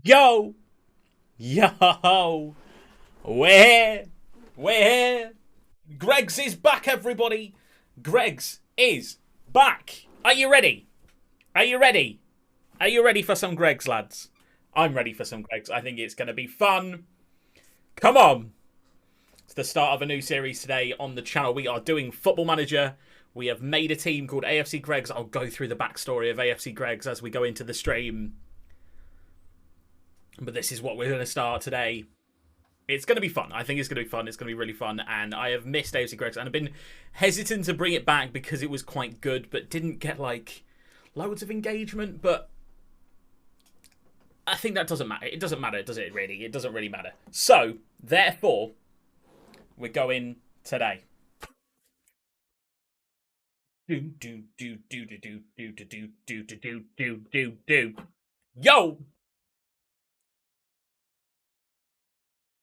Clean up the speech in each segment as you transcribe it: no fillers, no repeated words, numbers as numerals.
Yo! Yo! We're here! We're here! Greggs is back, everybody! Greggs is back! Are you ready? Are you ready? Are you ready for some Greggs, lads? I'm ready for some Greggs. I think it's going to be fun. Come on! It's the start of a new series today on the channel. We are doing Football Manager. We have made a team called AFC Greggs. I'll go through the backstory of AFC Greggs as we go into the stream. But this is what we're going to start today. It's going to be fun. I think it's going to be fun. It's going to be really fun. And I have missed AFC Greggs. And I've been hesitant to bring it back because it was quite good. But didn't get, like, loads of engagement. But I think that doesn't matter. It doesn't matter, does it, really? It doesn't really matter. So, therefore, we're going today. Yo!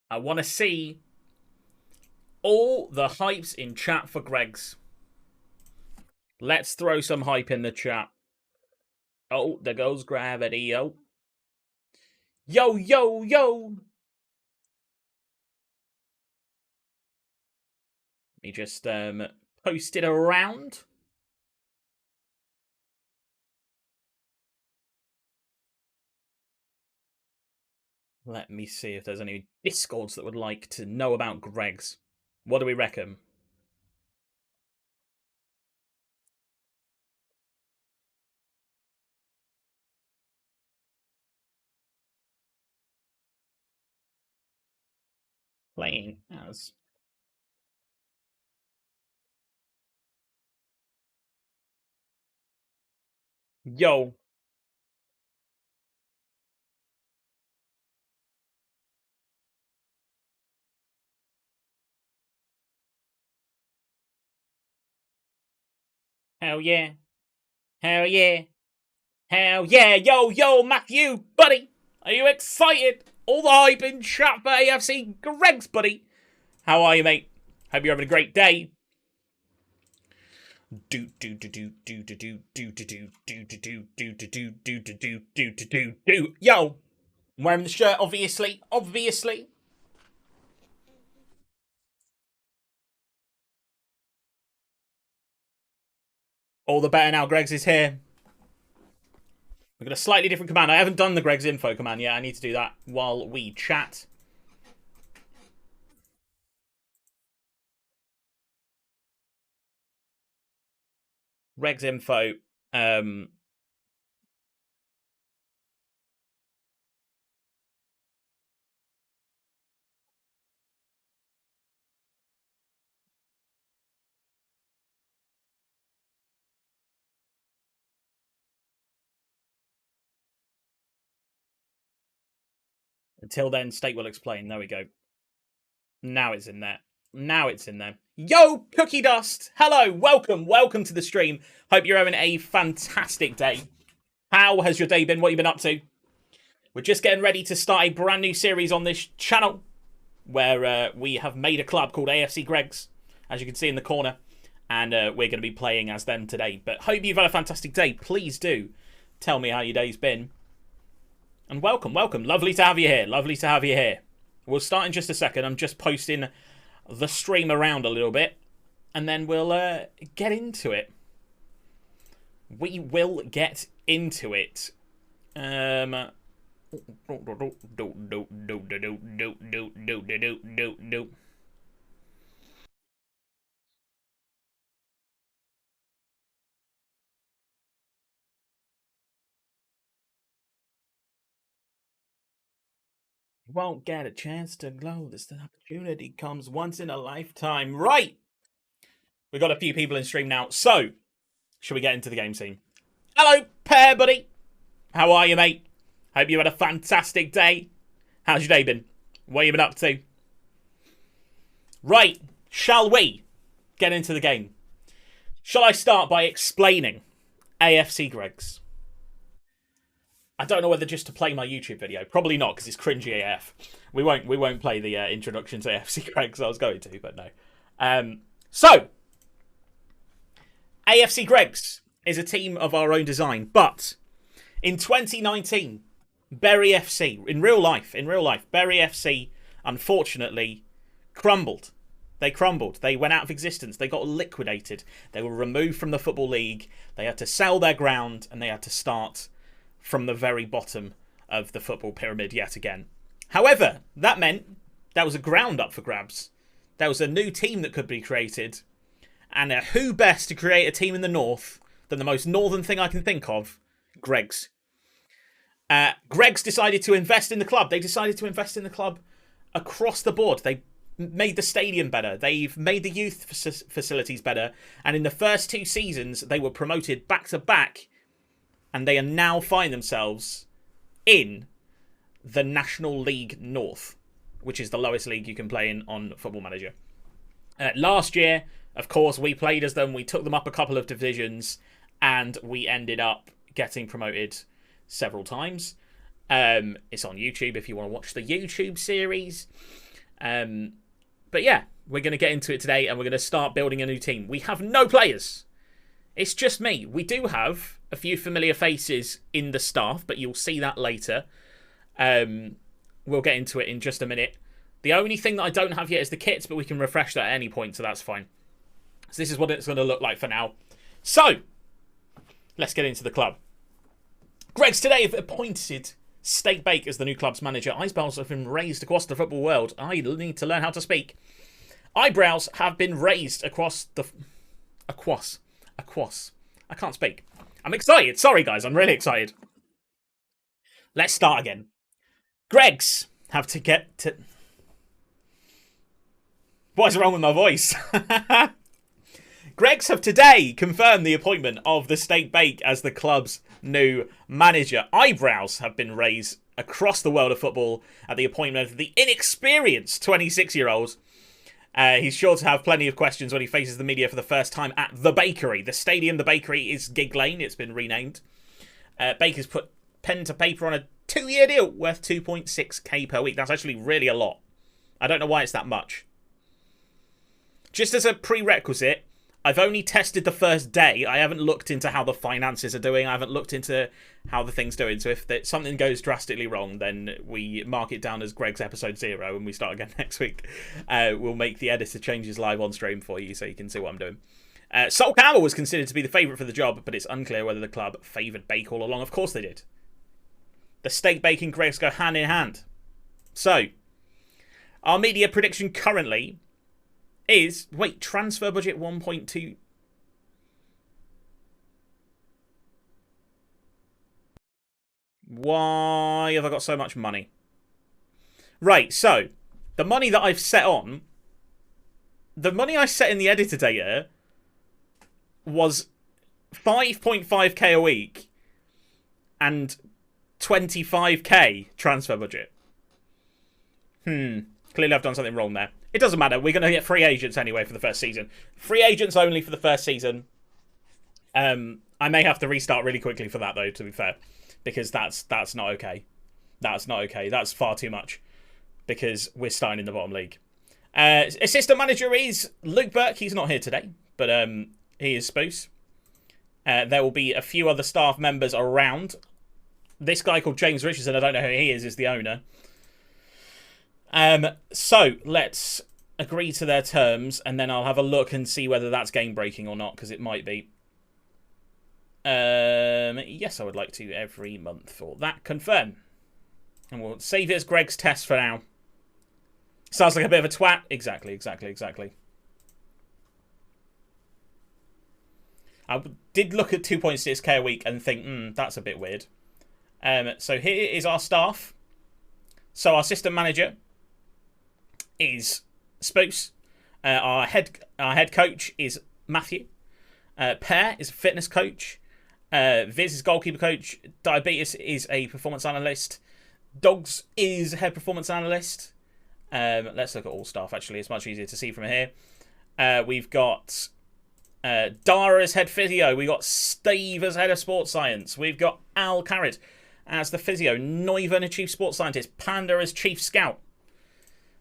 I want to see all the hypes in chat for Greggs. Let's throw some hype in the chat. Oh, there goes gravity, yo. Yo, yo, yo. Let me just post it around. Let me see if there's any Discords that would like to know about Greggs. What do we reckon? Playing as. Yo. Hell yeah. Hell yeah. Hell yeah. Yo, yo, Matthew, buddy. Are you excited? All the hype in chat for AFC Greggs, buddy. How are you, mate? Hope you're having a great day. Yo, I'm wearing the shirt, obviously. Obviously. All the better now, Greggs is here. We've got a slightly different command. I haven't done the Greggs info command yet. I need to do that while we chat. Greggs info. Until then, State will explain. There we go. Now it's in there. Now it's in there. Yo, Cookie Dust! Hello, welcome, welcome to the stream. Hope you're having a fantastic day. How has your day been? What have you been up to? We're just getting ready to start a brand new series on this channel where we have made a club called AFC Greggs, as you can see in the corner, and we're going to be playing as them today. But hope you've had a fantastic day. Please do tell me how your day's been. And welcome, welcome. Lovely to have you here. Lovely to have you here. We'll start in just a second. I'm just posting the stream around a little bit, and then we'll get into it. We will get into it. You won't get a chance to glow. This opportunity comes once in a lifetime. Right. We've got a few people in stream now. So, should we get into the game scene? Hello, Pear Buddy. How are you, mate? Hope you had a fantastic day. How's your day been? What have you been up to? Right. Shall we get into the game? Shall I start by explaining AFC Greggs? I don't know whether just to play my YouTube video. Probably not, because it's cringy AF. We won't play the introduction to AFC Greggs. I was going to, but no. So, AFC Greggs is a team of our own design, but in 2019, Bury FC, in real life, Bury FC, unfortunately, crumbled. They crumbled. They went out of existence. They got liquidated. They were removed from the Football League. They had to sell their ground, and they had to start from the very bottom of the football pyramid yet again. However, that meant there was a ground up for grabs. There was a new team that could be created. And who best to create a team in the north than the most northern thing I can think of? Greggs. Greggs decided to invest in the club. They decided to invest in the club across the board. They made the stadium better. They've made the youth facilities better. And in the first 2 seasons, they were promoted back to back. And they are now find themselves in the National League North, which is the lowest league you can play in on Football Manager. Last year, of course, we played as them. We took them up a couple of divisions. And we ended up getting promoted several times. It's on YouTube if you want to watch the YouTube series. But yeah, we're going to get into it today and we're going to start building a new team. We have no players. It's just me. We do have a few familiar faces in the staff, but you'll see that later. We'll get into it in just a minute. The only thing that I don't have yet is the kits, but we can refresh that at any point, so that's fine. So this is what it's going to look like for now. So, let's get into the club. Greggs today have appointed Steak Bake as the new club's manager. Eyebrows have been raised across the football world. I need to learn how to speak. Eyebrows have been raised across the... Across. I can't speak. I'm excited. Sorry, guys. I'm really excited. Let's start again. Greggs have to get to... What is wrong with my voice? Greggs have today confirmed the appointment of the Steak Bake as the club's new manager. Eyebrows have been raised across the world of football at the appointment of the inexperienced 26-year-old. He's sure to have plenty of questions when he faces the media for the first time at the bakery. The stadium, the bakery, is Gig Lane. It's been renamed. Baker's put pen to paper on a 2-year deal worth 2.6k per week. That's actually really a lot. I don't know why it's that much. Just as a prerequisite, I've only tested the first day. I haven't looked into how the finances are doing. I haven't looked into how the thing's doing. So if something goes drastically wrong, then we mark it down as Greggs episode 0 and we start again next week. We'll make the editor changes live on stream for you so you can see what I'm doing. Sol Campbell was considered to be the favourite for the job, but it's unclear whether the club favoured Bake all along. Of course they did. The Steak Bake and Greggs go hand in hand. So, our media prediction currently is... Wait, transfer budget 1.2... Why have I got so much money? Right, so, the money that I've set on... The money I set in the editor data was 5.5k a week and 25k transfer budget. Clearly I've done something wrong there. It doesn't matter. We're going to get free agents anyway for the first season. Free agents only for the first season. I may have to restart really quickly for that, though, to be fair. Because that's not okay. That's not okay. That's far too much. Because we're starting in the bottom league. Assistant manager is Luke Burke. He's not here today. But he is Spoose. There will be a few other staff members around. This guy called James Richardson, I don't know who he is the owner. So, let's agree to their terms, and then I'll have a look and see whether that's game-breaking or not, because it might be. Yes, I would like to every month for that. Confirm. And we'll save it as Greggs test for now. Sounds like a bit of a twat. Exactly. I did look at 2.6k a week and think, that's a bit weird. So here is our staff. So our assistant manager is Spoose. Our head coach is Matthew. Pear is a fitness coach. Viz is goalkeeper coach. Diabetes is a performance analyst. Dogs is head performance analyst. Let's look at all staff, actually. It's much easier to see from here. We've got Dara as head physio. We've got Steve as head of sports science. We've got Al Carrot as the physio. Neuven as chief sports scientist. Panda as chief scout.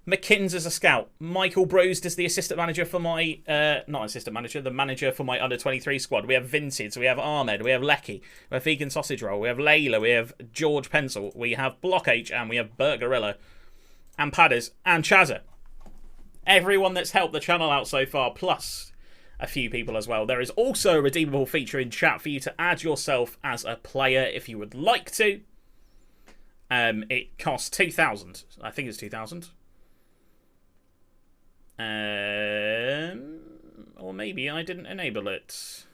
McKinn's as a scout. Michael Bruised as the assistant manager for my... not assistant manager, the manager for my under-23 squad. We have Vincent, we have Ahmed, we have Lecky, we have Vegan Sausage Roll, we have Layla, we have George Pencil, we have Block H, and we have Bert Gorilla, and Padders, and Chazza. Everyone that's helped the channel out so far, plus a few people as well. There is also a redeemable feature in chat for you to add yourself as a player if you would like to. It costs 2,000. I think it's 2,000. Or maybe I didn't enable it.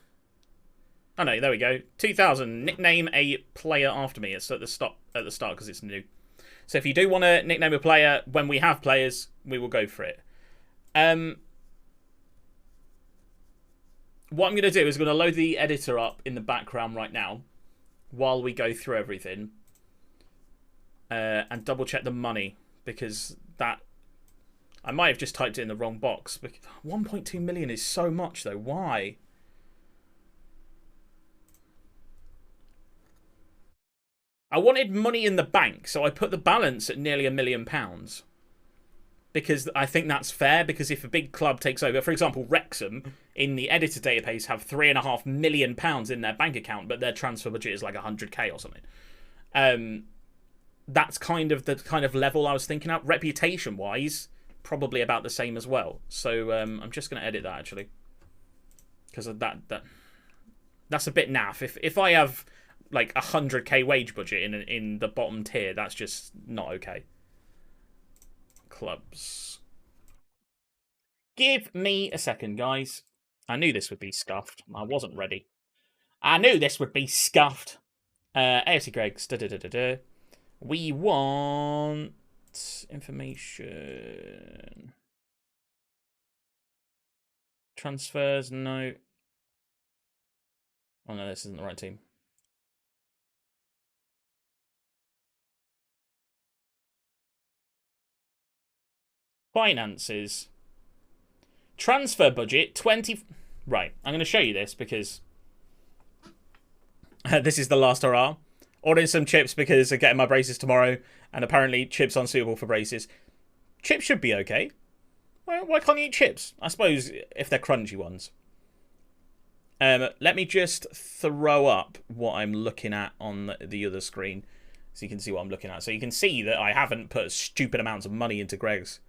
Oh no, there we go. 2,000. Nickname a player after me. It's at the start because it's new. So if you do want to nickname a player when we have players, we will go for it. What I'm going to do is I'm going to load the editor up in the background right now while we go through everything. And double check the money, because that... I might have just typed it in the wrong box. 1.2 million is so much, though. Why? I wanted money in the bank, so I put the balance at nearly £1 million. Because I think that's fair, because if a big club takes over... For example, Wrexham, in the editor database, have £3.5 million in their bank account, but their transfer budget is like 100k or something. That's kind of the level I was thinking of. Reputation-wise... probably about the same as well. So I'm just going to edit that, actually. Because of that's a bit naff. If I have like 100k wage budget in the bottom tier, that's just not okay. Clubs. Give me a second, guys. I knew this would be scuffed. I wasn't ready. I knew this would be scuffed. AFC Greggs. We want... information. Transfers, no. Oh no, this isn't the right team. Finances. Transfer budget, 20... Right, I'm going to show you this because... this is the last hurrah. Ordering some chips because I'm getting my braces tomorrow, and apparently chips aren't suitable for braces. Chips should be okay. Why can't you eat chips? I suppose if they're crunchy ones. Let me just throw up what I'm looking at on the other screen so you can see what I'm looking at. So you can see that I haven't put stupid amounts of money into Greggs.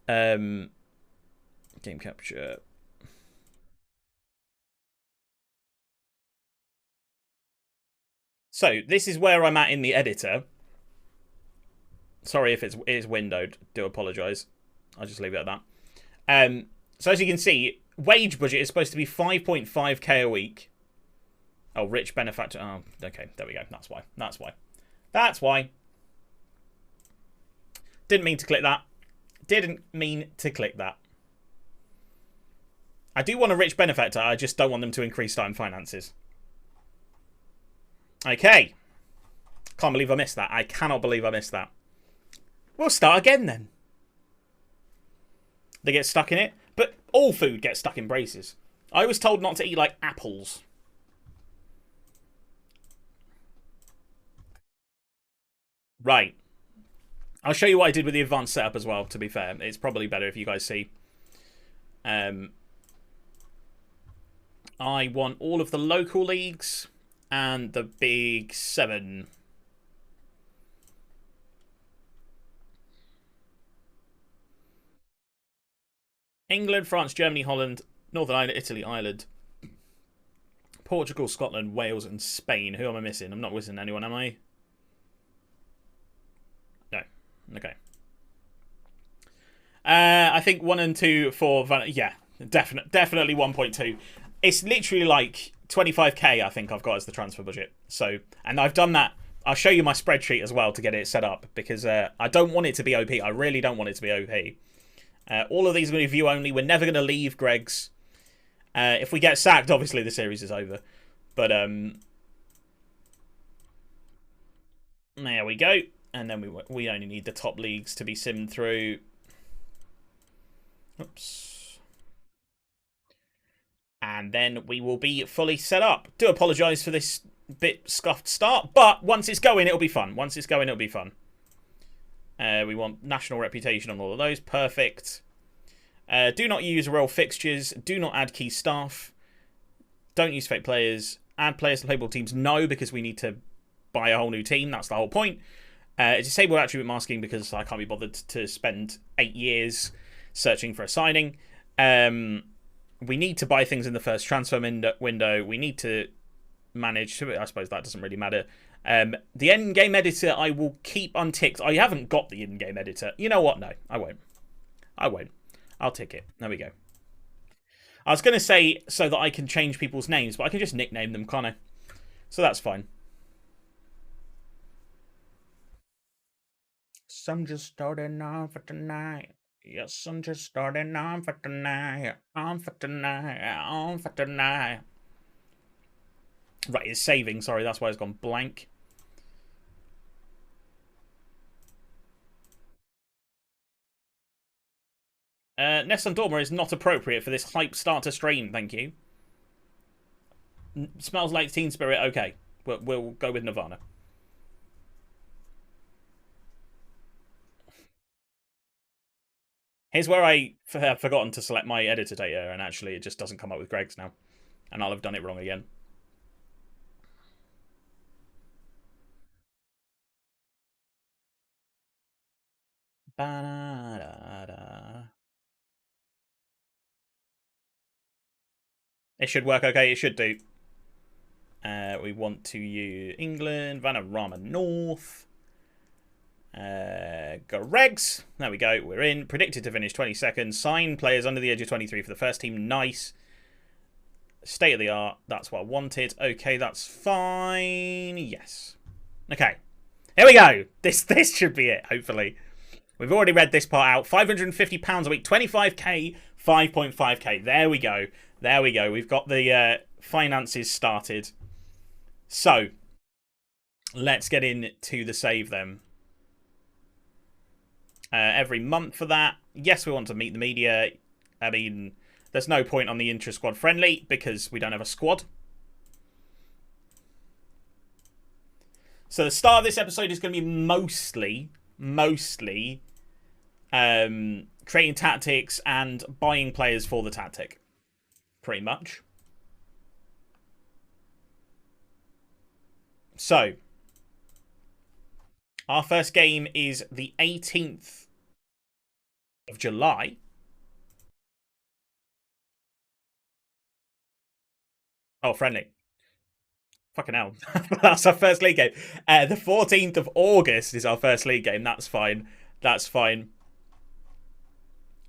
Game capture. So this is where I'm at in the editor. Sorry if it is windowed. Do apologise. I'll just leave it at that. So as you can see, wage budget is supposed to be 5.5k a week. Oh, rich benefactor. Oh, okay. There we go. That's why. That's why. That's why. Didn't mean to click that. Didn't mean to click that. I do want a rich benefactor. I just don't want them to increase starting finances. Okay. Can't believe I missed that. I cannot believe I missed that. We'll start again then. They get stuck in it. But all food gets stuck in braces. I was told not to eat, like, apples. Right. I'll show you what I did with the advanced setup as well, to be fair. It's probably better if you guys see. I want all of the local leagues and the big 7. England, France, Germany, Holland, Northern Ireland, Italy, Ireland, Portugal, Scotland, Wales, and Spain. Who am I missing? I'm not missing anyone, am I? No. Okay. I think 1 and 2 for... Yeah, definitely 1.2. It's literally like 25k, I think I've got as the transfer budget. So, and I've done that. I'll show you my spreadsheet as well to get it set up, because I don't want it to be OP. I really don't want it to be OP. All of these are going to be view only. We're never going to leave Greggs. If we get sacked, obviously the series is over. But there we go. And then we only need the top leagues to be simmed through. Oops. And then we will be fully set up. Do apologise for this bit scuffed start, but once it's going, it'll be fun. Once it's going, it'll be fun. We want national reputation on all of those. Perfect. Do not use royal fixtures. Do not add key staff. Don't use fake players. Add players to playable teams. No, because we need to buy a whole new team. That's the whole point. Disable attribute masking because I can't be bothered to spend 8 years searching for a signing. We need to buy things in the first transfer window. We need to manage. I suppose that doesn't really matter. The in-game editor I will keep unticked. I haven't got the in-game editor. You know what? No, I won't. I'll tick it. There we go. I was going to say so that I can change people's names, but I can just nickname them, can't I? So that's fine. Some just starting on for tonight. Yes, I'm just starting on for tonight. On for tonight. On for tonight. Right, it's saving. Sorry, that's why it's gone blank. Nessun Dorma is not appropriate for this hype starter stream, thank you. Smells like Teen Spirit, okay. We'll go with Nirvana. Here's where I have forgotten to select my editor data, and actually it just doesn't come up with Greggs now. And I'll have done it wrong again. It should work okay, it should do. We want to use England, Vanarama North. Greggs. There we go, we're in. Predicted to finish 22nd. Sign players under the age of 23 for the first team. Nice. State of the art. That's what I wanted. Okay, that's fine. Yes. Okay. Here we go. This should be it, hopefully. We've already read this part out. £550 a week. 25k. 5.5k. There we go. There we go. We've got the finances started. So, let's get into the save then. Every month for that. Yes, we want to meet the media. I mean, there's no point on the intra-squad friendly because we don't have a squad. So the start of this episode is going to be mostly creating tactics and buying players for the tactic. Pretty much. So, our first game is the 18th of July. Oh, friendly. Fucking hell. That's our first league game. The 14th of August is our first league game. That's fine. That's fine.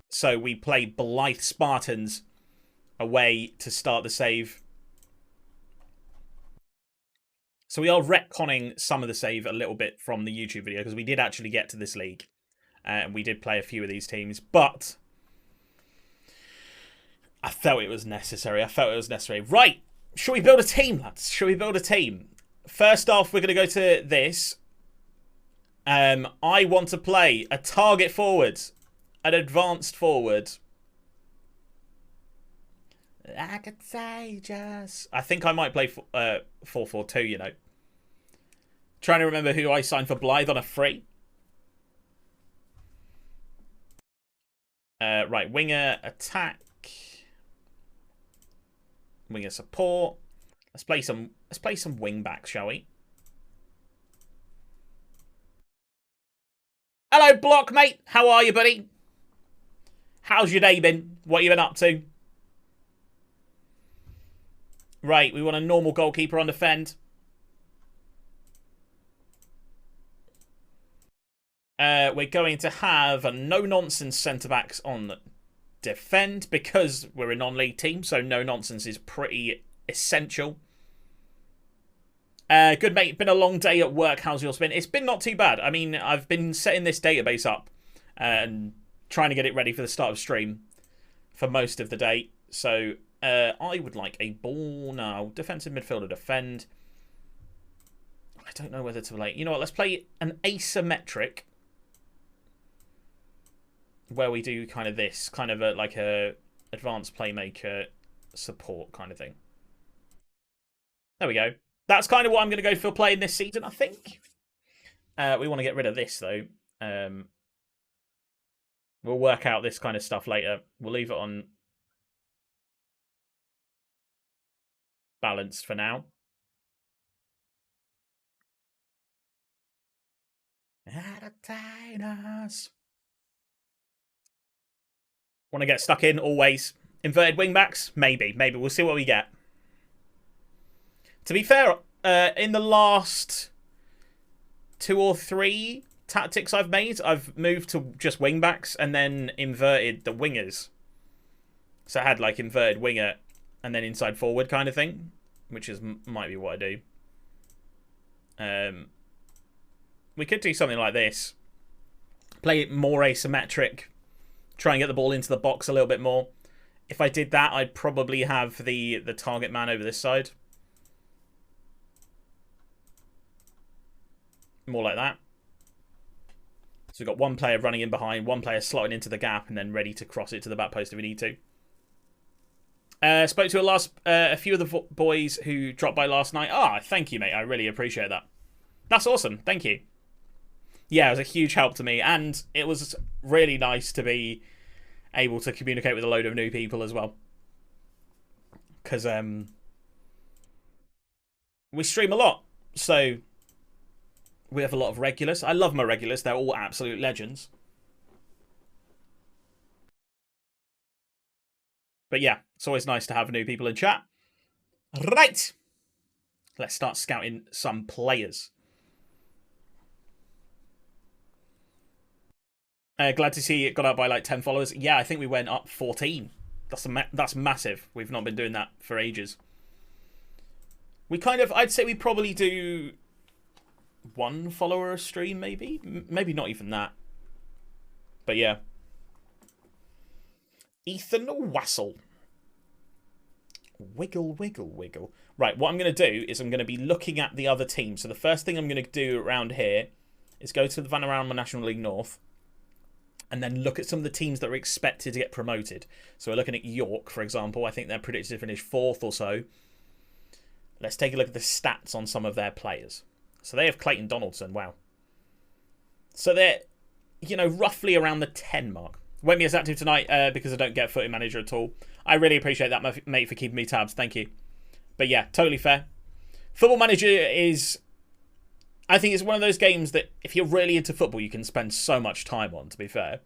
So we play Blythe Spartans away to start the save. So we are retconning some of the save a little bit from the YouTube video because we did actually get to this league. And we did play a few of these teams. But I felt it was necessary. Right. Shall we build a team, lads? Shall we build a team? First off, we're going to go to this. I want to play a target forward. An advanced forward. I could say just... I think I might play 4-4-2, you know. Trying to remember who I signed for Blythe on a free. Right, winger, attack. Winger support. Let's play some wing backs, shall we? Hello, Block, mate. How are you, buddy? How's your day been? What you been up to? Right, we want a normal goalkeeper on defend. We're going to have a no-nonsense centre-backs on defend because we're a non-league team, so no-nonsense is pretty essential. Good, mate. Been a long day at work. How's yours been? It's been not too bad. I mean, I've been setting this database up and trying to get it ready for the start of stream for most of the day. So I would like a ball now. Defensive midfielder defend. I don't know whether to play. You know what? Let's play an asymmetric where we do kind of this, kind of like a advanced playmaker support kind of thing. There we go. That's kind of what I'm going to go for playing this season, I think. We want to get rid of this, though. We'll work out this kind of stuff later. We'll leave it on balanced for now. Entertainers. Want to get stuck in always. Inverted wingbacks? Maybe. We'll see what we get. To be fair, in the last 2 or 3 tactics I've made, I've moved to just wingbacks and then inverted the wingers. So I had like inverted winger and then inside forward kind of thing, which might be what I do. We could do something like this. Play it more asymmetric. Try and get the ball into the box a little bit more. If I did that, I'd probably have the target man over this side. More like that. So we've got one player running in behind, one player slotting into the gap, and then ready to cross it to the back post if we need to. Spoke to a few of the boys who dropped by last night. Thank you, mate. I really appreciate that. That's awesome. Thank you. Yeah, it was a huge help to me, and it was really nice to be able to communicate with a load of new people as well. Because we stream a lot, so we have a lot of regulars. I love my regulars. They're all absolute legends. But yeah, it's always nice to have new people in chat. Right. Let's start scouting some players. Glad to see it got up by like 10 followers. Yeah, I think we went up 14. That's massive. We've not been doing that for ages. We I'd say we probably do 1 follower a stream, maybe? Maybe not even that. But yeah. Ethan Wassel. Wiggle, wiggle, wiggle. Right, what I'm going to do is I'm going to be looking at the other teams. So the first thing I'm going to do around here is go to the Vanarama National League North and then look at some of the teams that are expected to get promoted. So we're looking at York, for example. I think they're predicted to finish 4th or so. Let's take a look at the stats on some of their players. So they have Clayton Donaldson. Wow. So they're, roughly around the 10 mark. Won't be as active tonight because I don't get Footy Manager at all. I really appreciate that, mate, for keeping me tabs. Thank you. But yeah, totally fair. Football Manager is... I think it's one of those games that if you're really into football, you can spend so much time on, to be fair.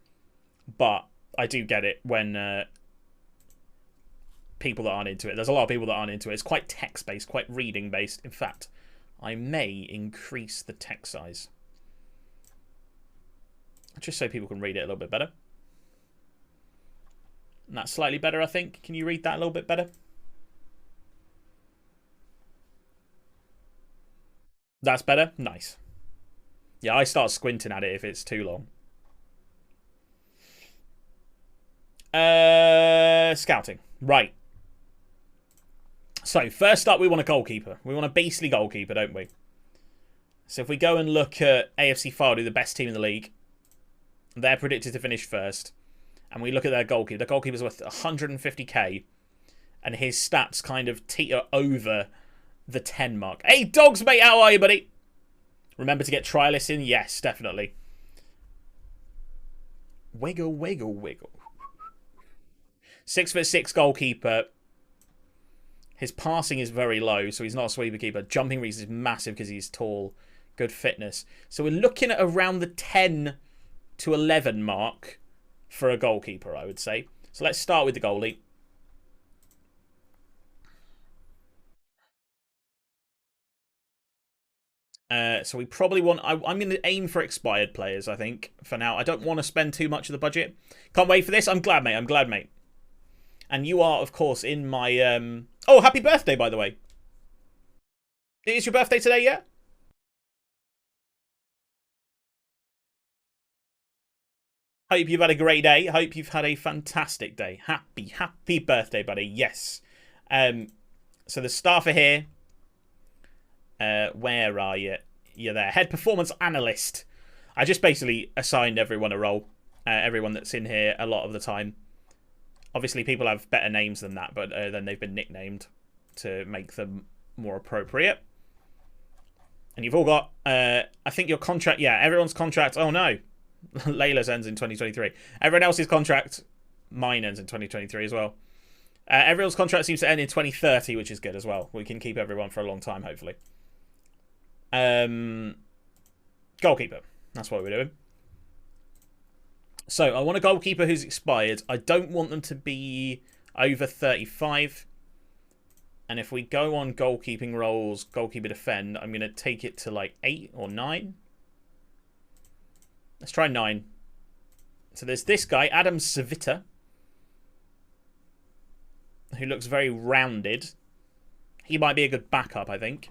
But I do get it when people that aren't into it. There's a lot of people that aren't into it. It's quite text-based, quite reading-based. In fact, I may increase the text size. Just so people can read it a little bit better. And that's slightly better, I think. Can you read that a little bit better? That's better? Nice. Yeah, I start squinting at it if it's too long. Scouting. Right. So, first up, we want a goalkeeper. We want a beastly goalkeeper, don't we? So if we go and look at AFC Fardu, the best team in the league, they're predicted to finish first. And we look at their goalkeeper. The goalkeeper's worth 150k. And his stats kind of teeter over the 10 mark. Hey, dogs, mate, how are you, buddy? Remember to get trialists in? Yes, definitely. Wiggle, wiggle, wiggle. 6'6" goalkeeper. His passing is very low, so he's not a sweeper keeper. Jumping reach is massive because he's tall. Good fitness. So we're looking at around the 10 to 11 mark for a goalkeeper, I would say. So let's start with the goalie. So we probably want... I'm going to aim for expired players, I think, for now. I don't want to spend too much of the budget. Can't wait for this. I'm glad, mate. I'm glad, mate. And you are, of course, in my... Oh, happy birthday, by the way. Is your birthday today yet? Hope you've had a great day. Hope you've had a fantastic day. Happy birthday, buddy. Yes. So the staff are here. Where are you? You're there. Head performance analyst. I just basically assigned everyone a role. Everyone that's in here a lot of the time. Obviously, people have better names than that, but then they've been nicknamed to make them more appropriate. And you've all got, I think your contract, yeah, everyone's contract. Oh no. Layla's ends in 2023. Everyone else's contract, mine ends in 2023 as well. Everyone's contract seems to end in 2030, which is good as well. We can keep everyone for a long time, hopefully. Goalkeeper. That's what we're doing. So I want a goalkeeper who's expired. I don't want them to be over 35. And if we go on goalkeeping roles, goalkeeper defend, I'm going to take it to like 8 or 9. Let's try 9. So there's this guy, Adam Savita, who looks very rounded. He might be a good backup, I think.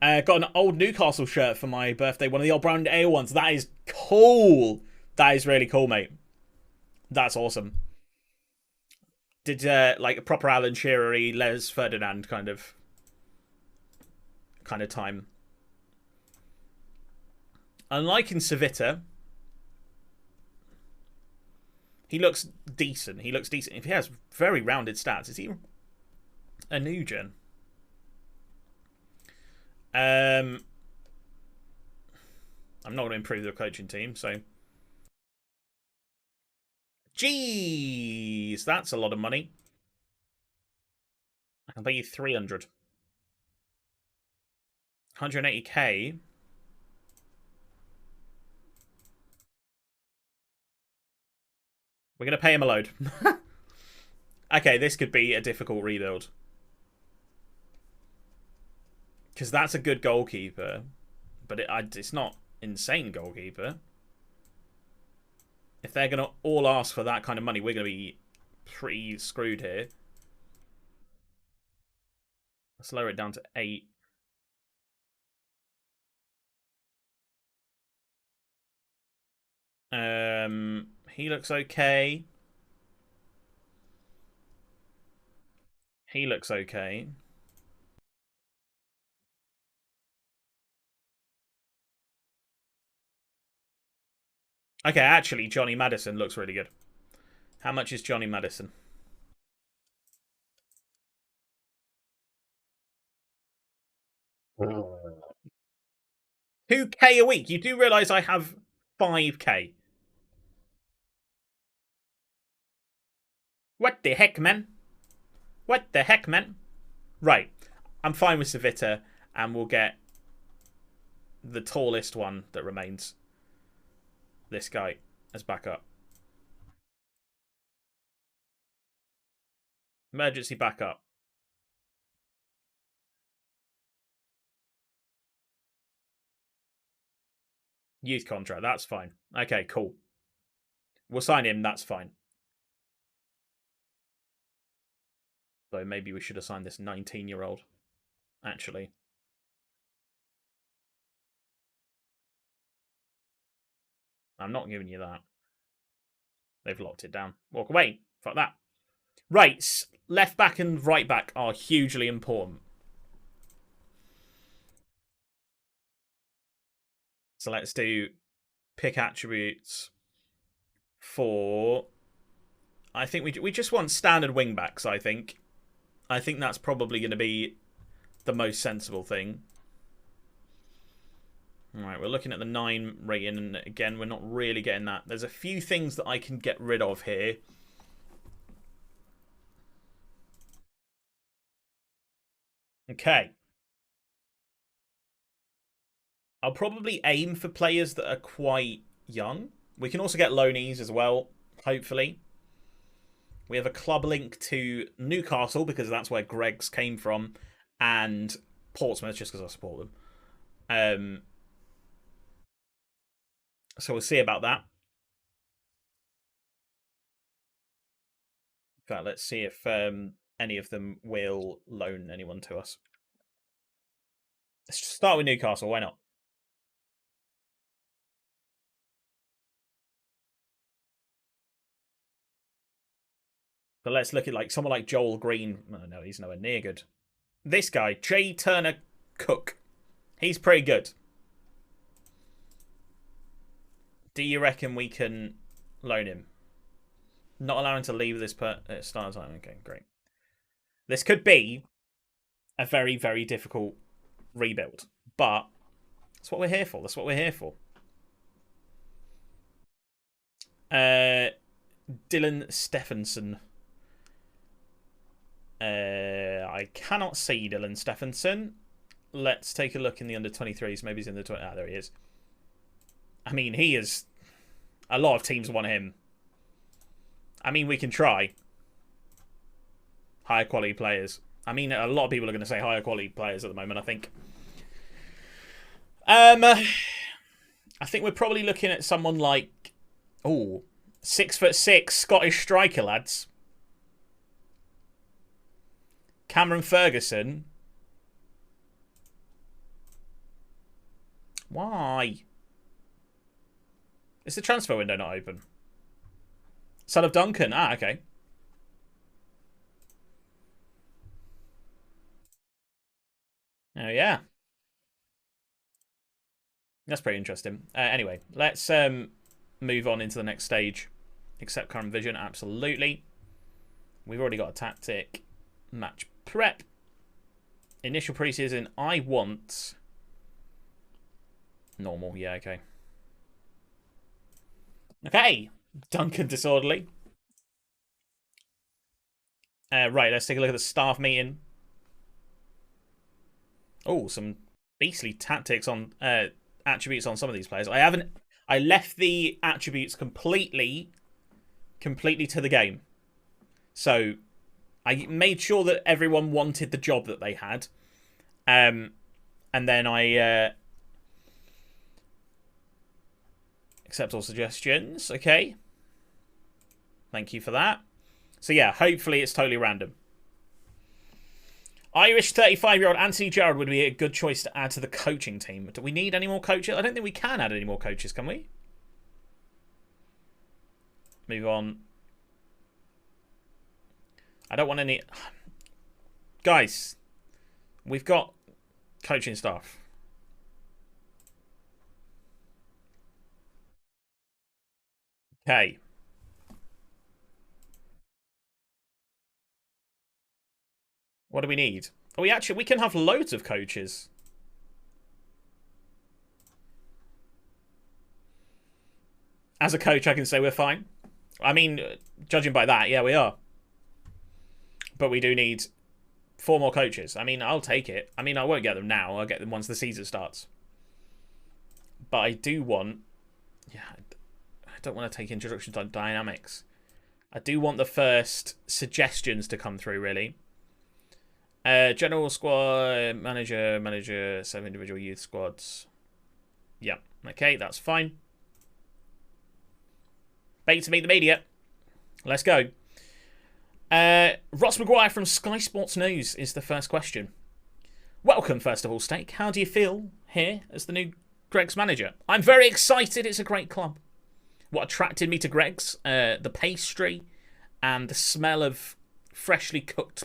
Got an old Newcastle shirt for my birthday. One of the old brown ale ones. That is cool. That is really cool, mate. That's awesome. Did like a proper Alan Shearer-y, Les Ferdinand kind of time. Unlike in Savita, he looks decent. He looks decent. If he has very rounded stats, is he a new gen? I'm not going to improve the coaching team, so. Jeez, that's a lot of money. I can pay you 300. 180k. We're going to pay him a load. Okay, this could be a difficult rebuild. Because that's a good goalkeeper. But it's not insane goalkeeper. If they're going to all ask for that kind of money, we're going to be pretty screwed here. Let's lower it down to 8. He looks okay. He looks okay. Okay, actually, Johnny Madison looks really good. How much is Johnny Madison? $2k a week. You do realise I have 5k. What the heck, man? What the heck, man? Right. I'm fine with Savita, and we'll get the tallest one that remains. This guy as backup. Emergency backup. Youth contract. That's fine. Okay, cool. We'll sign him. That's fine. Though maybe we should have signed this 19-year-old. Actually. I'm not giving you that. They've locked it down. Walk away. Fuck that. Right. Left back and right back are hugely important. So let's do pick attributes for. I think we just want standard wing backs, I think. I think that's probably going to be the most sensible thing. Alright, we're looking at the 9 rating, and again, we're not really getting that. There's a few things that I can get rid of here. Okay. I'll probably aim for players that are quite young. We can also get loanees as well, hopefully. We have a club link to Newcastle because that's where Greggs came from, and Portsmouth just because I support them. So we'll see about that. In fact, let's see if any of them will loan anyone to us. Let's just start with Newcastle. Why not? But let's look at like someone like Joel Green. Oh, no, he's nowhere near good. This guy, Jay Turner Cook. He's pretty good. Do you reckon we can loan him? Not allowing to leave this start time. Okay, great. This could be a very, very difficult rebuild. But that's what we're here for. That's what we're here for. Dylan Stephenson. I cannot see Dylan Stephenson. Let's take a look in the under-23s. Maybe he's in the 20. Ah, there he is. I mean, he is... A lot of teams want him. I mean, we can try. Higher quality players. I mean, a lot of people are going to say higher quality players at the moment, I think. I think we're probably looking at someone like... Oh, 6'6" Scottish striker, lads. Cameron Ferguson. Why? Is the transfer window not open? Son of Duncan. Ah, okay. Oh, yeah. That's pretty interesting. Anyway, let's move on into the next stage. Accept current vision. Absolutely. We've already got a tactic. Match prep. Initial preseason. I want... Normal. Yeah, okay. Okay. Duncan Disorderly. Right, let's take a look at the staff meeting. Oh, some beastly tactics on attributes on some of these players. I left the attributes completely to the game. So I made sure that everyone wanted the job that they had. And then I accept all suggestions. Okay. Thank you for that. So yeah, hopefully it's totally random. Irish 35-year-old Anthony Gerrard would be a good choice to add to the coaching team. Do we need any more coaches? I don't think we can add any more coaches, can we? Move on. I don't want any... Guys, we've got coaching staff. Okay. What do we need? Oh, we can have loads of coaches. As a coach, I can say we're fine. I mean, judging by that, yeah, we are. But we do need 4 more coaches. I mean, I'll take it. I mean, I won't get them now. I'll get them once the season starts. But I do want... Yeah, I don't want to take introductions on dynamics. I do want the first suggestions to come through, really. General squad, manager, 7 individual youth squads. Yeah, okay, that's fine. Bait to meet the media. Let's go. Ross McGuire from Sky Sports News is the first question. Welcome, first of all, Steak. How do you feel here as the new Greggs manager? I'm very excited. It's a great club. What attracted me to Greggs? The pastry and the smell of freshly cooked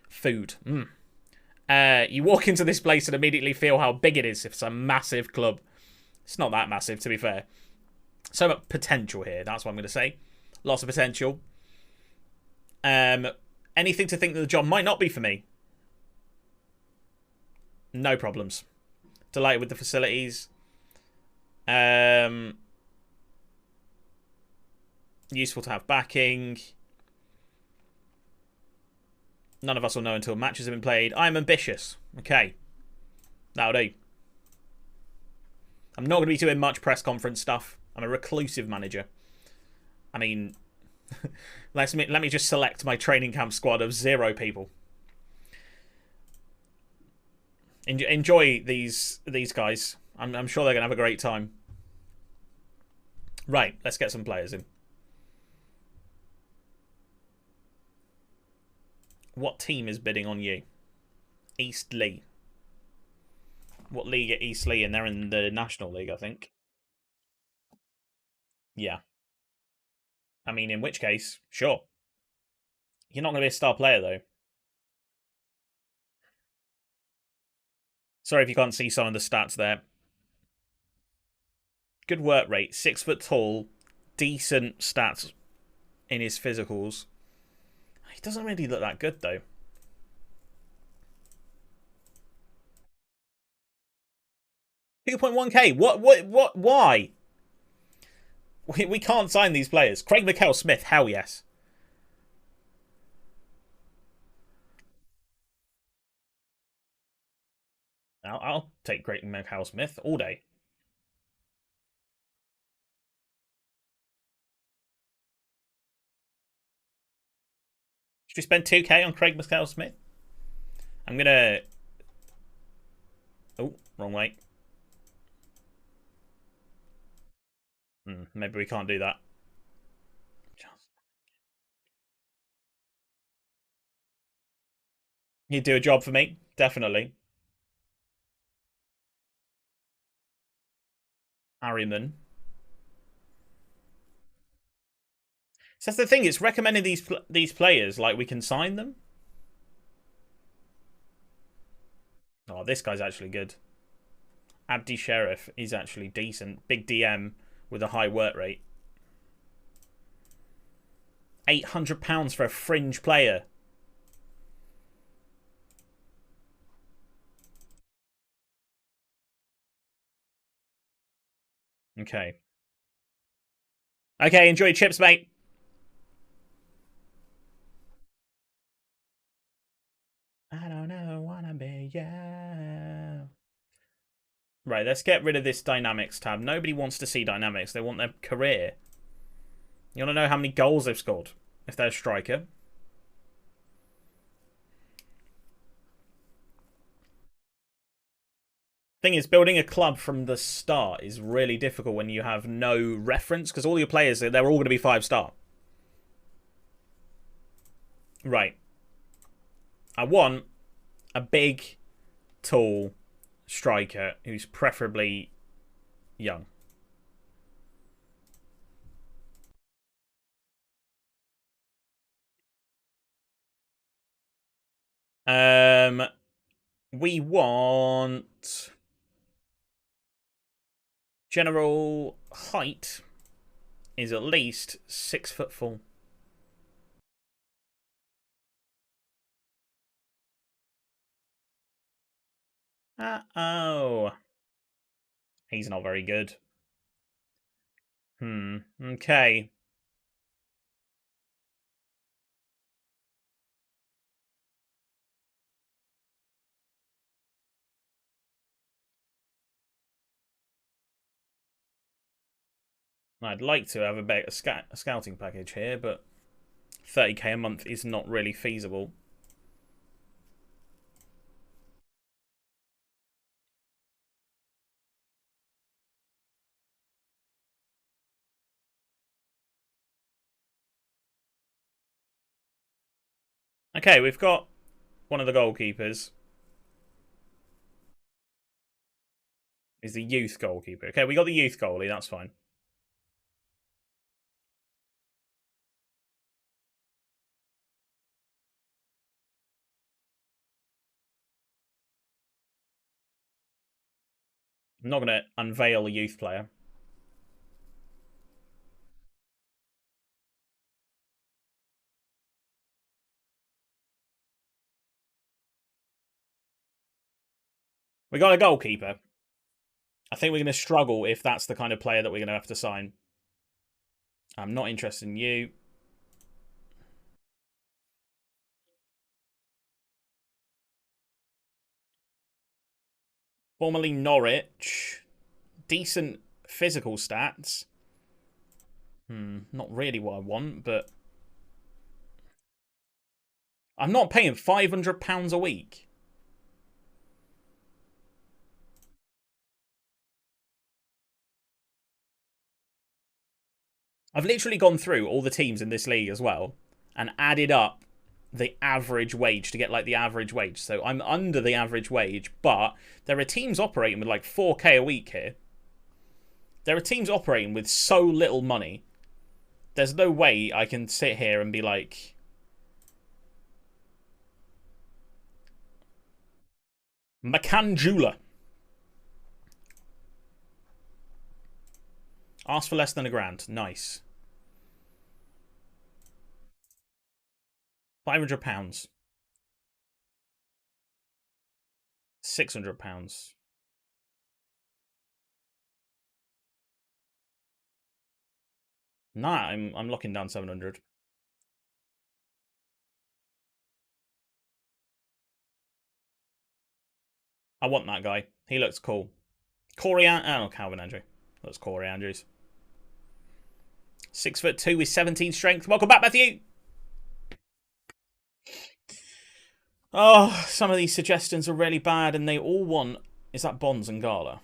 food. You walk into this place and immediately feel how big it is. It's a massive club. It's not that massive, to be fair. So much potential here. That's what I'm going to say. Lots of potential. Anything to think that the job might not be for me? No problems. Delighted with the facilities. Useful to have backing. None of us will know until matches have been played. I'm ambitious. Okay. That'll do. I'm not going to be doing much press conference stuff. I'm a reclusive manager. I mean, let me just select my training camp squad of 0 people. Enjoy these guys. I'm sure they're going to have a great time. Right, let's get some players in. What team is bidding on you? East Leigh. What league at East Leigh? And they're in the National League, I think. Yeah. I mean, in which case, sure. You're not going to be a star player, though. Sorry if you can't see some of the stats there. Good work rate. 6 foot tall. Decent stats in his physicals. He doesn't really look that good, though. $2.1k. What? Why? We can't sign these players. Craig McHale-Smith, hell yes. I'll take Craig McHale-Smith all day. Should we spend 2k on Craig McHale-Smith? I'm gonna... Oh, wrong way. Maybe we can't do that. He'd do a job for me, definitely. Harryman. So that's the thing. It's recommending these players like we can sign them. Oh, this guy's actually good. Abdi Sheriff is actually decent. Big DM with a high work rate. £800 for a fringe player. Okay. Okay, enjoy your chips, mate. I don't know, wanna be, yeah. Right, let's get rid of this dynamics tab. Nobody wants to see dynamics. They want their career. You want to know how many goals they've scored if they're a striker? Thing is, building a club from the start is really difficult when you have no reference, because all your players, they're all going to be 5-star. Right. I want a big, tall striker who's preferably young. Um, we want general height is at least 6'4". Uh-oh. He's not very good. Okay. I'd like to have a better scouting package here, but 30k a month is not really feasible. Okay, we've got one of the goalkeepers. Is the youth goalkeeper. Okay, we got the youth goalie, that's fine. I'm not going to unveil a youth player. We got a goalkeeper. I think we're going to struggle if that's the kind of player that we're going to have to sign. I'm not interested in you. Formerly Norwich. Decent physical stats. Not really what I want, but I'm not paying £500 a week. I've literally gone through all the teams in this league as well and added up the average wage to get like the average wage. So I'm under the average wage, but there are teams operating with like 4k a week here. There are teams operating with so little money. There's no way I can sit here and be like, Makanjula. Ask for less than £1,000. Nice. £500. £600. Nah, I'm locking down 700. I want that guy. He looks cool. Calvin Andrew. That's Corey Andrews. 6'2" with 17 strength. Welcome back, Matthew. Oh, some of these suggestions are really bad, and they all want... Is that Bonds and Gala?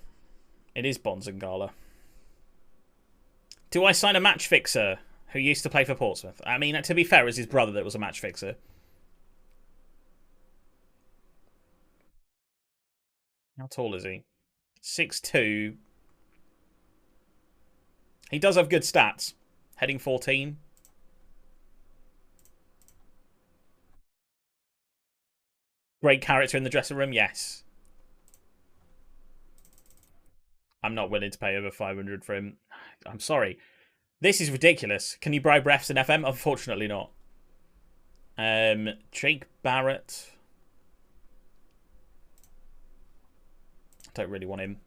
It is Bonds and Gala. Do I sign a match fixer who used to play for Portsmouth? I mean, to be fair, it was his brother that was a match fixer. How tall is he? 6'2". He does have good stats. Heading 14. Great character in the dressing room, yes. I'm not willing to pay over 500 for him. I'm sorry. This is ridiculous. Can you bribe refs in FM? Unfortunately not. Jake Barrett. Don't really want him.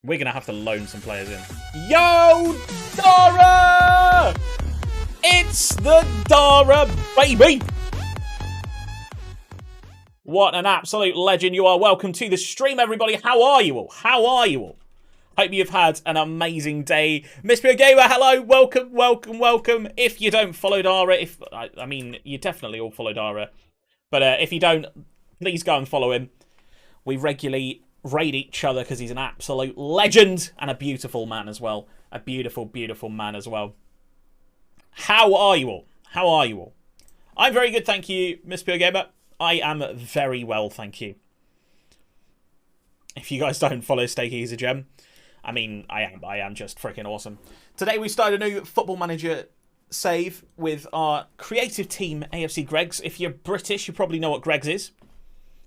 We're going to have to loan some players in. Yo, Dara! It's the Dara, baby! What an absolute legend you are. Welcome to the stream, everybody. How are you all? How are you all? Hope you've had an amazing day. Miss Pure Gamer, hello. Welcome, welcome, welcome. If you don't follow Dara, I mean, you definitely all follow Dara. But if you don't, please go and follow him. We regularly raid each other because he's an absolute legend and a beautiful man as well. A beautiful, beautiful man as well. How are you all? How are you all? I'm very good, thank you, Miss Pure Gamer. I am very well, thank you. If you guys don't follow Stakey, he's a gem. I mean, I am just freaking awesome. Today we started a new Football Manager save with our creative team, AFC Greggs. If you're British, you probably know what Greggs is.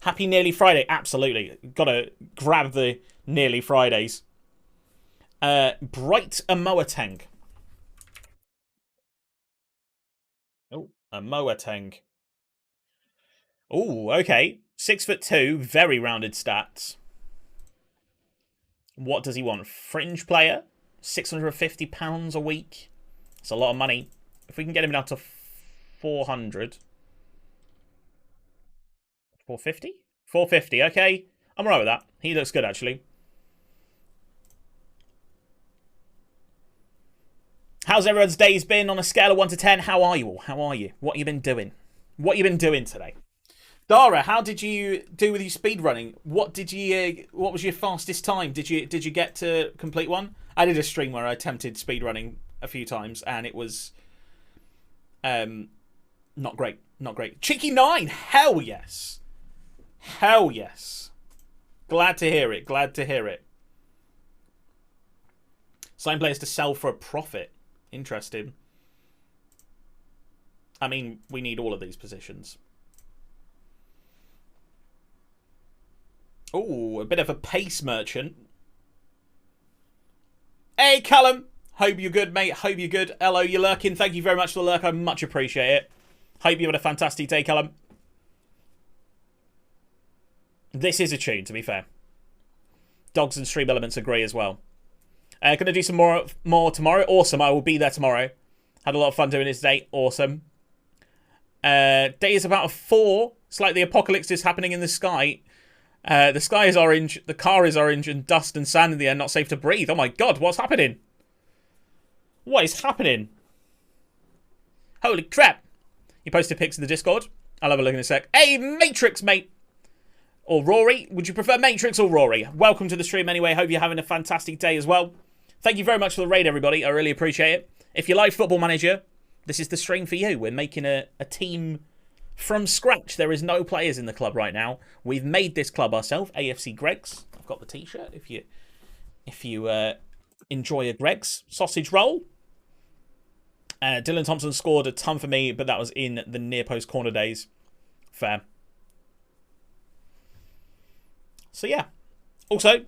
Happy Nearly Friday. Absolutely. Gotta grab the Nearly Fridays. Bright Amoateng. Oh, Amoateng. Oh, okay. 6'2", very rounded stats. What does he want? Fringe player? £650 a week? It's a lot of money. If we can get him down to 400. 450? 450, okay. I'm alright with that. He looks good, actually. How's everyone's days been on a scale of 1 to 10? How are you all? How are you? What have you been doing? What have you been doing today? Dara, how did you do with your speed running? What did you? What was your fastest time? Did you get to complete one? I did a stream where I attempted speed running a few times, and it was, not great. Not great. Cheeky 9, hell yes, hell yes. Glad to hear it. Glad to hear it. Sign players to sell for a profit. Interesting. I mean, we need all of these positions. Oh, a bit of a pace merchant. Hey, Callum. Hope you're good, mate. Hope you're good. Hello, you're lurking. Thank you very much for the lurk. I much appreciate it. Hope you had a fantastic day, Callum. This is a tune, to be fair. Dogs and Stream Elements agree as well. Gonna do some more tomorrow. Awesome. I will be there tomorrow. Had a lot of fun doing it today. Awesome. Day is about a 4. It's like the apocalypse is happening in the sky. The sky is orange, the car is orange, and dust and sand in the air, not safe to breathe. Oh my god, what's happening? What is happening? Holy crap. You posted pics in the Discord. I'll have a look in a sec. Hey, Matrix, mate. Or Rory. Would you prefer Matrix or Rory? Welcome to the stream anyway. Hope you're having a fantastic day as well. Thank you very much for the raid, everybody. I really appreciate it. If you like Football Manager, this is the stream for you. We're making a team from scratch. There is no players in the club right now. We've made this club ourselves, AFC Greggs. I've got the t-shirt if you enjoy a Greggs sausage roll. Dylan Thompson scored a ton for me, but that was in the near post corner days. Fair. So yeah. Also,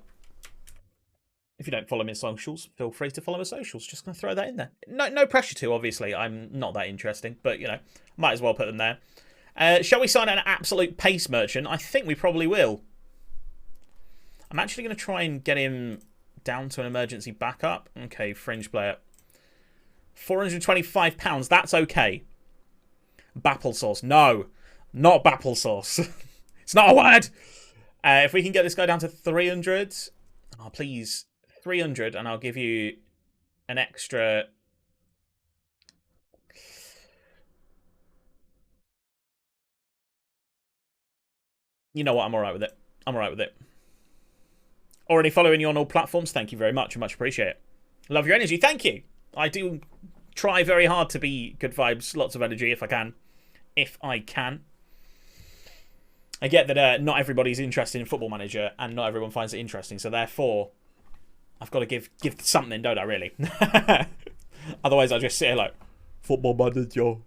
if you don't follow me on socials, feel free to follow my socials. Just going to throw that in there. No pressure to, obviously. I'm not that interesting, but, you know, might as well put them there. Shall we sign an absolute pace merchant? I think we probably will. I'm actually going to try and get him Down to an emergency backup. Okay, fringe player. £425. That's okay. Bapple sauce. No, not bapple sauce. It's not a word. If we can get this guy down to 300. Oh, please. 300 and I'll give you an extra... You know what? I'm all right with it. I'm all right with it. Already following you on all platforms. Thank you very much. I much appreciate it. Love your energy. Thank you. I do try very hard to be good vibes. Lots of energy if I can. If I can. I get that not everybody's interested in Football Manager and not everyone finds it interesting. So therefore, I've got to give something, don't I, really? Otherwise, I'll just sit here like, Football Manager.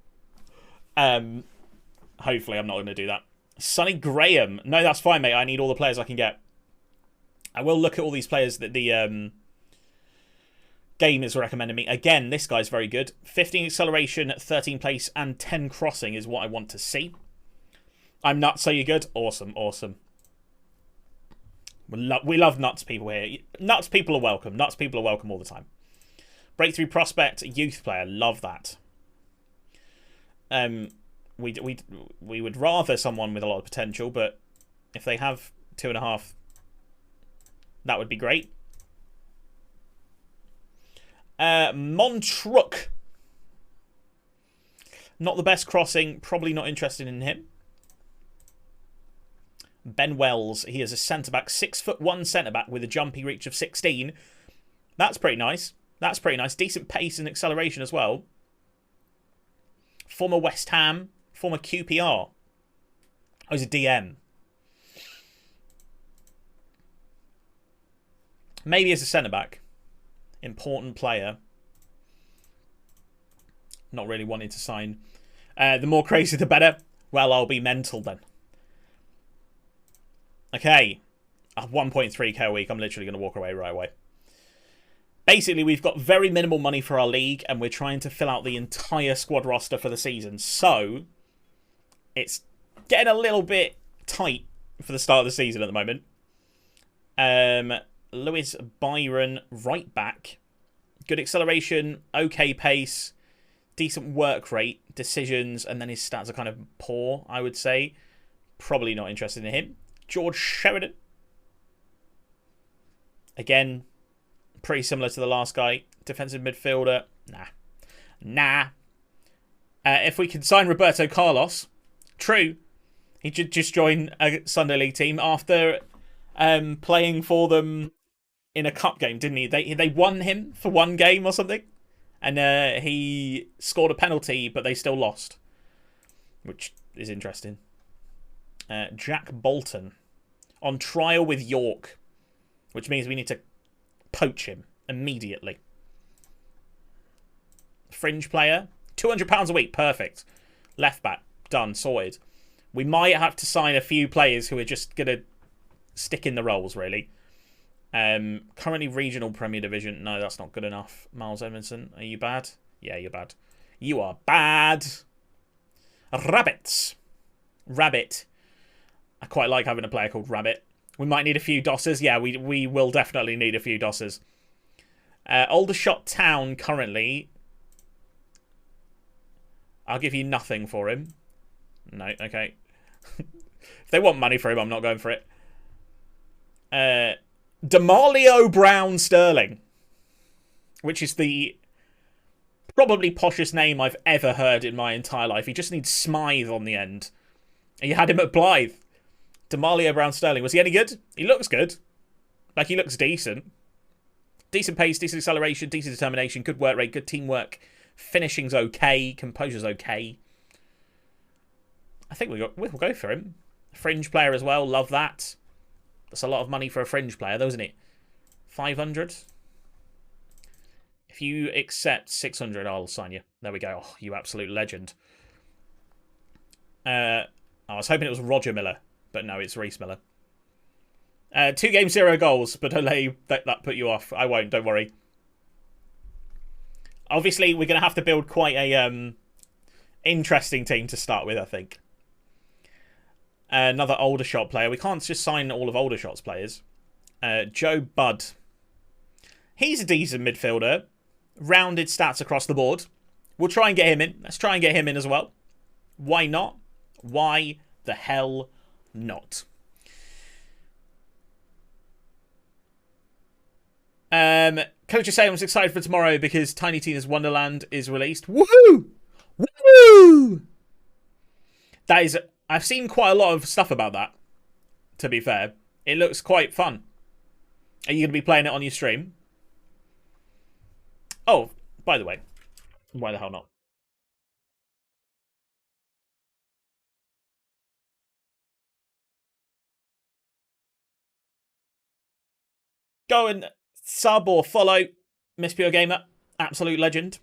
Hopefully, I'm not going to do that. Sonny Graham. No, that's fine, mate. I need all the players I can get. I will look at all these players that the game is recommending me. Again, this guy's very good. 15 acceleration, 13 pace, and 10 crossing is what I want to see. I'm nuts, so you're good? Awesome, awesome. We love nuts people here. Nuts people are welcome. Nuts people are welcome all the time. Breakthrough prospect, youth player. Love that. We would rather someone with a lot of potential, but if they have 2.5, that would be great. Montruk. Not the best crossing. Probably not interested in him. Ben Wells. He is a centre-back. 6'1" centre-back with a jumpy reach of 16. That's pretty nice. That's pretty nice. Decent pace and acceleration as well. Former West Ham. Former QPR. Oh, he's a DM. Maybe as a centre-back. Important player. Not really wanting to sign. The more crazy, the better. Well, I'll be mental then. Okay. 1.3k a week. I'm literally going to walk away right away. Basically, we've got very minimal money for our league, and we're trying to fill out the entire squad roster for the season. So, it's getting a little bit tight for the start of the season at the moment. Lewis Byron, right back. Good acceleration, okay pace, decent work rate, decisions, and then his stats are kind of poor, I would say. Probably not interested in him. George Sheridan. Again, pretty similar to the last guy. Defensive midfielder. Nah. If we can sign Roberto Carlos. True. He should just join a Sunday League team after playing for them in a cup game, didn't he? They won him for one game or something. And he scored a penalty, but they still lost. Which is interesting. Jack Bolton. On trial with York. Which means we need to poach him immediately. Fringe player. £200 a week. Perfect. Left back. Done. Sorted. We might have to sign a few players who are just going to stick in the roles, really. Currently regional Premier Division. No, that's not good enough. Miles Emerson. Are you bad? Yeah, you're bad. You are bad. Rabbits. Rabbit. I quite like having a player called Rabbit. We might need a few dossers. Yeah, we will definitely need a few dossers. Aldershot Town currently. I'll give you nothing for him. No, okay. If they want money for him, I'm not going for it. Demarlio Brown Sterling. Which is the probably poshest name I've ever heard in my entire life. He just needs Smythe on the end. And you had him at Blythe. Demarlio Brown Sterling. Was he any good? He looks good. Like, he looks decent. Decent pace, decent acceleration, decent determination, good work rate, good teamwork. Finishing's okay. Composure's okay. I think we'll go for him. Fringe player as well. Love that. That's a lot of money for a fringe player, though, isn't it? 500. If you accept 600, I'll sign you. There we go. Oh, you absolute legend. I was hoping it was Roger Miller, but no, it's Reece Miller. 2 games, 0 goals, but don't let that put you off. I won't, don't worry. Obviously, we're going to have to build quite a interesting team to start with, I think. Another Aldershot player. We can't just sign all of Aldershot's players. Joe Budd. He's a decent midfielder. Rounded stats across the board. We'll try and get him in. Let's try and get him in as well. Why not? Why the hell not? Coach Salem's excited for tomorrow because Tiny Tina's Wonderland is released. Woohoo! Woo! That is... I've seen quite a lot of stuff about that, to be fair. It looks quite fun. Are you going to be playing it on your stream? Oh, by the way. Why the hell not? Go and sub or follow Miss Pure Gamer. Absolute legend.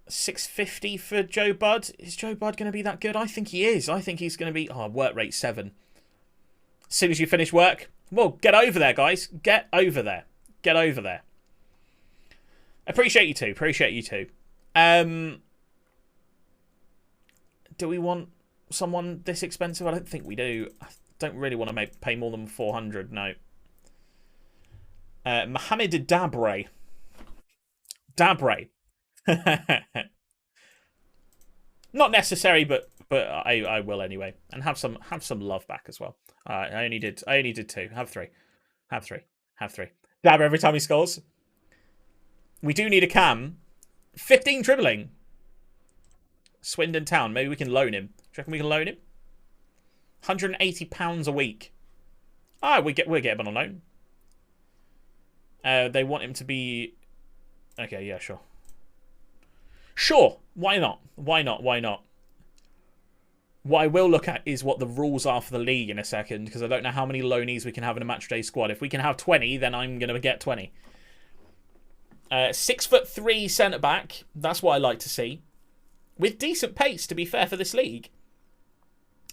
650 for Joe Budd. Is Joe Budd going to be that good? I think he is. I think he's going to be... Oh, work rate 7. As soon as you finish work, well, get over there, guys. Get over there. Get over there. Appreciate you too. Appreciate you too. Do we want someone this expensive? I don't think we do. I don't really want to pay more than 400. No. Mohamed Dabre. Dabre. Not necessary, but I will anyway, and have some love back as well. I only did 2. Have 3. Have 3. Have 3. Dab every time he scores. We do need a cam. 15 dribbling. Swindon Town. Maybe we can loan him. Do you reckon we can loan him? £180 a week. We'll get him on loan. They want him to be... Okay, yeah, sure. Sure. Why not? Why not? Why not? What I will look at is what the rules are for the league in a second, because I don't know how many loanees we can have in a matchday squad. If we can have 20, then I'm going to get 20. 6'3" centre-back. That's what I like to see. With decent pace, to be fair, for this league.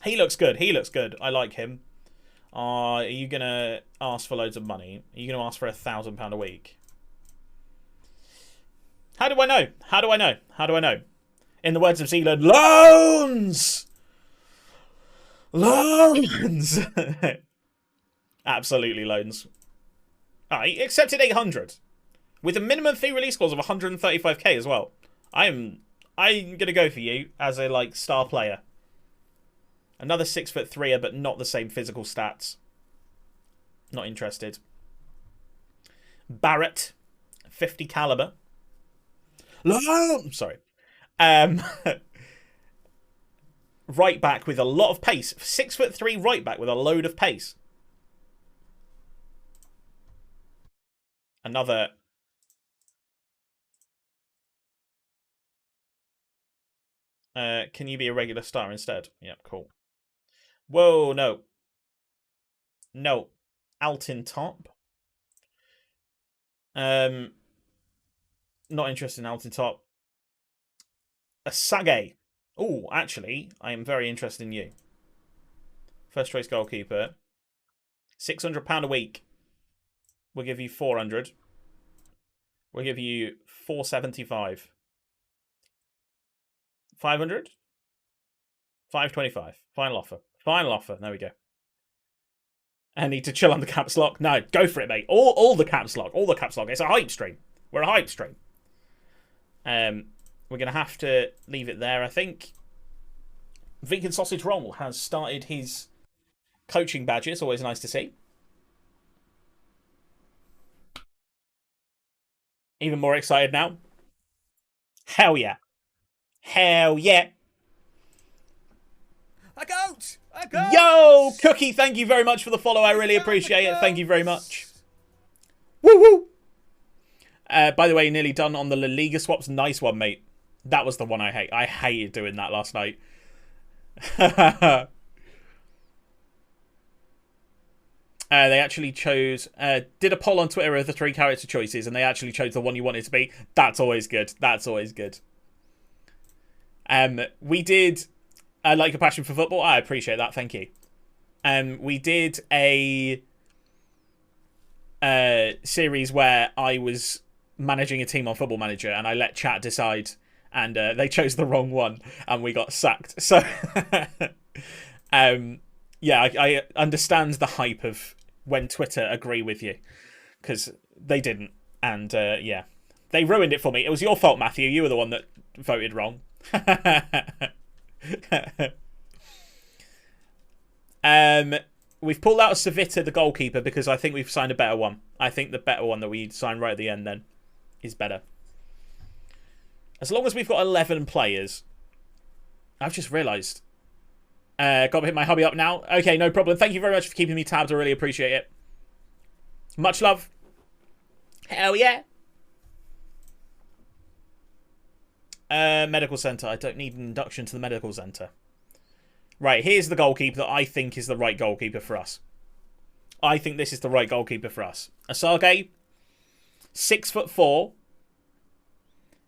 He looks good. He looks good. I like him. Are you going to ask for loads of money? Are you going to ask for £1,000 a week? How do I know? How do I know? How do I know? In the words of Zealand, loans! Loans! Absolutely loans. He accepted 800. With a minimum fee release clause of 135k as well. I'm gonna go for you as a star player. Another 6'3", but not the same physical stats. Not interested. Barrett, 50 caliber. Sorry. Right back with a lot of pace. 6'3" right back with a load of pace. Another. Can you be a regular star instead? Yeah, cool. Whoa, no. No. Altin top. Not interested in Altin top. Asage. Oh, actually, I am very interested in you. First choice goalkeeper. £600 a week. We'll give you 400. We'll give you 475. 500? 525. Final offer. Final offer. There we go. I need to chill on the caps lock. No, go for it, mate. All the caps lock. All the caps lock. It's a hype stream. We're a hype stream. We're going to have to leave it there, I think. Vegan Sausage Roll has started his coaching badges. Always nice to see. Even more excited now. Hell yeah. Hell yeah. A goat! A goat! Yo, Cookie, thank you very much for the follow. I really appreciate it. Thank you very much. Woo woo. By the way, nearly done on the La Liga swaps. Nice one, mate. That was the one I hate. I hated doing that last night. They actually chose... did a poll on Twitter of the 3 character choices, and they actually chose the one you wanted to be. That's always good. That's always good. We did... like a passion for football. I appreciate that. Thank you. We did a series where I was managing a team on Football Manager, and I let chat decide, and they chose the wrong one, and we got sacked. So, yeah, I understand the hype of when Twitter agree with you, because they didn't. And yeah, they ruined it for me. It was your fault, Matthew. You were the one that voted wrong. We've pulled out of Savita, the goalkeeper, because I think we've signed a better one. I think the better one that we signed right at the end then is better. As long as we've got 11 players. I've just realised. Got to hit my hubby up now. Okay, no problem. Thank you very much for keeping me tabbed. I really appreciate it. Much love. Hell yeah. Medical centre. I don't need an induction to the medical centre. Right, here's the goalkeeper that I think is the right goalkeeper for us. I think this is the right goalkeeper for us. Asage, 6'4",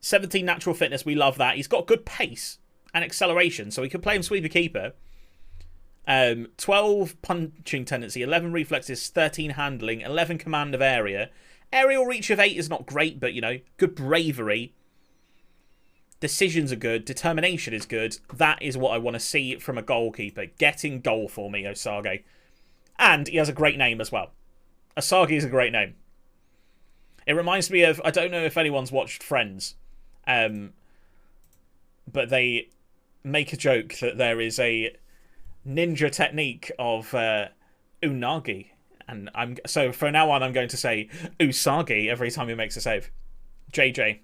17 natural fitness. We love that. He's got good pace and acceleration, so we could play him sweeper keeper. 12 punching tendency, 11 reflexes, 13 handling, 11 command of area. Aerial reach of 8 is not great, but, you know, good bravery. Decisions are good. Determination is good. That is what I want to see from a goalkeeper. Get in goal for me, Osage. And he has a great name as well. Osage is a great name. It reminds me of... I don't know if anyone's watched Friends. But they make a joke that there is a ninja technique of unagi. And so from now on, I'm going to say Usagi every time he makes a save. JJ.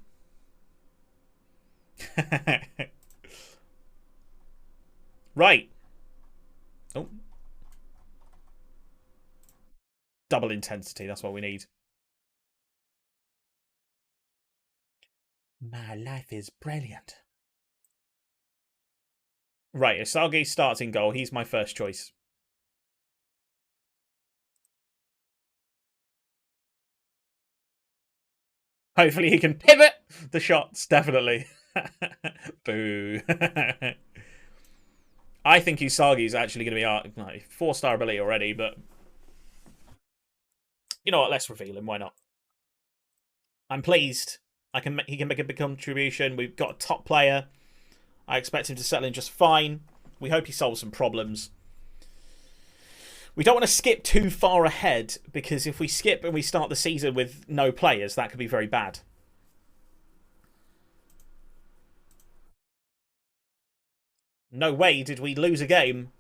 Right. Oh. Double intensity, that's what we need. My life is brilliant. Right, Asagi starts in goal. He's my first choice. Hopefully he can pivot the shots, definitely. Boo. I think Usagi is actually going to be our 4-star ability already, but you know what? Let's reveal him. Why not? I'm pleased. He can make a big contribution. We've got a top player. I expect him to settle in just fine. We hope he solves some problems. We don't want to skip too far ahead, because if we skip and we start the season with no players, that could be very bad. No way did we lose a game.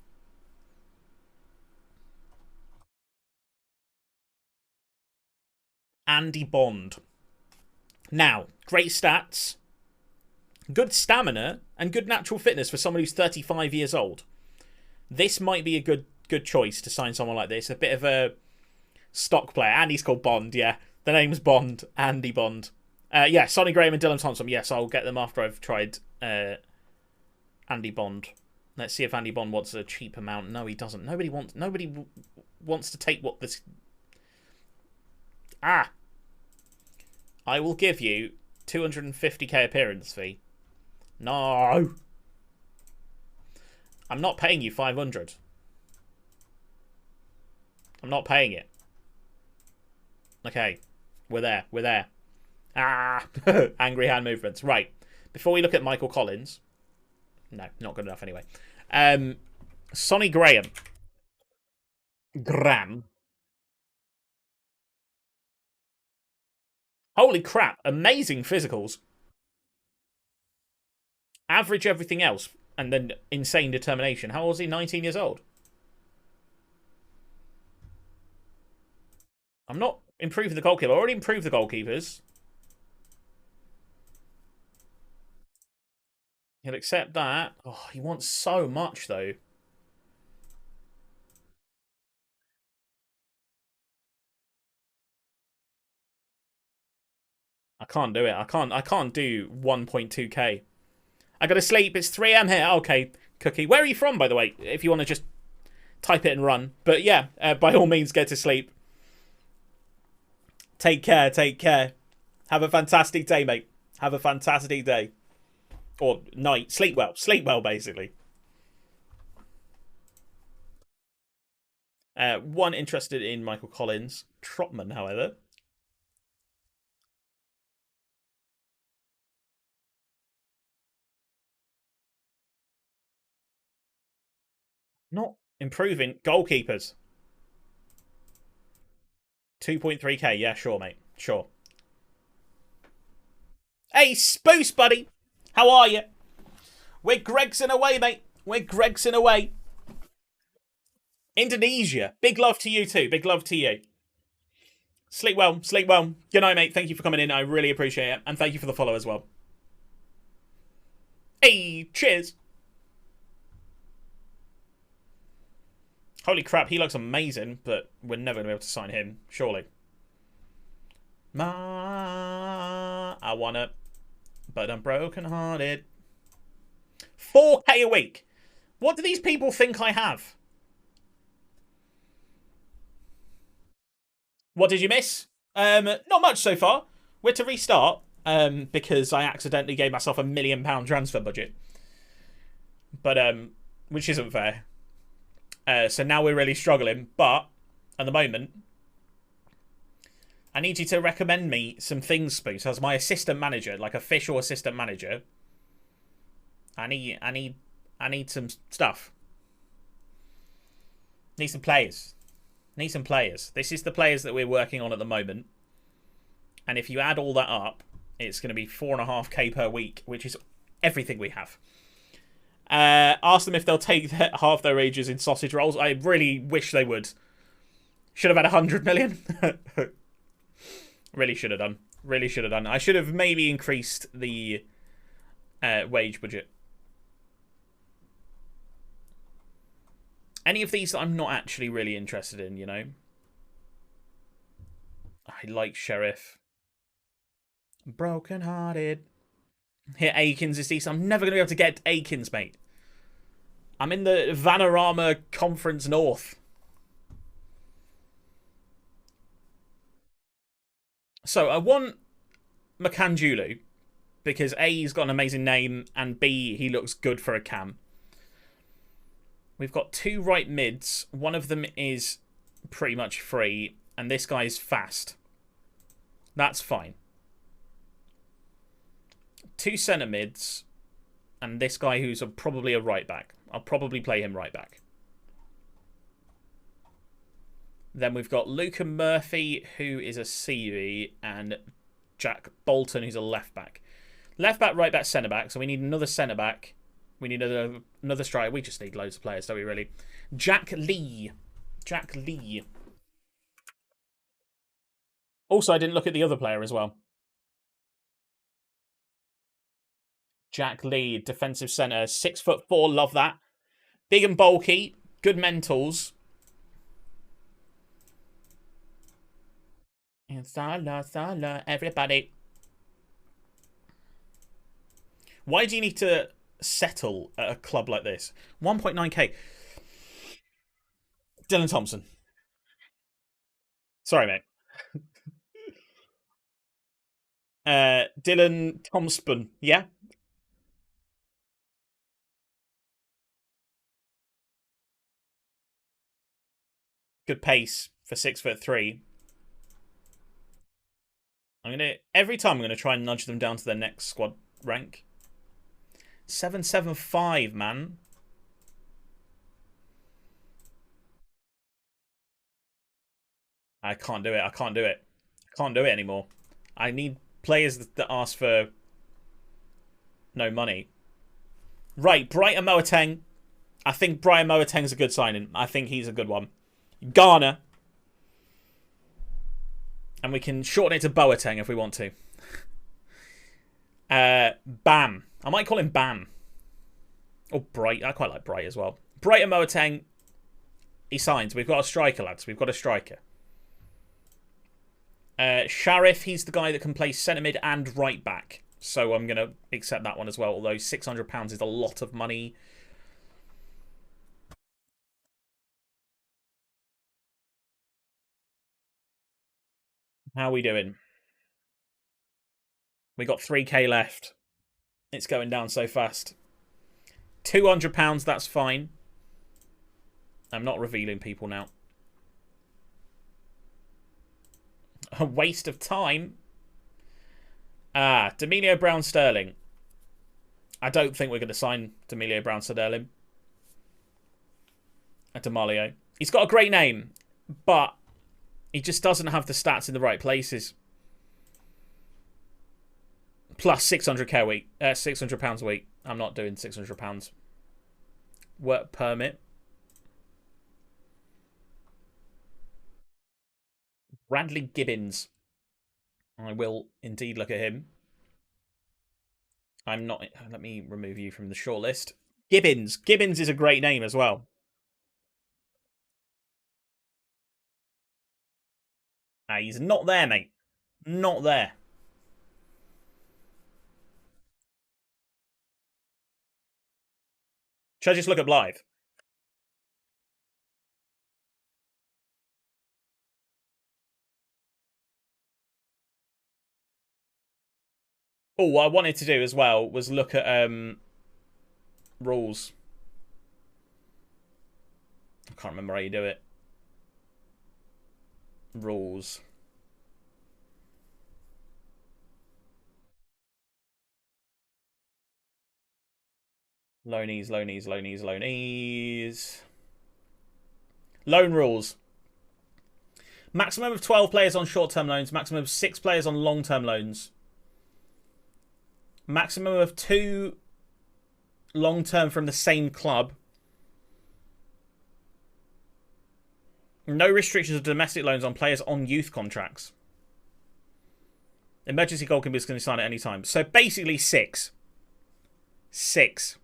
Andy Bond. Now, great stats, good stamina, and good natural fitness for someone who's 35 years old. This might be a good choice to sign someone like this. A bit of a stock player. And he's called Bond, yeah. The name's Bond. Andy Bond. Yeah, Sonny Graham and Dylan Thompson. Yes, I'll get them after I've tried Andy Bond. Let's see if Andy Bond wants a cheap amount. No, he doesn't. Nobody wants to take what this... Ah! I will give you 250k appearance fee. No! I'm not paying you 500. I'm not paying it. Okay. We're there. We're there. Ah! Angry hand movements. Right. Before we look at Michael Collins... No, not good enough anyway. Sonny Graham. Graham. Holy crap. Amazing physicals. Average everything else. And then insane determination. How old is he? 19 years old. I'm not improving the goalkeeper. I already improved the goalkeepers. He'll accept that. Oh, he wants so much, though. I can't do it. I can't do 1.2k. I gotta sleep. It's 3 a.m. here. Okay, Cookie. Where are you from, by the way? If you want to just type it and run. But yeah, by all means, get to sleep. Take care. Take care. Have a fantastic day, mate. Have a fantastic day. Or night. Sleep well. Sleep well, basically. One interested in Michael Collins. Trotman, however. Not improving. Goalkeepers. 2.3k. Yeah, sure, mate. Sure. Hey, Spoose, buddy. How are you? We're Gregsing away, mate. We're Gregsing away. Indonesia. Big love to you too. Big love to you. Sleep well. Sleep well. Good night, mate. Thank you for coming in. I really appreciate it. And thank you for the follow as well. Hey, cheers. Holy crap, he looks amazing, but we're never going to be able to sign him, surely. I wanna, but I'm broken-hearted. 4k a week. What do these people think I have? What did you miss? Not much so far. We're to restart, because I accidentally gave myself £1 million transfer budget. But, which isn't fair. So now we're really struggling, but at the moment, I need you to recommend me some things, Spoose, as my assistant manager, like official assistant manager. I need some stuff. Need some players. Need some players. This is the players that we're working on at the moment. And if you add all that up, it's going to be 4.5k per week, which is everything we have. Ask them if they'll take half their wages in sausage rolls. I really wish they would. Should have had 100 million. Really should have done. Really should have done. I should have maybe increased the wage budget. Any of these that I'm not actually really interested in, you know. I like Sheriff. Broken-hearted. Here, Akins is decent. I'm never going to be able to get Akins, mate. I'm in the Vanarama Conference North. So, I want Makanjulu because A, he's got an amazing name, and B, he looks good for a cam. We've got 2 right mids. One of them is pretty much free, and this guy's fast. That's fine. 2 centre mids, and this guy who's probably a right back. I'll probably play him right back. Then we've got Luca Murphy, who is a CV, and Jack Bolton, who's a left back. Left back, right back, centre back. So we need another centre back. We need another striker. We just need loads of players, don't we, really? Jack Lee. Jack Lee. Also, I didn't look at the other player as well. Jack Lee, defensive centre, 6'4", love that. Big and bulky, good mentals. And Salah, everybody. Why do you need to settle at a club like this? 1.9k. Dylan Thompson. Sorry, mate. Dylan Thompson, yeah? Good pace for 6'3". Every time I'm gonna try and nudge them down to their next squad rank. 775, man. I can't do it. I can't do it. I can't do it anymore. I need players that ask for no money. Right, Brighton Moateng. I think Brian Moateng's a good signing. I think he's a good one. Ghana. And we can shorten it to Boateng if we want to. Bam. I might call him Bam. Or Bright. I quite like Bright as well. Bright and Moateng. He signs. We've got a striker, lads. We've got a striker. Sheriff, he's the guy that can play centre mid and right back. So I'm going to accept that one as well. Although £600 is a lot of money. How are we doing? We got 3k left. It's going down so fast. £200, that's fine. I'm not revealing people now. A waste of time. D'Amelio Brown-Sterling. I don't think we're going to sign D'Amelio Brown-Sterling. D'Amelio. He's got a great name, but He just doesn't have the stats in the right places. Plus 600k a week. £600 a week. I'm not doing £600. Work permit. Bradley Gibbons. I will indeed look at him. I'm not... Let me remove you from the shortlist. Gibbons. Gibbons is a great name as well. He's not there, mate. Not there. Should I just look up live? Oh, what I wanted to do as well was look at rules. I can't remember how you do it. Rules. Loanies, loanies, loanies, loanies. Loan rules. Maximum of 12 players on short-term loans. Maximum of 6 players on long-term loans. Maximum of 2 long-term from the same club. No restrictions of domestic loans on players on youth contracts. Emergency goalkeepers can sign at any time. So basically 6. 6.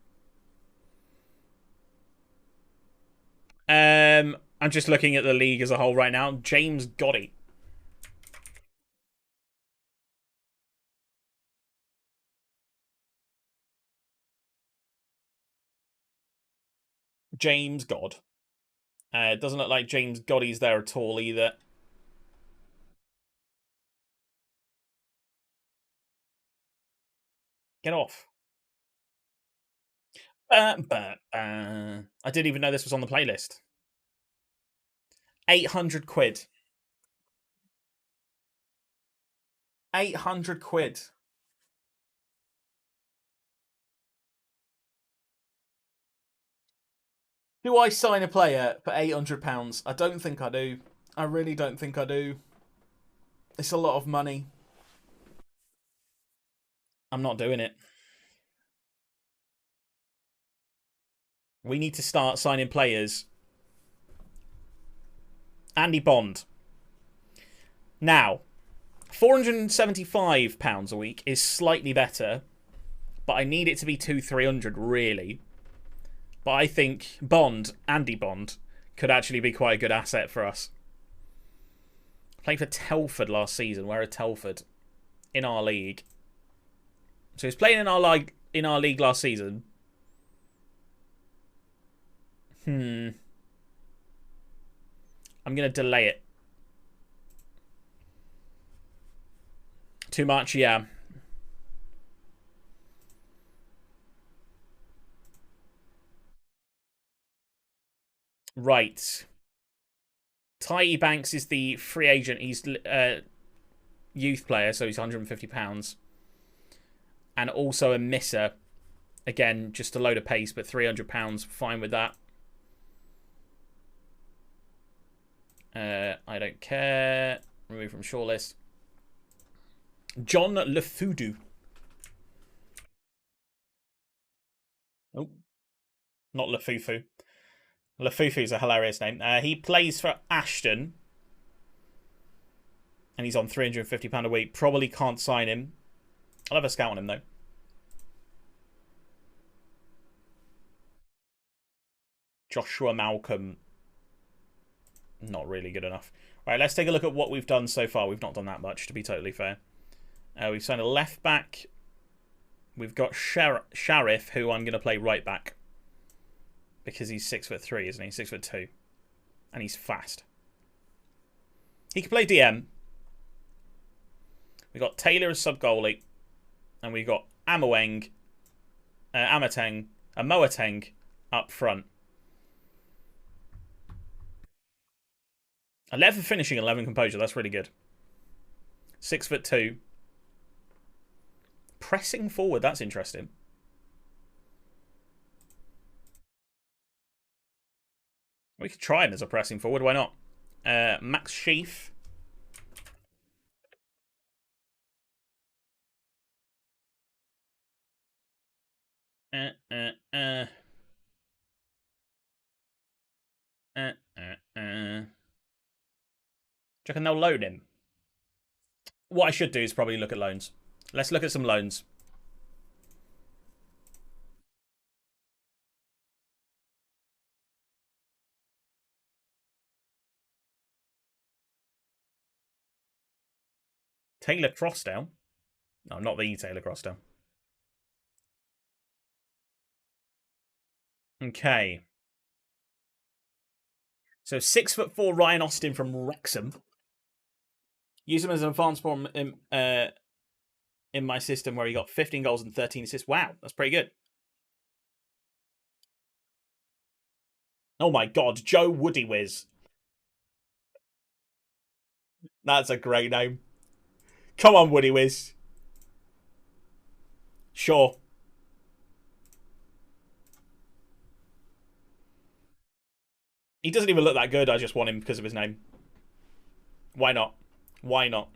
I'm just looking at the league as a whole right now. James Gotti. James God. It doesn't look like James Gotti's there at all either. Get off. I didn't even know this was on the playlist. 800 quid. 800 quid. Do I sign a player for £800? I don't think I do. I really don't think I do. It's a lot of money. I'm not doing it. We need to start signing players. Andy Bond. Now, £475 a week is slightly better, but I need it to be 200-300 really. But I think Andy Bond, could actually be quite a good asset for us. Playing for Telford last season. Where are Telford? In our league. So he's playing in our league last season. I'm going to delay it. Too much, yeah. Right. Ty Banks is the free agent. He's youth player, so he's £150. And also a misser. Again, just a load of pace, but £300. Fine with that. I don't care. Remove from shortlist. John Lefudu. Oh, not Lefufu. Lefufu's a hilarious name. He plays for Ashton. And he's on £350 a week. Probably can't sign him. I'll have a scout on him, though. Joshua Malcolm. Not really good enough. Right, let's take a look at what we've done so far. We've not done that much, to be totally fair. We've signed a left back. We've got Sharif, who I'm going to play right back. Because he's 6'3", isn't he? 6'2". And he's fast. He can play DM. We've got Taylor as sub-goalie. And we've got Amoateng up front. 11 finishing, 11 composure. That's really good. 6'2". Pressing forward. That's interesting. We could try him as a pressing forward. Why not? Max Sheaf. Uh, uh, uh. Do you reckon they'll loan him? What I should do is probably look at loans. Let's look at some loans. Taylor Crossdale? No, not the Taylor Crossdale. Okay. So 6'4" Ryan Austin from Wrexham. Use him as an advanced form in my system where he got 15 goals and 13 assists. Wow, that's pretty good. Oh my god, Joe Woody Whiz. That's a great name. Come on, Woody Whiz. Sure. He doesn't even look that good. I just want him because of his name. Why not? Why not?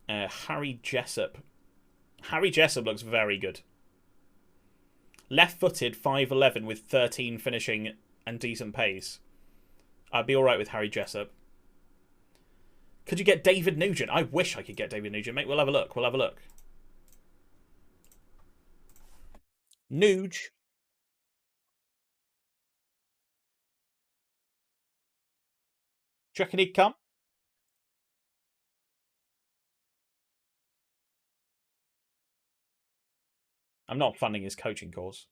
Harry Jessup. Harry Jessup looks very good. Left-footed, 5'11" with 13 finishing and decent pace. I'd be alright with Harry Jessup. Could you get David Nugent? I wish I could get David Nugent, mate. We'll have a look. We'll have a look. Nuge. Do you reckon he'd come? I'm not funding his coaching course.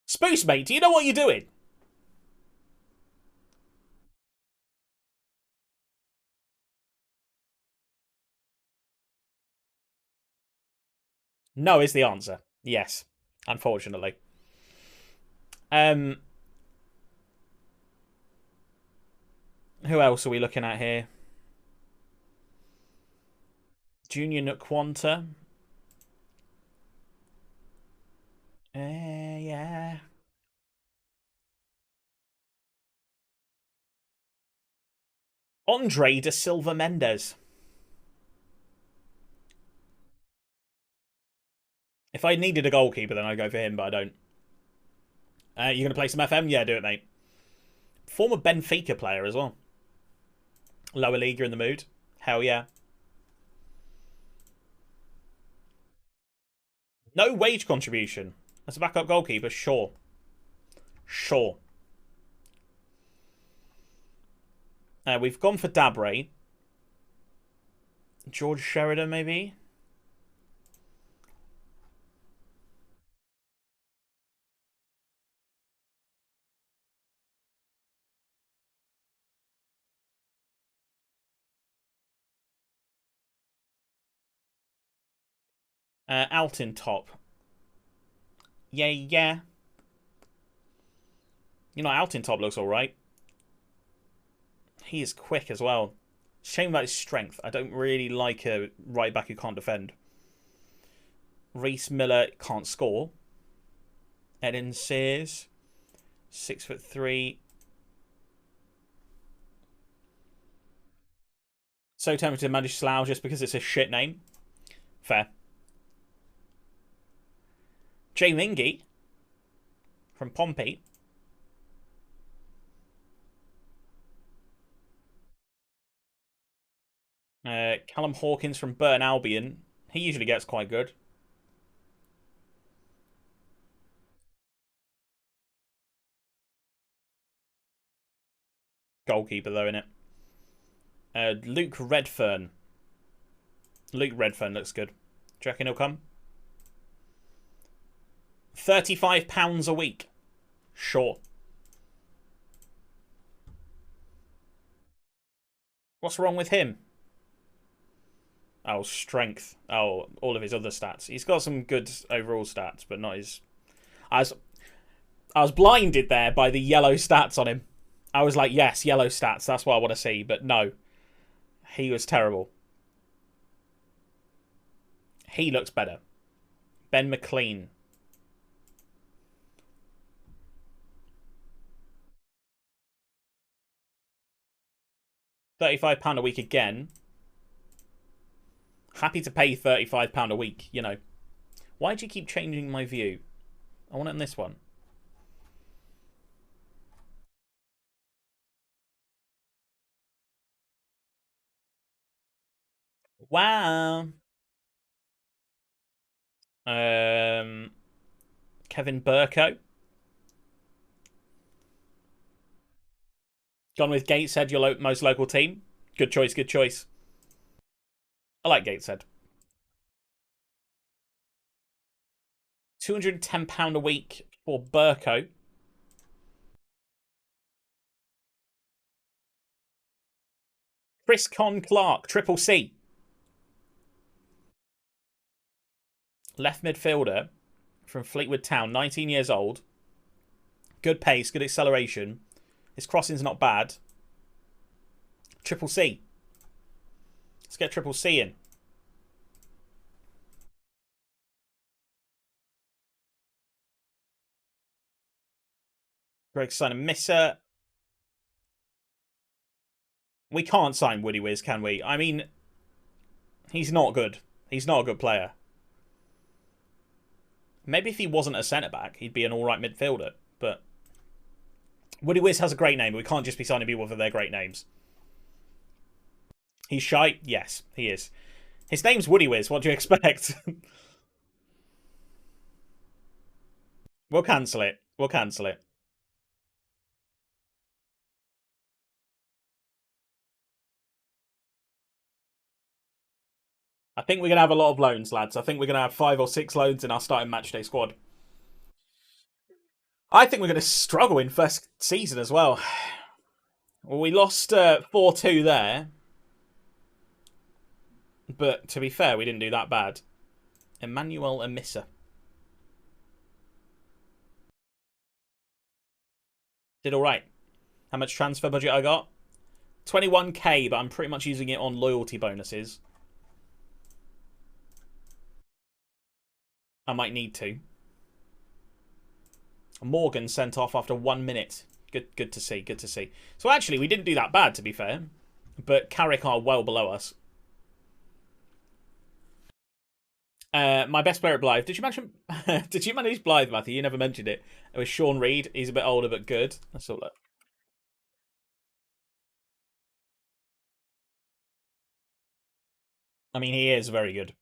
Spooce, mate, do you know what you're doing? No is the answer. Yes, unfortunately. Who else are we looking at here? Junior Nquanta. Yeah. Andre da Silva Mendes. If I needed a goalkeeper, then I'd go for him, but I don't. You going to play some FM? Yeah, do it, mate. Former Benfica player as well. Lower league, you're in the mood? Hell yeah. No wage contribution. As a backup goalkeeper, sure. Sure. We've gone for Dabre. George Sheridan, maybe? Alton top. Yeah. You know, Alton top looks alright. He is quick as well. Shame about his strength. I don't really like a right back who can't defend. Reece Miller can't score. Eden Sears, 6'3". So tempted to manage Slough just because it's a shit name. Fair. Jay Mingy from Pompey. Callum Hawkins from Burton Albion. He usually gets quite good. Goalkeeper, though, innit? Luke Redfern. Luke Redfern looks good. Do you reckon he'll come? £35 a week. Sure. What's wrong with him? Oh, strength. Oh, all of his other stats. He's got some good overall stats, but not his... I was blinded there by the yellow stats on him. I was like, yes, yellow stats. That's what I want to see. But no. He was terrible. He looks better. Ben McLean. £35 a week again. Happy to pay £35 a week, you know. Why do you keep changing my view? I want it on this one. Wow. Um, Kevin Burko. Gone with Gateshead, your most local team. Good choice, good choice. I like Gateshead. £210 a week for Burko. Chris Con Clark, Triple C. Left midfielder from Fleetwood Town, 19 years old. Good pace, good acceleration. His crossing's not bad. Triple C. Let's get Triple C in. Greggs sign a misser. We can't sign Woody Wiz, can we? I mean, he's not good. He's not a good player. Maybe if he wasn't a centre-back, he'd be an alright midfielder. But Woody Wiz has a great name, but we can't just be signing people for their great names. He's shy? Yes, he is. His name's Woody Wiz. What do you expect? We'll cancel it. We'll cancel it. I think we're going to have a lot of loans, lads. I think we're going to have 5 or 6 loans in our starting matchday squad. I think we're going to struggle in first season as well. Well, we lost 4-2 there. But to be fair, we didn't do that bad. Emmanuel Amissa. Did alright. How much transfer budget I got? 21k, but I'm pretty much using it on loyalty bonuses. I might need to. Morgan sent off after 1 minute. Good to see, good to see. So actually, we didn't do that bad, to be fair. But Carrick are well below us. My best player at Blythe. Did you mention? Did you manage Blythe, Matthew? You never mentioned it. It was Sean Reed. He's a bit older, but good. That's all. I mean, he is very good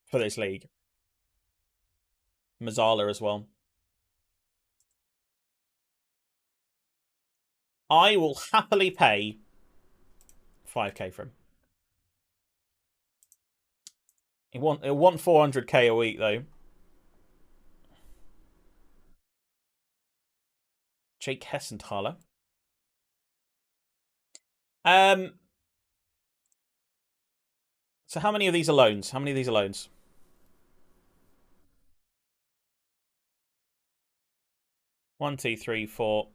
for this league. Mazzala as well. I will happily pay 5k for him. He'll want 400k a week though. Jake Hessenthaler. So how many of these are loans? How many of these are loans? 1, 2, 3, 4,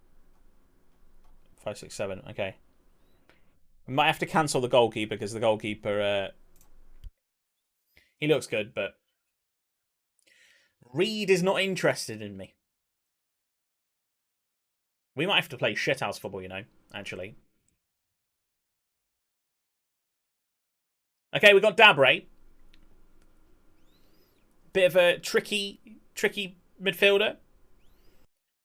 5, 6, 7. Okay. We might have to cancel the goalkeeper because the goalkeeper he looks good, but Reed is not interested in me. We might have to play shithouse football, you know, actually. Okay, we got Dabre. Bit of a tricky midfielder.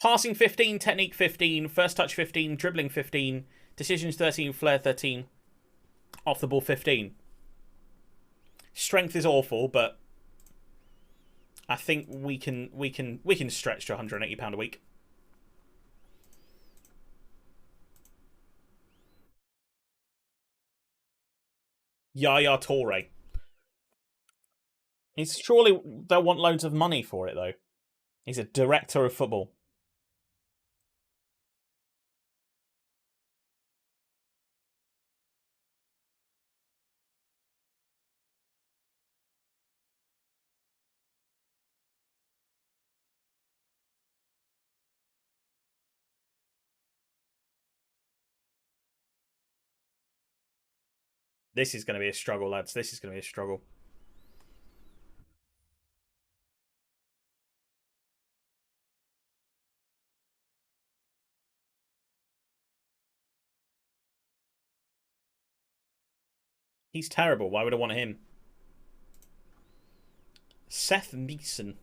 Passing 15, technique 15, first touch 15, dribbling 15, decisions 13, flair 13, off the ball 15. Strength is awful, but I think we can stretch to £180 a week. Yaya Toure. He's surely they'll want loads of money for it though. He's a director of football. This is going to be a struggle, lads. This is going to be a struggle. He's terrible. Why would I want him? Seth Meeson.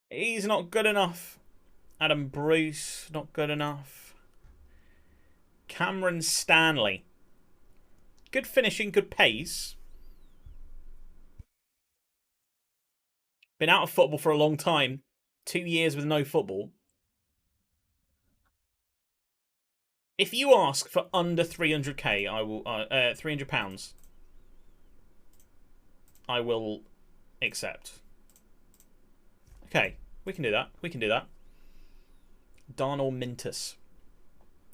He's not good enough. Adam Bruce, not good enough. Cameron Stanley. Good finishing, good pace. Been out of football for a long time. 2 years with no football. If you ask for under 300k, I will £300. I will accept. Okay, we can do that. We can do that. Darnell Mintus.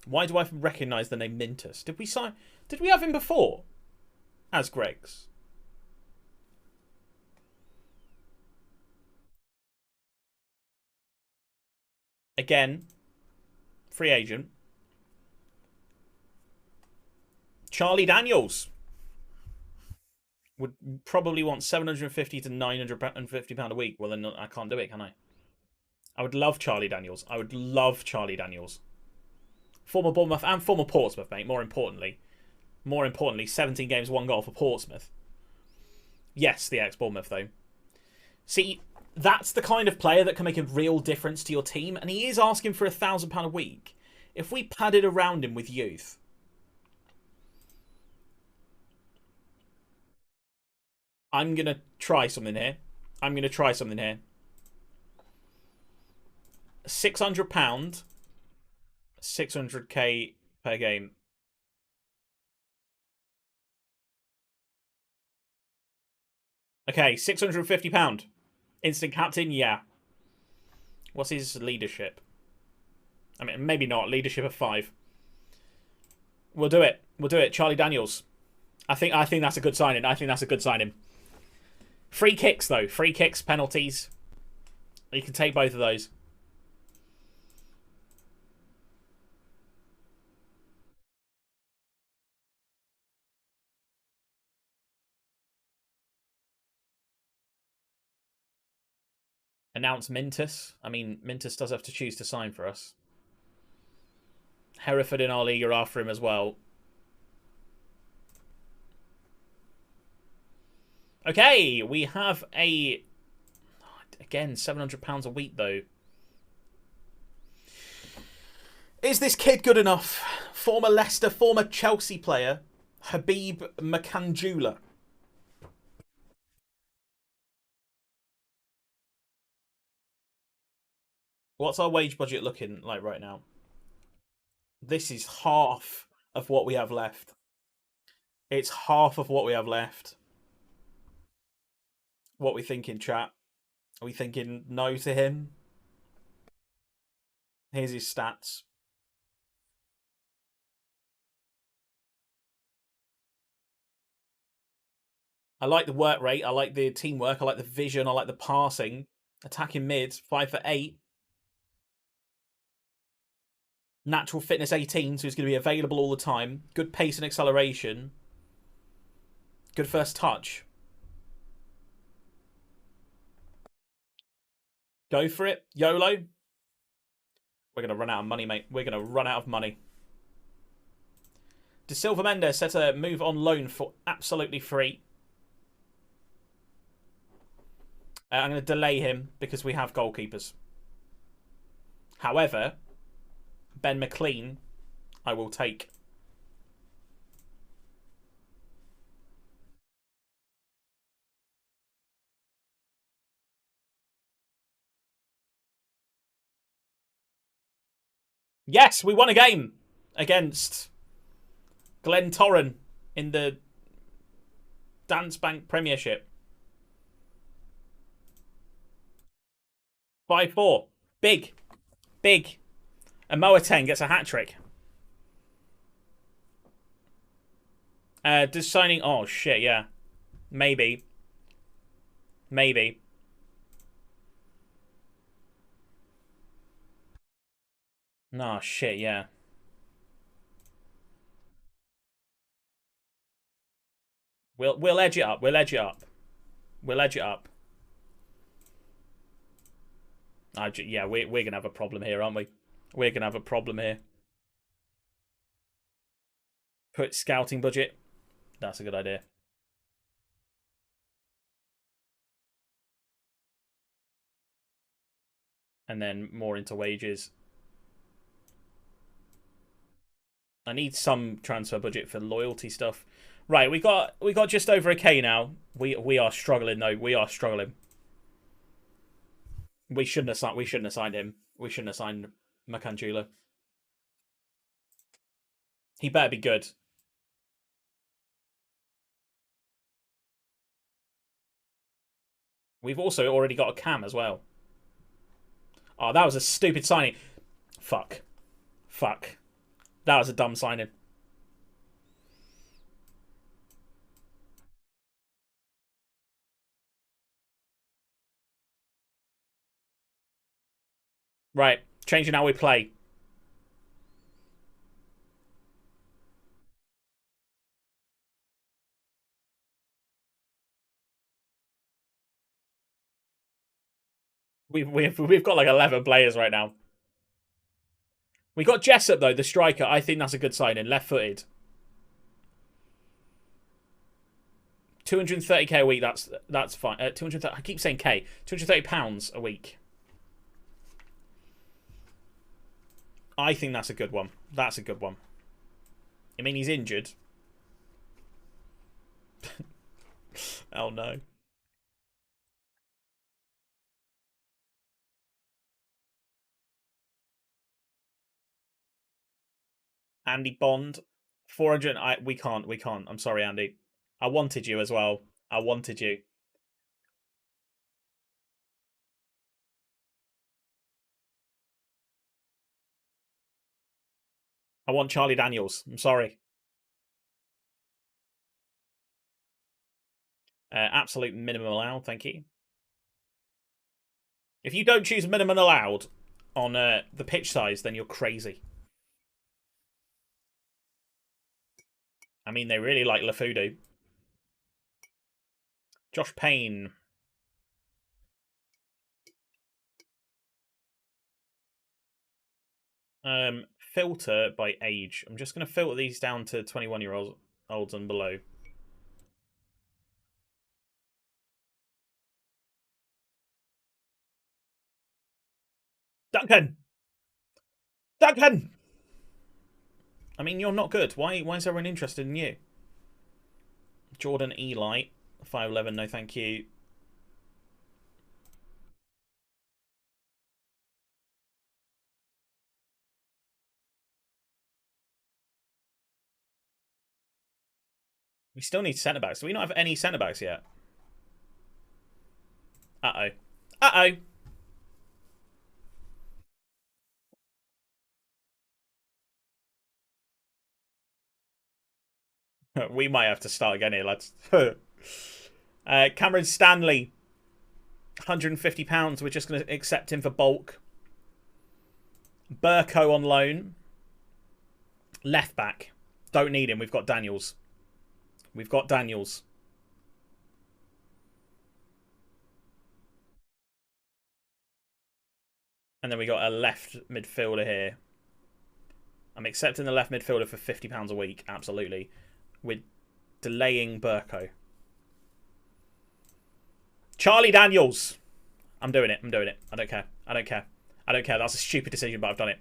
Why do I recognise the name Mintus? Did we sign? Did we have him before? As Greggs. Again, free agent. Charlie Daniels would probably want £750 to £950 a week. Well, then I can't do it, can I? I would love Charlie Daniels. I would love Charlie Daniels. Former Bournemouth and former Portsmouth, mate, more importantly. More importantly, 17 games, 1 goal for Portsmouth. Yes, the ex-Bournemouth, though. See, that's the kind of player that can make a real difference to your team, and he is asking for £1,000 a week. If we padded around him with youth... I'm going to try something here. I'm going to try something here. £600, 600k per game. Okay, £650. Instant captain, yeah. What's his leadership? I mean, maybe not. Leadership of 5. We'll do it. We'll do it. Charlie Daniels. I think that's a good signing. I think that's a good signing. Free kicks, though. Free kicks, penalties. You can take both of those. Announce Mintus. I mean, Mintus does have to choose to sign for us. Hereford in our league are after him as well. Okay, we have a... Again, £700 a week, though. Is this kid good enough? Former Leicester, former Chelsea player, Habib Makanjula. What's our wage budget looking like right now? This is half of what we have left. It's half of what we have left. What we thinking, chat? Are we thinking no to him? Here's his stats. I like the work rate. I like the teamwork. I like the vision. I like the passing. Attacking mid, 5 for 8. Natural fitness 18, so he's going to be available all the time. Good pace and acceleration. Good first touch. Go for it. YOLO. We're going to run out of money, mate. We're going to run out of money. De Silva Mendes set a move on loan for absolutely free. I'm going to delay him because we have goalkeepers. However, Ben McLean, I will take. Yes, we won a game against Glen Torren in the Dance Bank Premiership. 5-4. Big. Big. And Moateng gets a hat-trick. Does signing... Oh, shit, yeah. Maybe. Maybe. No, shit, yeah. We'll edge it up. We'll edge it up. We'll edge it up. Yeah, we're going to have a problem here, aren't we? We're going to have a problem here. Put scouting budget. That's a good idea. And then more into wages. I need some transfer budget for loyalty stuff. Right, we got just over a K now. We are struggling though. We are struggling. We shouldn't have signed him. We shouldn't have signed Makanjula. He better be good. We've also already got a Cam as well. Oh, that was a stupid signing. Fuck. Fuck. That was a dumb signing. Right, changing how we play. We've got like 11 players right now. We got Jessup though, the striker. I think that's a good signing. Left-footed. 230k a week. That's fine. 230. I keep saying k. £230 a week. I think that's a good one. That's a good one. I mean, he's injured. Oh no. Andy Bond, 400. We can't. We can't. I'm sorry, Andy. I wanted you as well. I wanted you. I want Charlie Daniels. I'm sorry. Absolute minimum allowed. Thank you. If you don't choose minimum allowed on the pitch size, then you're crazy. I mean, they really like Lafudu. Josh Payne. Filter by age. I'm just going to filter these down to 21-year-olds and below. Duncan! Duncan! I mean, you're not good. Why is everyone interested in you? Jordan Eli. 5'11", no thank you. We still need centre-backs. Do we not have any centre-backs yet? Uh-oh. Uh-oh! We might have to start again here, lads. Cameron Stanley. £150. We're just going to accept him for bulk. Burko on loan. Left back. Don't need him. We've got Daniels. We've got Daniels. And then we got a left midfielder here. I'm accepting the left midfielder for £50 a week. Absolutely. We're delaying Burko. Charlie Daniels. I'm doing it. I'm doing it. I don't care. I don't care. I don't care. That's a stupid decision, but I've done it.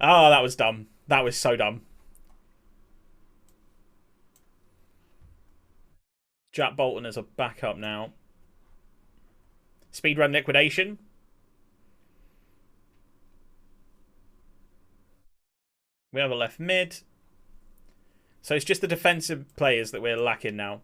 Oh, that was dumb. That was so dumb. Jack Bolton as a backup now. Speedrun liquidation. We have a left mid. So it's just the defensive players that we're lacking now.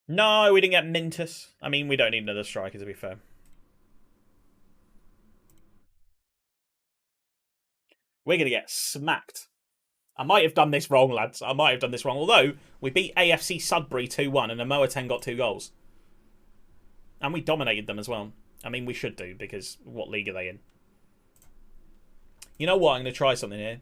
No, we didn't get Mintus. I mean, we don't need another striker, to be fair. We're going to get smacked. I might have done this wrong, lads. I might have done this wrong. Although, we beat AFC Sudbury 2-1 and Amoa 10 got 2 goals. And we dominated them as well. I mean, we should do, because what league are they in? You know what? I'm going to try something here.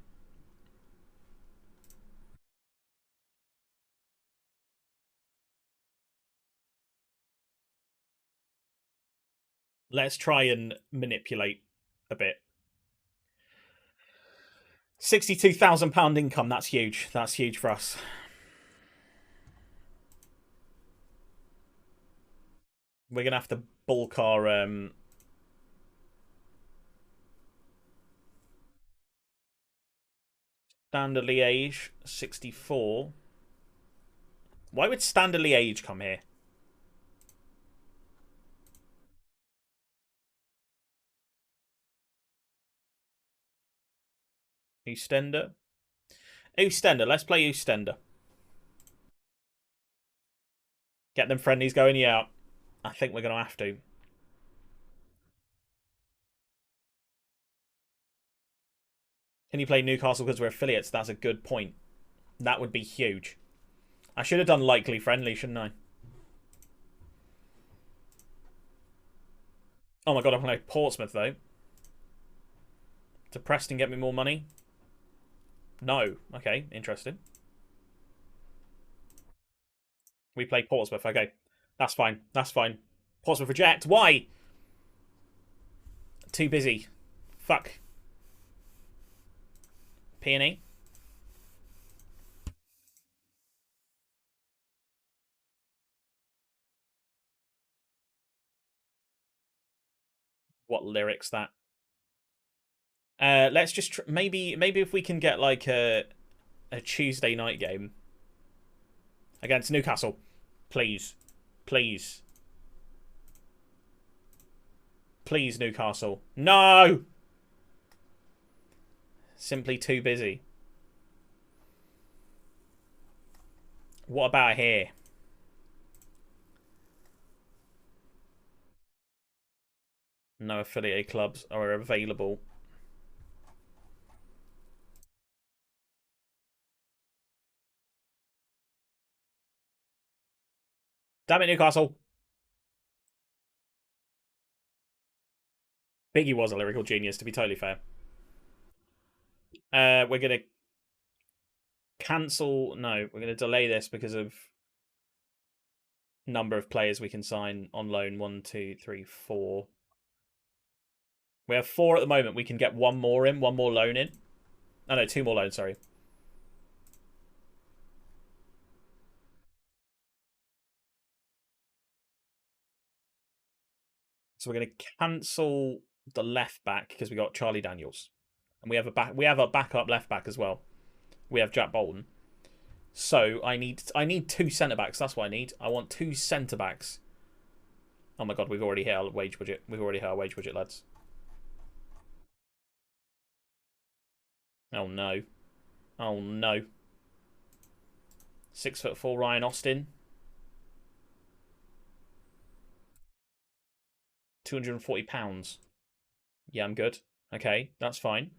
Let's try and manipulate a bit. £62,000 income. That's huge. That's huge for us. We're going to have to bulk our... Standard Liège, 64. Why would Standard Liège come here? Oostende? Oostende. Let's play Oostende. Get them friendlies going, yeah. I think we're going to have to. Can you play Newcastle because we're affiliates? That's a good point. That would be huge. I should have done likely friendly, shouldn't I? Oh my god, I'm playing Portsmouth, though. To Preston get me more money? No. Okay, interesting. We play Portsmouth. Okay, that's fine. That's fine. Portsmouth reject. Why? Too busy. Fuck. Peony. What lyrics that? Let's just maybe if we can get like a Tuesday night game against Newcastle, please, please, please, Newcastle. No, simply too busy. What about here? No affiliate clubs are available. Damn it, Newcastle. Biggie was a lyrical genius, to be totally fair. We're going to cancel. No, we're going to delay this because of number of players we can sign on loan. 1, 2, 3, 4. We have 4 at the moment. We can get one more in, one more loan in. Oh no, 2 more loans, sorry. So we're going to cancel the left back because we got Charlie Daniels. And we have a backup left back as well. We have Jack Bolton. So I need 2 centre backs. That's what I need. I want 2 centre backs. Oh my god, we've already hit our wage budget. We've already hit our wage budget, lads. Oh no. Oh no. 6'4" Ryan Austin. £240. Yeah, I'm good. Okay, that's fine.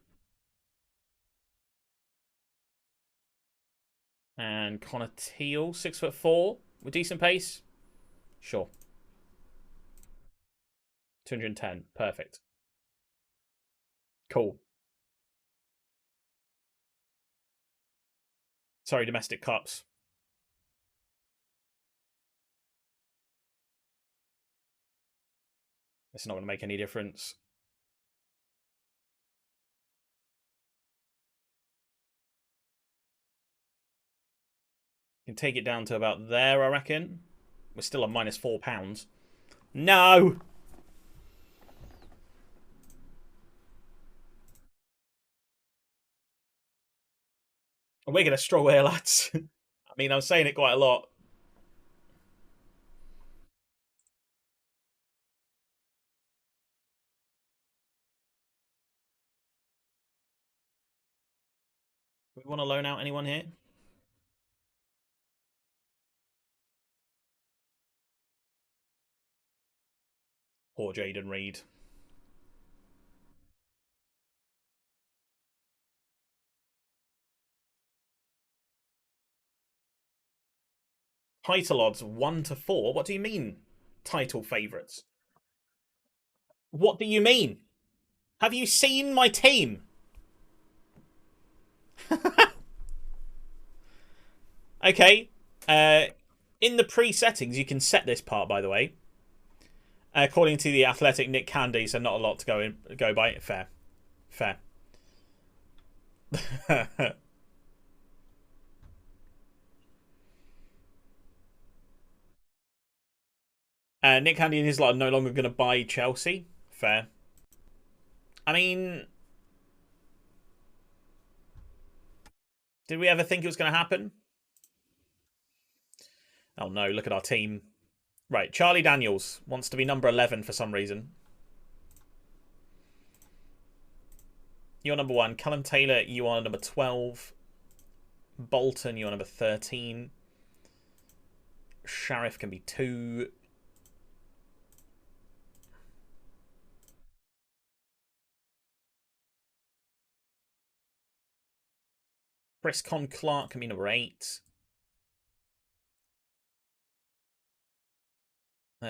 And Connor Teal, 6'4", with decent pace. Sure. 210. Perfect. Cool. Sorry, domestic cups. It's not going to make any difference. You can take it down to about there, I reckon. We're still on -£4. No! We're going to struggle here, lads. I mean, I'm saying it quite a lot. Do we want to loan out anyone here? Poor Jaden Reed. Title odds 1 to 4. What do you mean, title favourites? What do you mean? Have you seen my team? Okay. In the pre-settings, you can set this part, by the way. According to the Athletic Nick Candy, so not a lot to go by. Fair. Fair. Nick Candy and his lot are no longer going to buy Chelsea. Fair. I mean, did we ever think it was going to happen? Oh no, look at our team. Right, Charlie Daniels wants to be number 11 for some reason. You're number 1. Callum Taylor, you are number 12. Bolton, you're number 13. Sheriff can be 2. Briscon Clark can be number 8.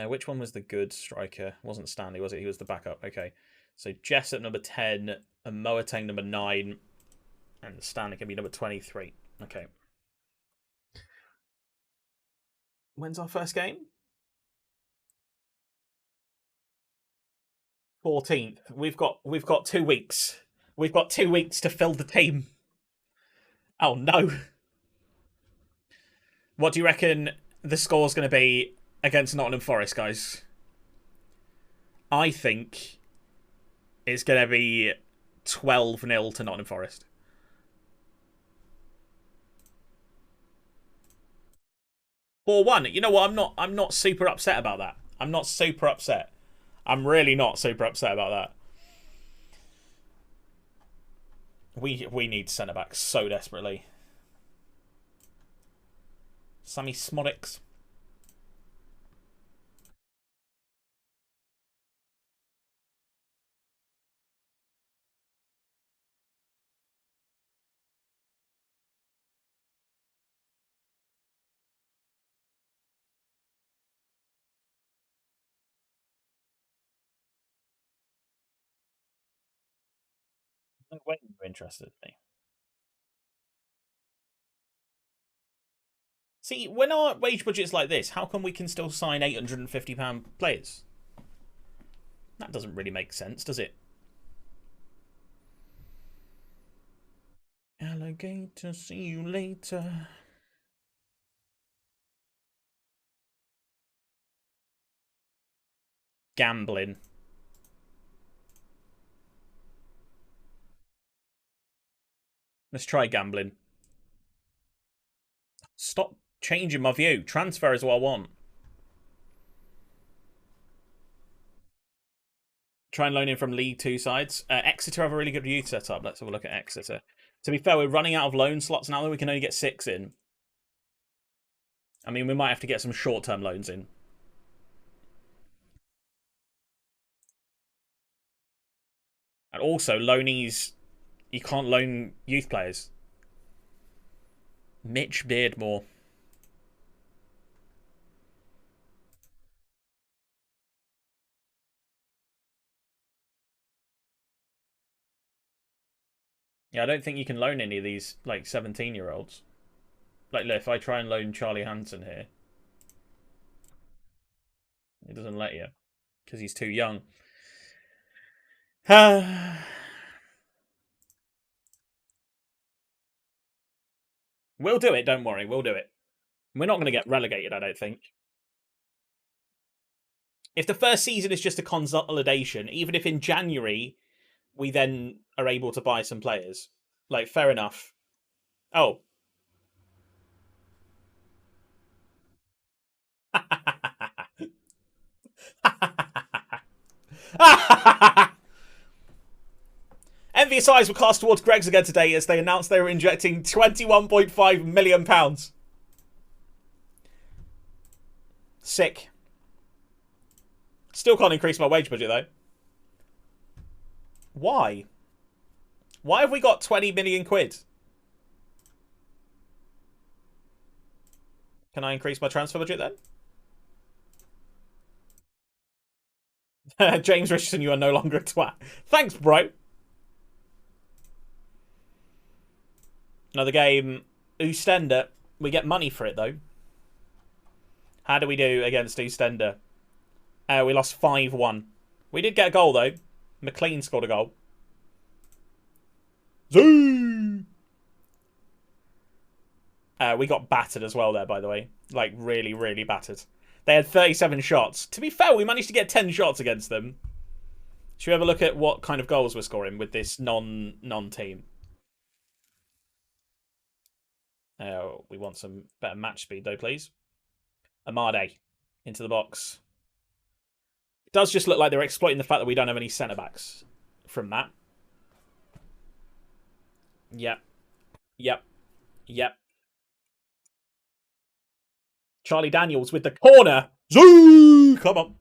Which one was the good striker? It wasn't Stanley, was it? He was the backup. Okay. So Jessup number 10, and Moateng number 9, and Stanley can be number 23. Okay. When's our first game? 14th. We've got 2 weeks. We've got 2 weeks to fill the team. Oh no. What do you reckon the score's going to be against Nottingham Forest, guys? I think it's going to be 12-0 to Nottingham Forest. Or 1. You know what? I'm not super upset about that. I'm not super upset. I'm really not super upset about that. We need centre back so desperately. Sammy Smodics. When you're interested in me. See, when our wage budget's like this, how come we can still sign £850 players? That doesn't really make sense, does it? Alligator, see you later. Gambling. Let's try gambling. Stop changing my view. Transfer is what I want. Try and loan in from League 2 sides. Exeter have a really good youth setup. Let's have a look at Exeter. To be fair, we're running out of loan slots now. We can only get 6 in. I mean, we might have to get some short-term loans in. And also, loanees, you can't loan youth players. Mitch Beardmore. Yeah, I don't think you can loan any of these, like, 17-year-olds. Like, look, if I try and loan Charlie Hansen here, it doesn't let you, because he's too young. We'll do it, don't worry, we'll do it. We're not going to get relegated, I don't think. If the first season is just a consolidation, even if in January we then are able to buy some players, like, fair enough. Oh. Envious eyes were cast towards Greggs again today as they announced they were injecting £21.5 million. Sick. Still can't increase my wage budget, though. Why? Why have we got 20 million quid? Can I increase my transfer budget, then? James Richardson, you are no longer a twat. Thanks, bro. Another game. Oostende. We get money for it, though. How do we do against Oostende? We lost 5-1. We did get a goal, though. McLean scored a goal. Zoo! We got battered as well there, by the way. Like, really, really battered. They had 37 shots. To be fair, we managed to get 10 shots against them. Should we have a look at what kind of goals we're scoring with this non-team? We want some better match speed, though, please. Amade into the box. It does just look like they're exploiting the fact that we don't have any centre-backs from that. Yep. Yep. Yep. Charlie Daniels with the corner. Zoo! Come on.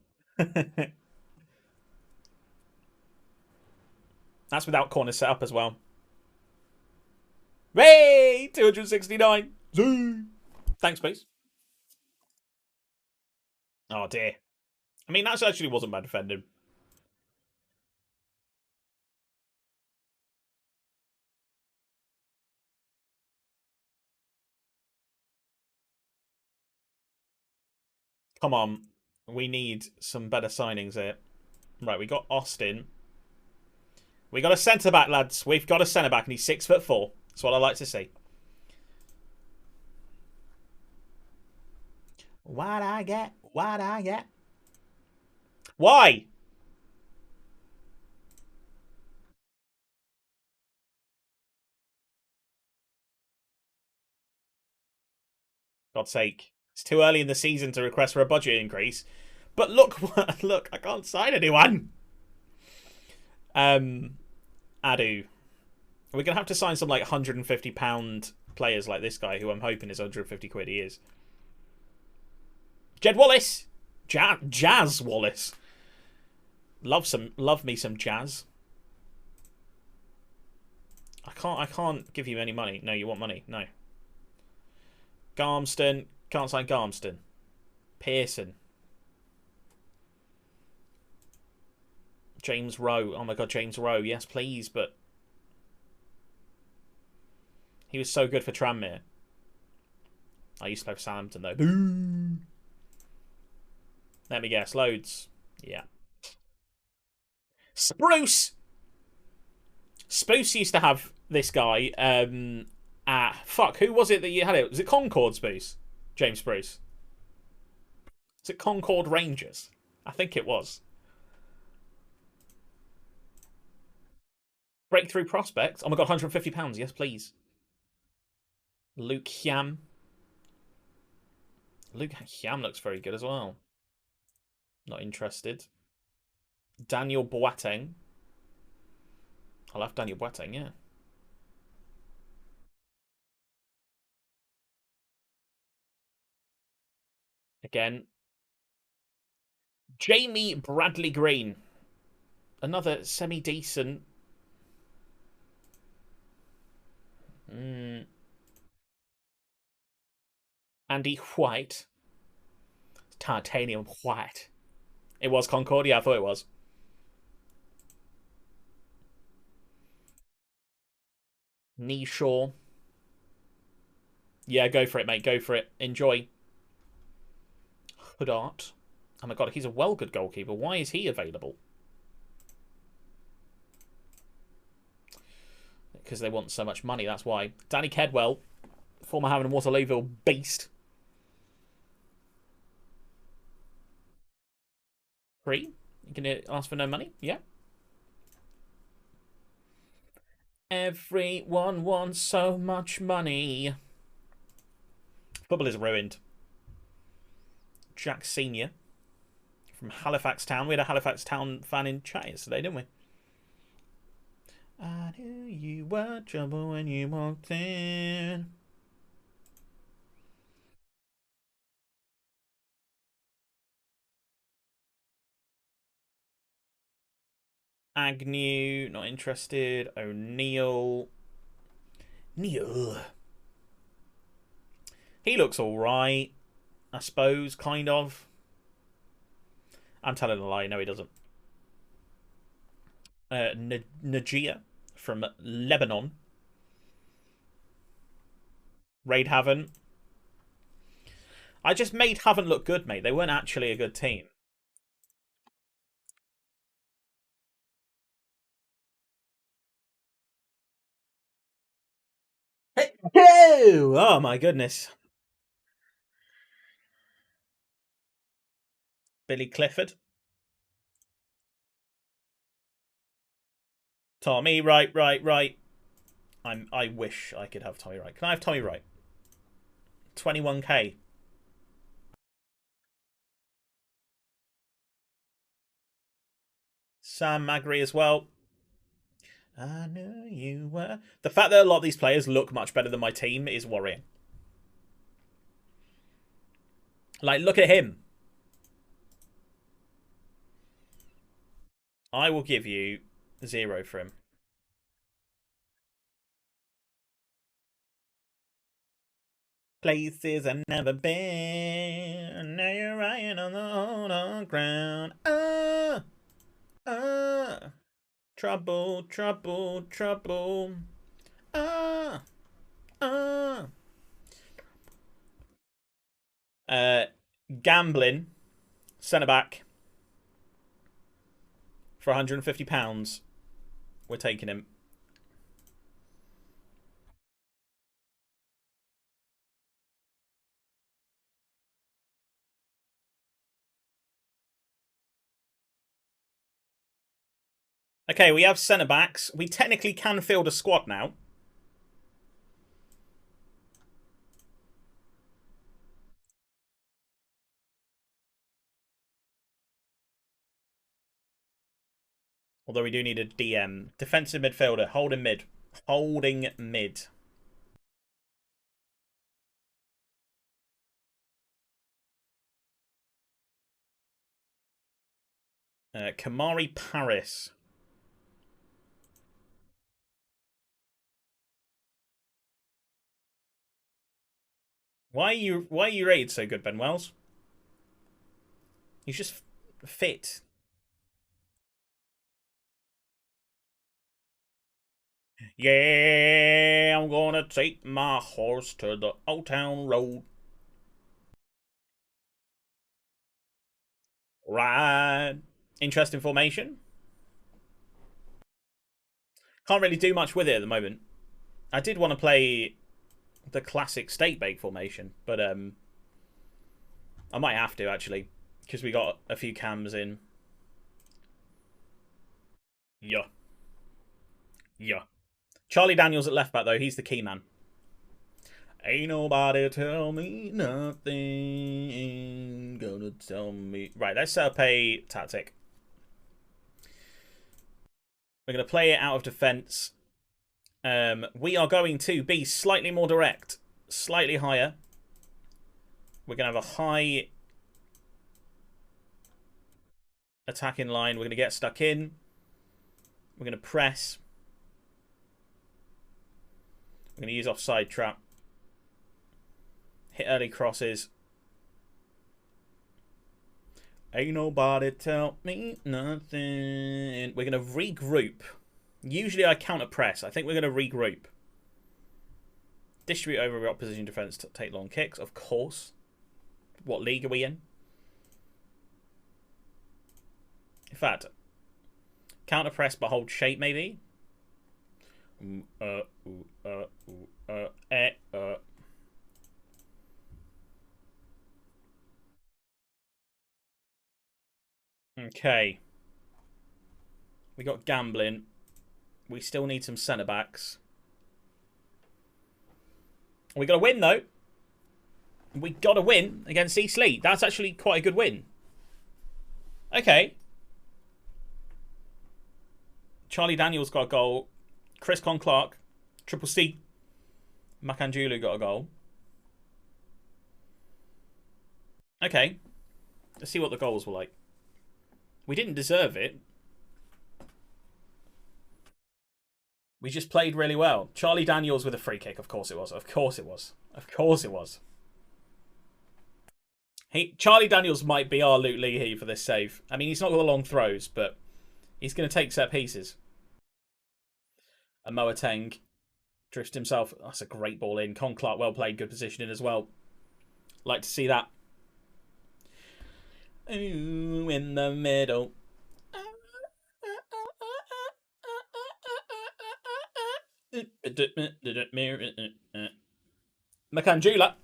That's without corner set up as well. Hey! 269. Zoo! Thanks, please. Oh, dear. I mean, that actually wasn't bad defending. Come on. We need some better signings here. Right, we got Austin. We got a centre-back, lads. We've got a centre-back, and he's 6'4". That's what I like to see. What I get? What I get? Why? God's sake. It's too early in the season to request for a budget increase. But look, look, I can't sign anyone. Adu. We're going to have to sign some like £150 players like this guy, who I'm hoping is 150 quid he is. Jed Wallace. Jazz Wallace. Love me some jazz. I can't give you any money. No, you want money? No. Garmston. Can't sign Garmston. Pearson. James Rowe. Oh my god, James Rowe. Yes, please, but he was so good for Tranmere. I used to play for Southampton, though. Let me guess. Loads. Yeah. Spruce! Spruce used to have this guy. Fuck, who was it that you had it? Was it Concord Spruce? James Spruce. Was it Concord Rangers? I think it was. Breakthrough prospect. Oh my god, £150. Yes, please. Luke Hiam. Luke Hiam looks very good as well. Not interested. Daniel Boateng. I'll have Daniel Boateng, yeah. Again. Jamie Bradley Green. Another semi-decent. Andy White. Titanium White. It was Concordia, I thought it was. Neeshaw. Yeah, go for it, mate. Go for it. Enjoy. Hoodart. Oh my god, he's a well good goalkeeper. Why is he available? Because they want so much money, that's why. Danny Kedwell. Former Hammond and Waterlooville beast. Free? You can ask for no money? Yeah. Everyone wants so much money. Football is ruined. Jack Senior from Halifax Town. We had a Halifax Town fan in chat yesterday, didn't we? I knew you were trouble when you walked in. Agnew, not interested. O'Neill. Neil. He looks alright. I suppose, kind of. I'm telling a lie. No, he doesn't. Najia from Lebanon. Raid haven't. I just made haven't look good, mate. They weren't actually a good team. Oh my goodness. Billy Clifford. Tommy, right. I wish I could have Tommy Wright. Can I have Tommy Wright? 21k. Sam Magri as well. I knew you were. The fact that a lot of these players look much better than my team is worrying. Like, look at him. I will give you 0 for him. Places I've never been. Now you're lying on the ground. Trouble, trouble, trouble. Gambling. Centre back. For £150. We're taking him. Okay, we have centre backs. We technically can field a squad now. Although we do need a DM. Defensive midfielder. Holding mid. Holding mid. Kamari Paris. Why are you rated so good, Ben Wells? He's just fit. Yeah, I'm gonna take my horse to the Old Town Road. Right. Interesting formation. Can't really do much with it at the moment. I did want to play the classic state bake formation, but I might have to actually, because we got a few cams in. Yeah. Charlie Daniels at left back though, he's the key man. Ain't nobody tell me nothing. Gonna tell me. Right, let's set up a tactic. We're going to play it out of defence. We are going to be slightly more direct. Slightly higher. We're going to have a high attacking line. We're going to get stuck in. We're going to press. We're going to use offside trap. Hit early crosses. Ain't nobody tell me nothing. We're going to regroup. Usually I counter press. I think we're going to regroup. Distribute over opposition defence to take long kicks, of course. What league are we in? In fact, counter press but hold shape maybe. Okay. We got gambling. We still need some centre backs. We got to win though. We got to win against East Leigh. That's actually quite a good win. Okay. Charlie Daniels got a goal. Chris Con Clark, Triple C. Makanjulu got a goal. Okay. Let's see what the goals were like. We didn't deserve it. We just played really well. Charlie Daniels with a free kick. Of course it was. Of course it was. Of course it was. Charlie Daniels might be our Luke Leahy for this save. I mean, he's not got the long throws, but He's going to take set pieces. A Moateng drifts himself. That's a great ball in. Con Clark, well played. Good positioning as well. Like to see that. Ooh, in the middle. Makanjula.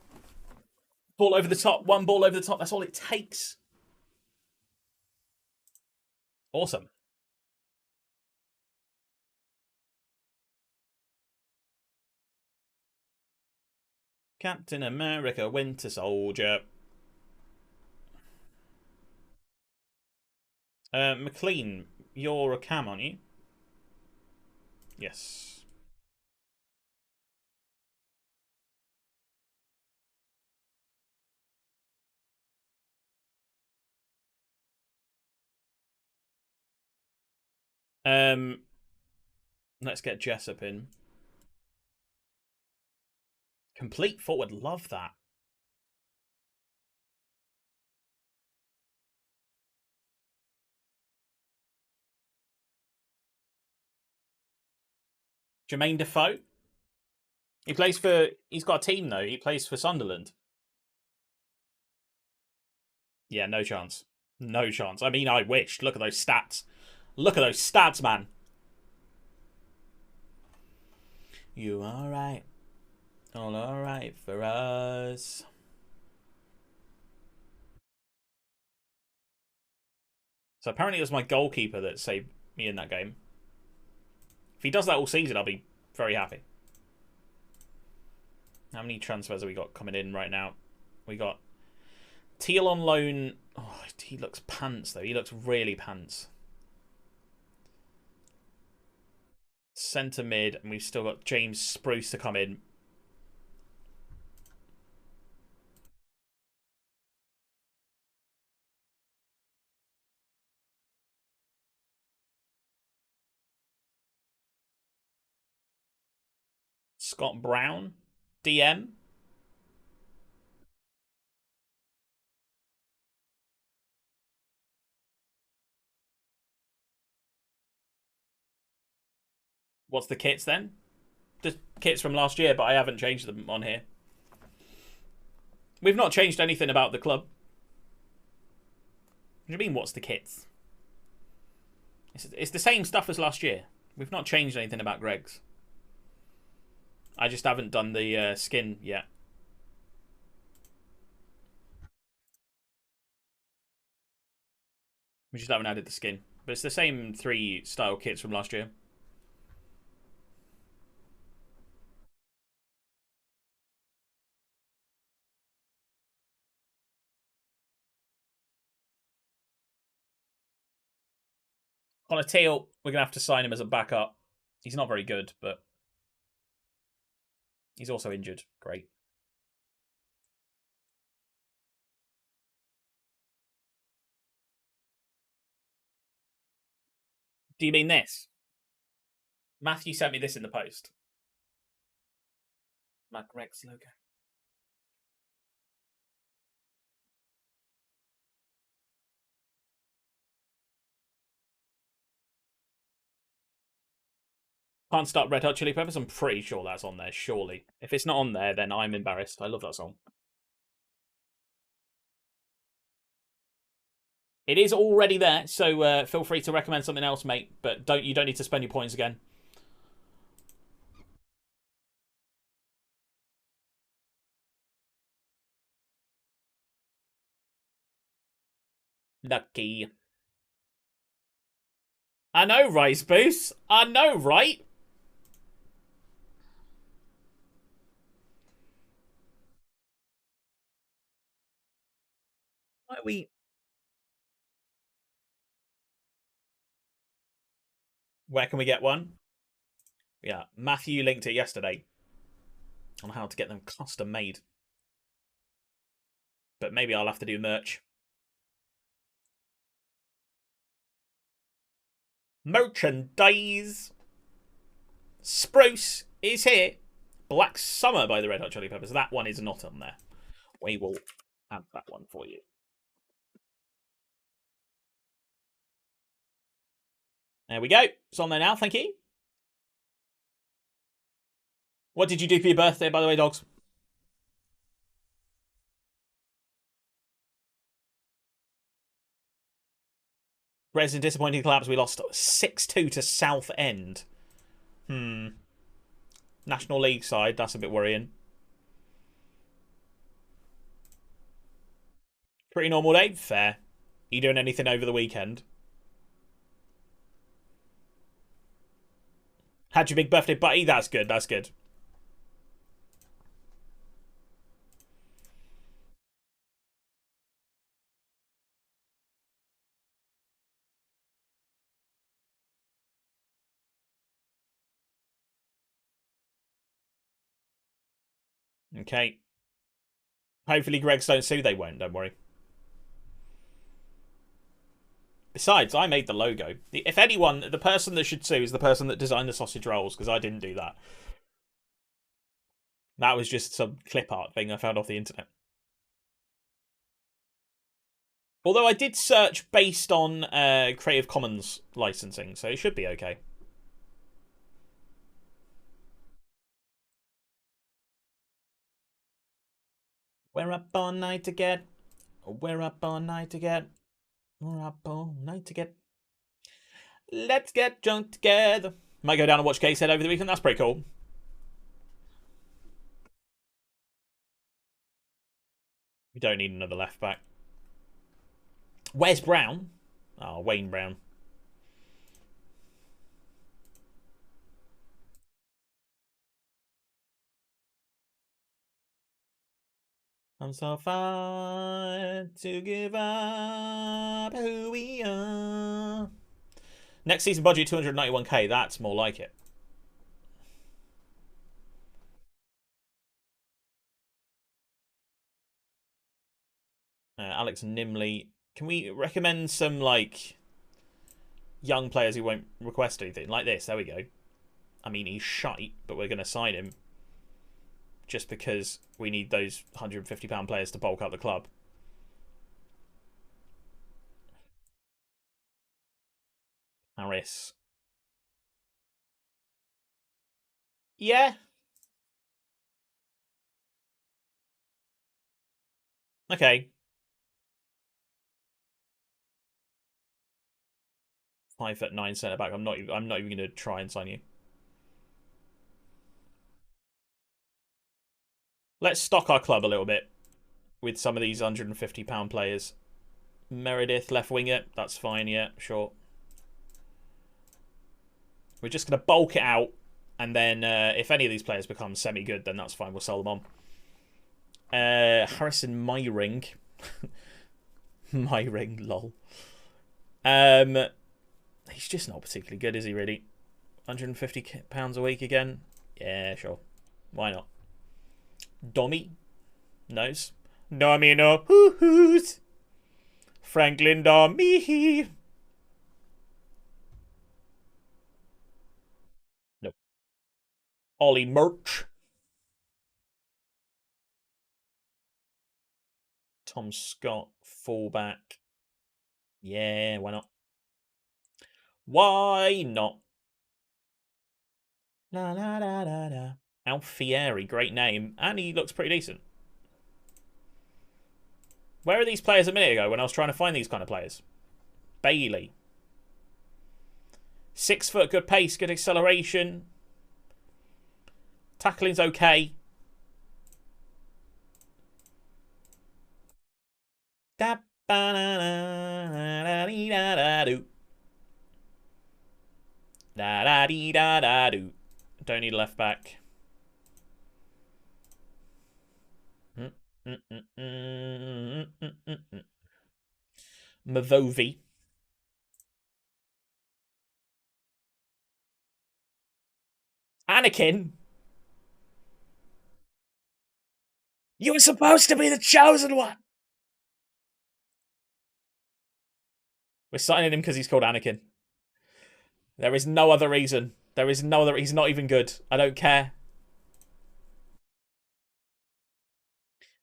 Ball over the top. One ball over the top. That's all it takes. Awesome. Captain America, Winter Soldier. McLean, you're a cam, aren't you? Yes. Let's get Jessup in. Complete forward, love that. Jermaine Defoe. He's got a team though. He plays for Sunderland. Yeah, no chance. No chance. I mean, I wished. Look at those stats. Look at those stats, man. You alright? All alright for us. So apparently it was my goalkeeper that saved me in that game. If he does that all season, I'll be very happy. How many transfers have we got coming in right now? We got Teal on loan. Oh, he looks pants, though. He looks really pants. Centre mid, and we've still got James Spruce to come in. Scott Brown, DM. What's the kits then? The kits from last year, but I haven't changed them on here. We've not changed anything about the club. What do you mean, what's the kits? It's the same stuff as last year. We've not changed anything about Greggs. I just haven't done the skin yet. We just haven't added the skin. But it's the same 3 style kits from last year. On a Teal, we're going to have to sign him as a backup. He's not very good, but he's also injured. Great. Do you mean this? Matthew sent me this in the post. Mac Rex logo. Can't Start Red Hot Chili Peppers? I'm pretty sure that's on there, surely. If it's not on there, then I'm embarrassed. I love that song. It is already there, so feel free to recommend something else, mate. But you don't need to spend your points again. Lucky. I know, Rice Boost. I know, right? Why are we... Where can we get one? Yeah, Matthew linked it yesterday on how to get them custom made. But maybe I'll have to do merch. Merchandise. Spruce is here. Black Summer by the Red Hot Chili Peppers. That one is not on there. We will add that one for you. There we go. It's on there now. Thank you. What did you do for your birthday, by the way, dogs? Greggs in disappointing collapse. We lost 6-2 to Southend. National League side. That's a bit worrying. Pretty normal day. Fair. You doing anything over the weekend? Had your big birthday party? That's good. That's good. Okay. Hopefully Greggs don't sue. They won't. Don't worry. Besides, I made the logo. If anyone, the person that should sue is the person that designed the sausage rolls, because I didn't do that. That was just some clip art thing I found off the internet. Although I did search based on Creative Commons licensing, so it should be okay. We're up all night to get. We're up all night to get. We're up all night to get. Let's get drunk together. Might go down and watch Gateshead over the weekend. That's pretty cool. We don't need another left back. Where's Brown? Oh, Wayne Brown. I'm so far to give up who we are. Next season budget 291k. That's more like it. Alex Nimley. Can we recommend some like young players who won't request anything like this? There we go. I mean, he's shite, but we're going to sign him just because we need those £150 players to bulk up the club. Harris. Yeah. Okay. 5'9" centre back. I'm not even going to try and sign you. Let's stock our club a little bit with some of these £150 players. Meredith, left winger. That's fine, yeah, sure. We're just going to bulk it out. And then if any of these players become semi-good, then that's fine. We'll sell them on. Harrison Myring. Myring, lol. He's just not particularly good, is he, really? £150 a week again? Yeah, sure. Why not? Dommy? Nose? Domino. Hoo-hoos. Franklin Dommy. Nope. Ollie Murch. Tom Scott, fullback. Yeah, why not? Why not? La la la la la. Alfieri, great name. And he looks pretty decent. Where are these players a minute ago when I was trying to find these kind of players? Bailey. 6 foot, good pace, good acceleration. Tackling's okay. Da ba da da dee da da do. Da da dee da da do. Don't need a left back. Mavovi. Anakin. You were supposed to be the chosen one. We're signing him because he's called Anakin. There is no other reason. There is no other. He's not even good. I don't care.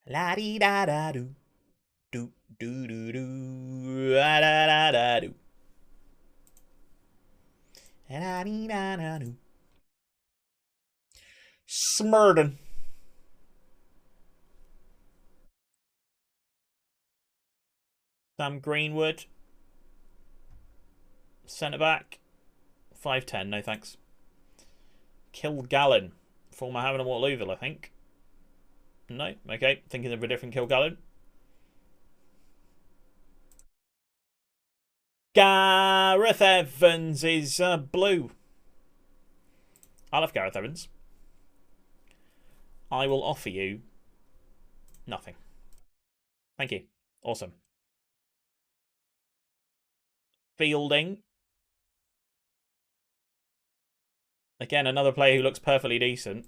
La di da da do. Do do do do. Da da da da do. Smurden. Sam Greenwood. Centre back. 5'10", no thanks. Kilgallen. Former Havant and Waterlooville, I think. No? Okay. Thinking of a different Kilgallen. Gareth Evans is blue. I love Gareth Evans. I will offer you nothing. Thank you. Awesome. Fielding. Again, another player who looks perfectly decent.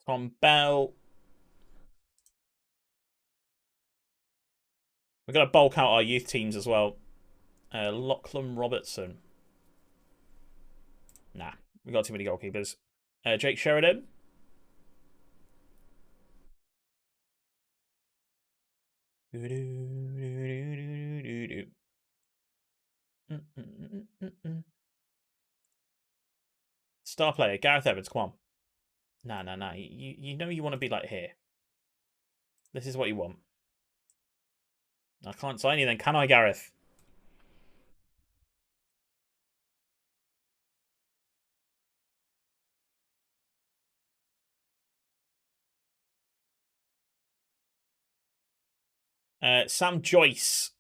Tom Bell. We're going to bulk out our youth teams as well. Lachlan Robertson. Nah, we got too many goalkeepers. Jake Sheridan. Star player, Gareth Evans, come on. Nah. You know you want to be like here. This is what you want. I can't sign you then, can I, Gareth? Sam Joyce.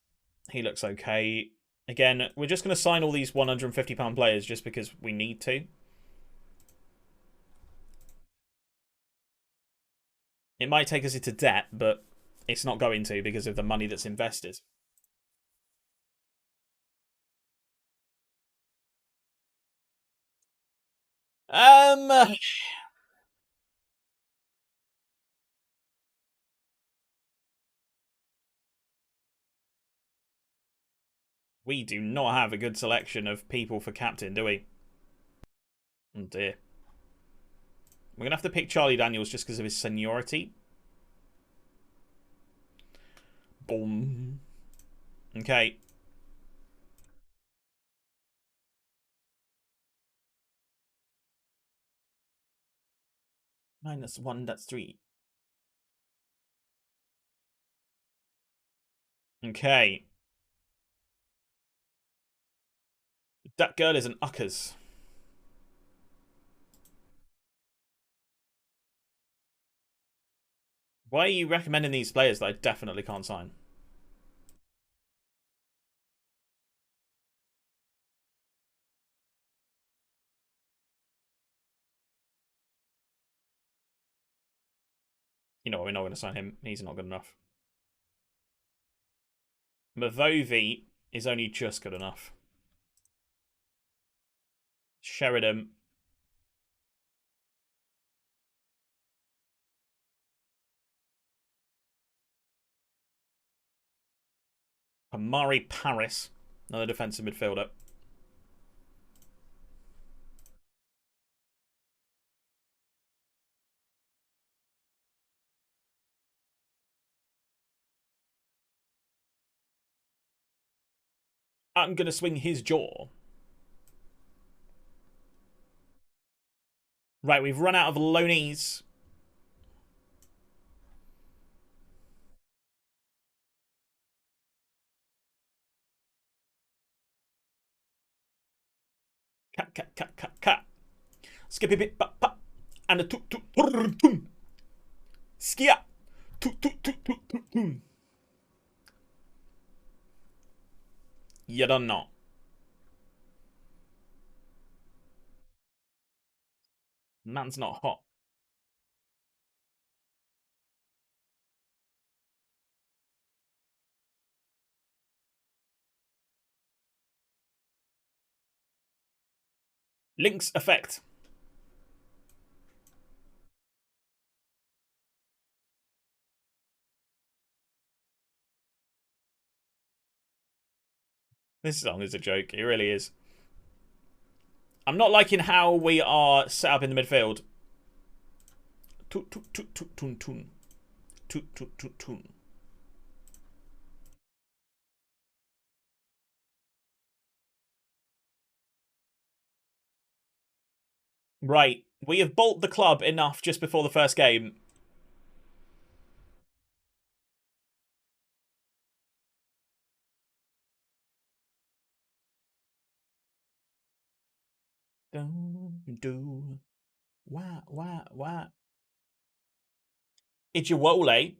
He looks okay. Again, we're just going to sign all these £150 players just because we need to. It might take us into debt, but it's not going to because of the money that's invested. Um, we do not have a good selection of people for captain, do we? Oh dear. We're going to have to pick Charlie Daniels just because of his seniority. Boom. Okay. -1, that's 3. Okay. That girl is an uckers. Why are you recommending these players that I definitely can't sign? You know what, we're not going to sign him. He's not good enough. Mavovi is only just good enough. Sheridan. Amari Paris. Another defensive midfielder. I'm going to swing his jaw. Right, we've run out of loanies. Cat. Skippy bit pa pa. And a toot toot toot. Skia. Toot toot toot toot toot. You don't know. Man's not hot. Links effect. This song is a joke. It really is. I'm not liking how we are set up in the midfield. Toon, toon, toon, toon, toon, toon. Toon, toon, toon, toon. Right. We have bolted the club enough just before the first game. Do. Wah. Ijiwole.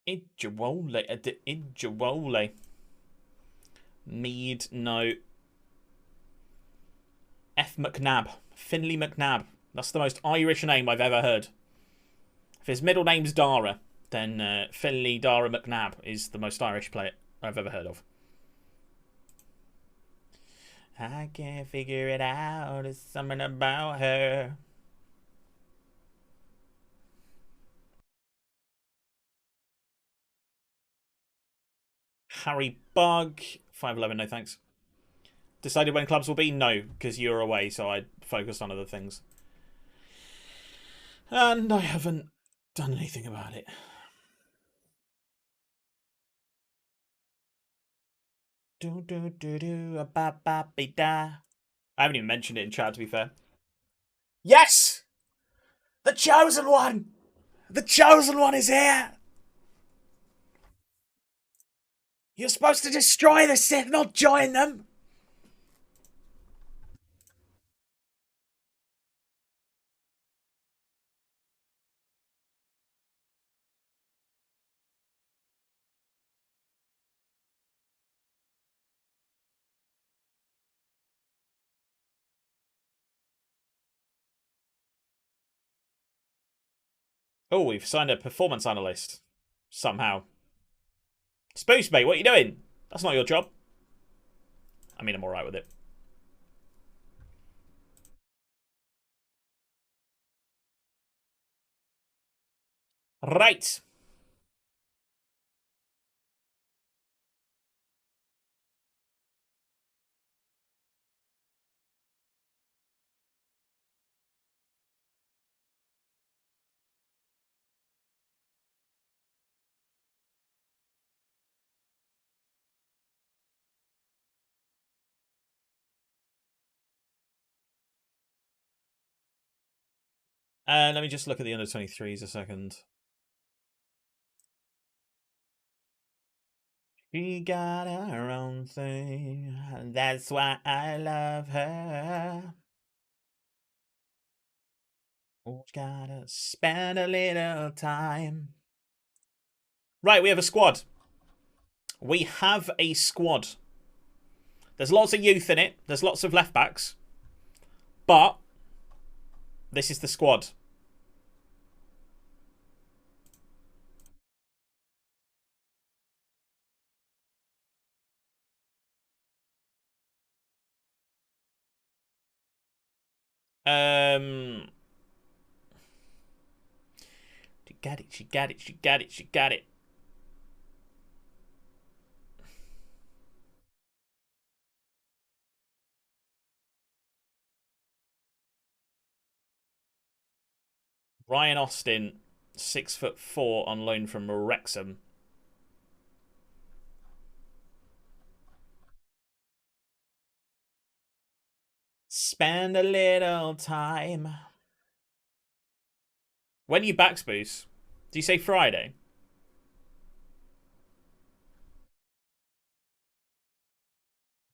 Ijiwole. Mead, no. F. McNabb. Finley McNabb. That's the most Irish name I've ever heard. If his middle name's Dara, then Finley Dara McNabb is the most Irish player I've ever heard of. I can't figure it out. There's something about her. Harry Bug. 5'11", no thanks. Decided when clubs will be? No, because you're away, so I focused on other things. And I haven't done anything about it. I haven't even mentioned it in chat, to be fair. Yes! The chosen one! The chosen one is here! You're supposed to destroy the Sith, not join them! Oh, we've signed a performance analyst. Somehow. Spooce, mate, what are you doing? That's not your job. I mean, I'm alright with it. Right. Let me just look at the under-23s a second. She got her own thing. That's why I love her. Oh, gotta spend a little time. Right, we have a squad. We have a squad. There's lots of youth in it. There's lots of left backs. But this is the squad. She got it. Ryan Austin, 6'4" on loan from Wrexham. Spend a little time. When you back, Spoos? Do you say Friday?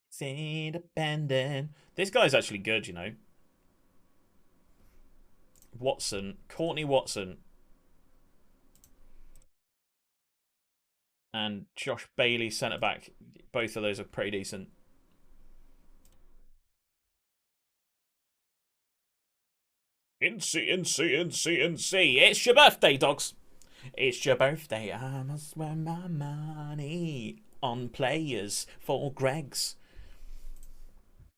It's independent. This guy's actually good, you know. Watson. Courtney Watson. And Josh Bailey, centre back. Both of those are pretty decent. NC. It's your birthday, dogs. It's your birthday. I must spend my money on players for Greggs.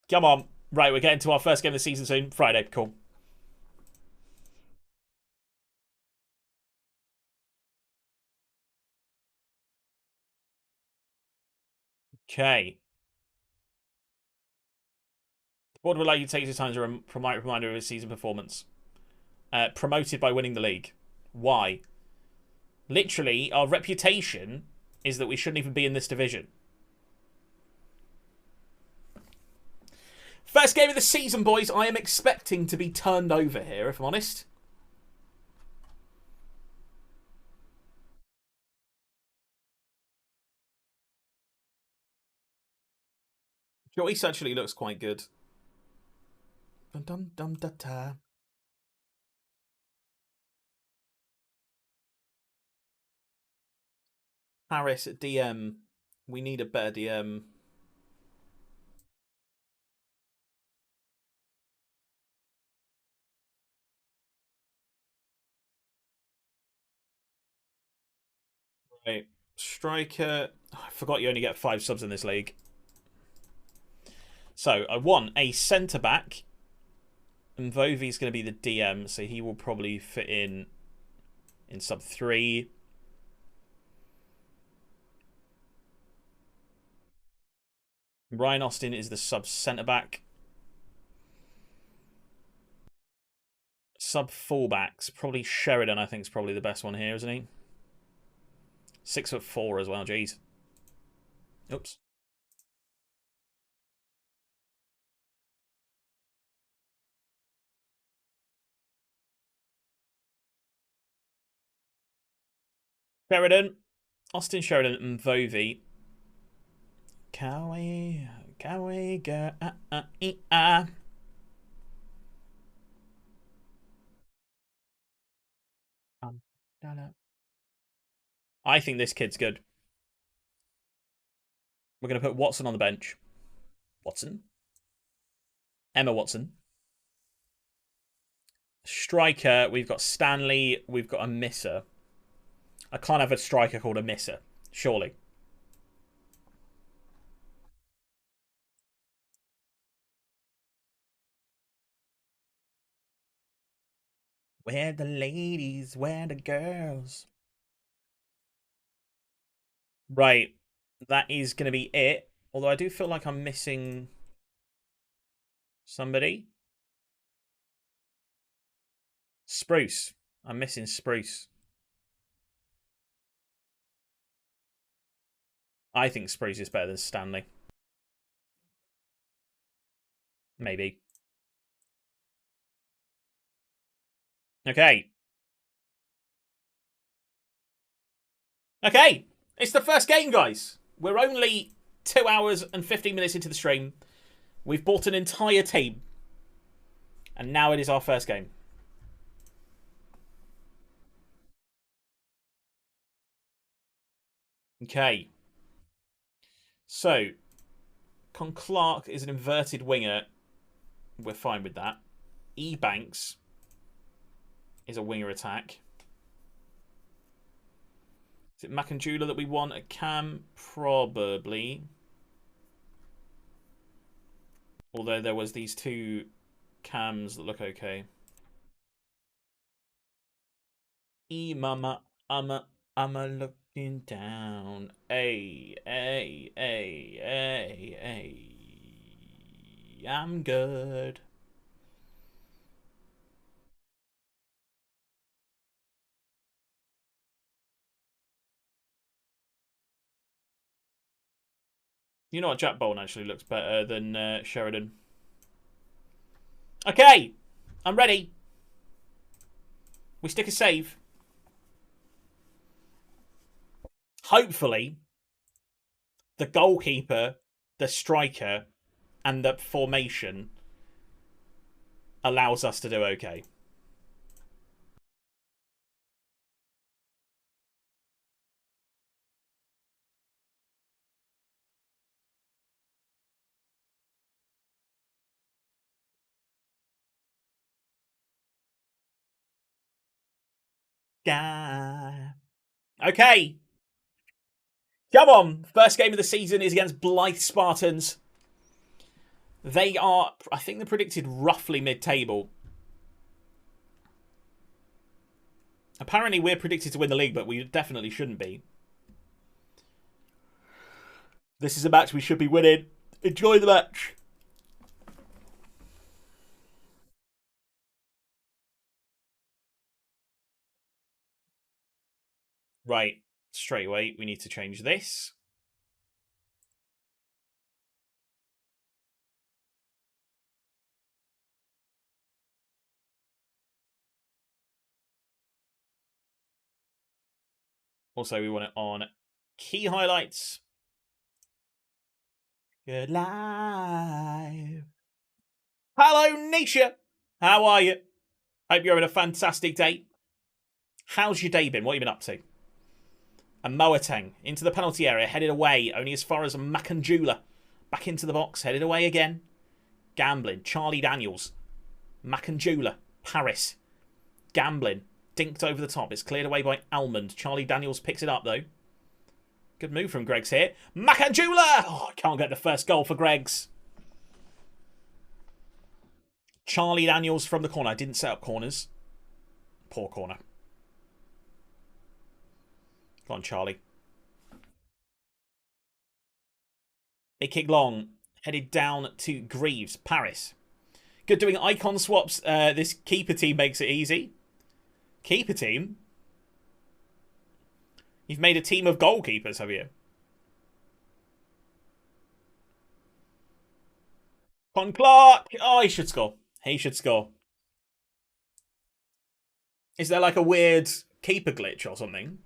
Come on. Right, we're getting to our first game of the season soon. Friday. Cool. Okay. What would allow you to take your time as a reminder of his season performance? Promoted by winning the league. Why? Literally, our reputation is that we shouldn't even be in this division. First game of the season, boys. I am expecting to be turned over here, if I'm honest. Joyce actually looks quite good. Dum dum dum da da. Harris at DM. We need a better DM. Right. Striker. I forgot you only get 5 subs in this league. So, I want a centre-back. And Vovi's going to be the DM, so he will probably fit in sub 3. Ryan Austin is the sub centre-back. Sub fullbacks. Probably Sheridan, I think, is probably the best one here, isn't he? 6'4" as well, jeez. Oops. Sheridan. Austin Sheridan and Vovi. Can we go? I think this kid's good. We're going to put Watson on the bench. Watson. Emma Watson. Striker, we've got Stanley. We've got a misser. I can't have a striker called a misser, surely. Where the ladies, where the girls. Right. That is going to be it. Although I do feel like I'm missing somebody. Spruce. I'm missing Spruce. I think Spruce is better than Stanley. Maybe. Okay. Okay. It's the first game, guys. We're only 2 hours and 15 minutes into the stream. We've bought an entire team. And now it is our first game. Okay. So, Con Clark is an inverted winger. We're fine with that. E-Banks is a winger attack. Is it Macanjula that we want at Cam? Probably. Although there was these 2 Cams that look okay. E-Mama, I'm looking down. Ay. I'm good. You know what? Jack Bolton actually looks better than Sheridan. Okay. I'm ready. We stick a save. Hopefully, the goalkeeper, the striker, and the formation allows us to do okay. Okay. Come on. First game of the season is against Blythe Spartans. They are, I think they're predicted roughly mid-table. Apparently we're predicted to win the league, but we definitely shouldn't be. This is a match we should be winning. Enjoy the match. Right. Straight away, we need to change this. Also, we want it on key highlights. Good life. Hello, nature. How are you? Hope you're having a fantastic day. How's your day been? What have you been up to? And Moateng into the penalty area, headed away, only as far as Makanjula. Back into the box, headed away again. Gambling, Charlie Daniels. Makanjula, Paris. Gambling, dinked over the top. It's cleared away by Almond. Charlie Daniels picks it up, though. Good move from Greggs here. Makanjula! Oh, I can't get the first goal for Greggs. Charlie Daniels from the corner. Didn't set up corners. Poor corner. Go on, Charlie. Big kick long. Headed down to Greaves. Paris. Good doing icon swaps. This keeper team makes it easy. Keeper team? You've made a team of goalkeepers, have you? Con Clark! Oh, he should score. He should score. Is there like a weird keeper glitch or something?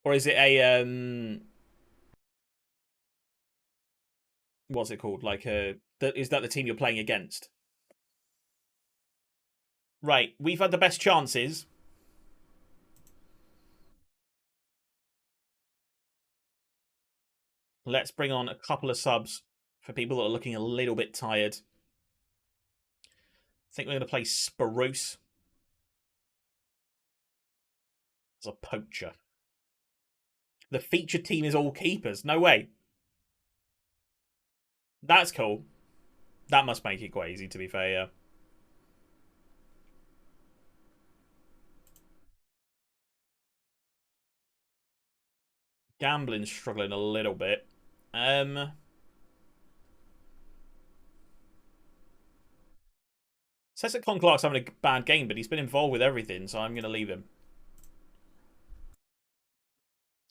Or is it a what's it called? Like is that the team you're playing against? Right, we've had the best chances. Let's bring on a couple of subs for people that are looking a little bit tired. I think we're going to play Spruce as a poacher. The featured team is all keepers. No way. That's cool. That must make it quite easy, to be fair, yeah. Gambling's struggling a little bit. Says that Con Clark's having a bad game, but he's been involved with everything, so I'm going to leave him.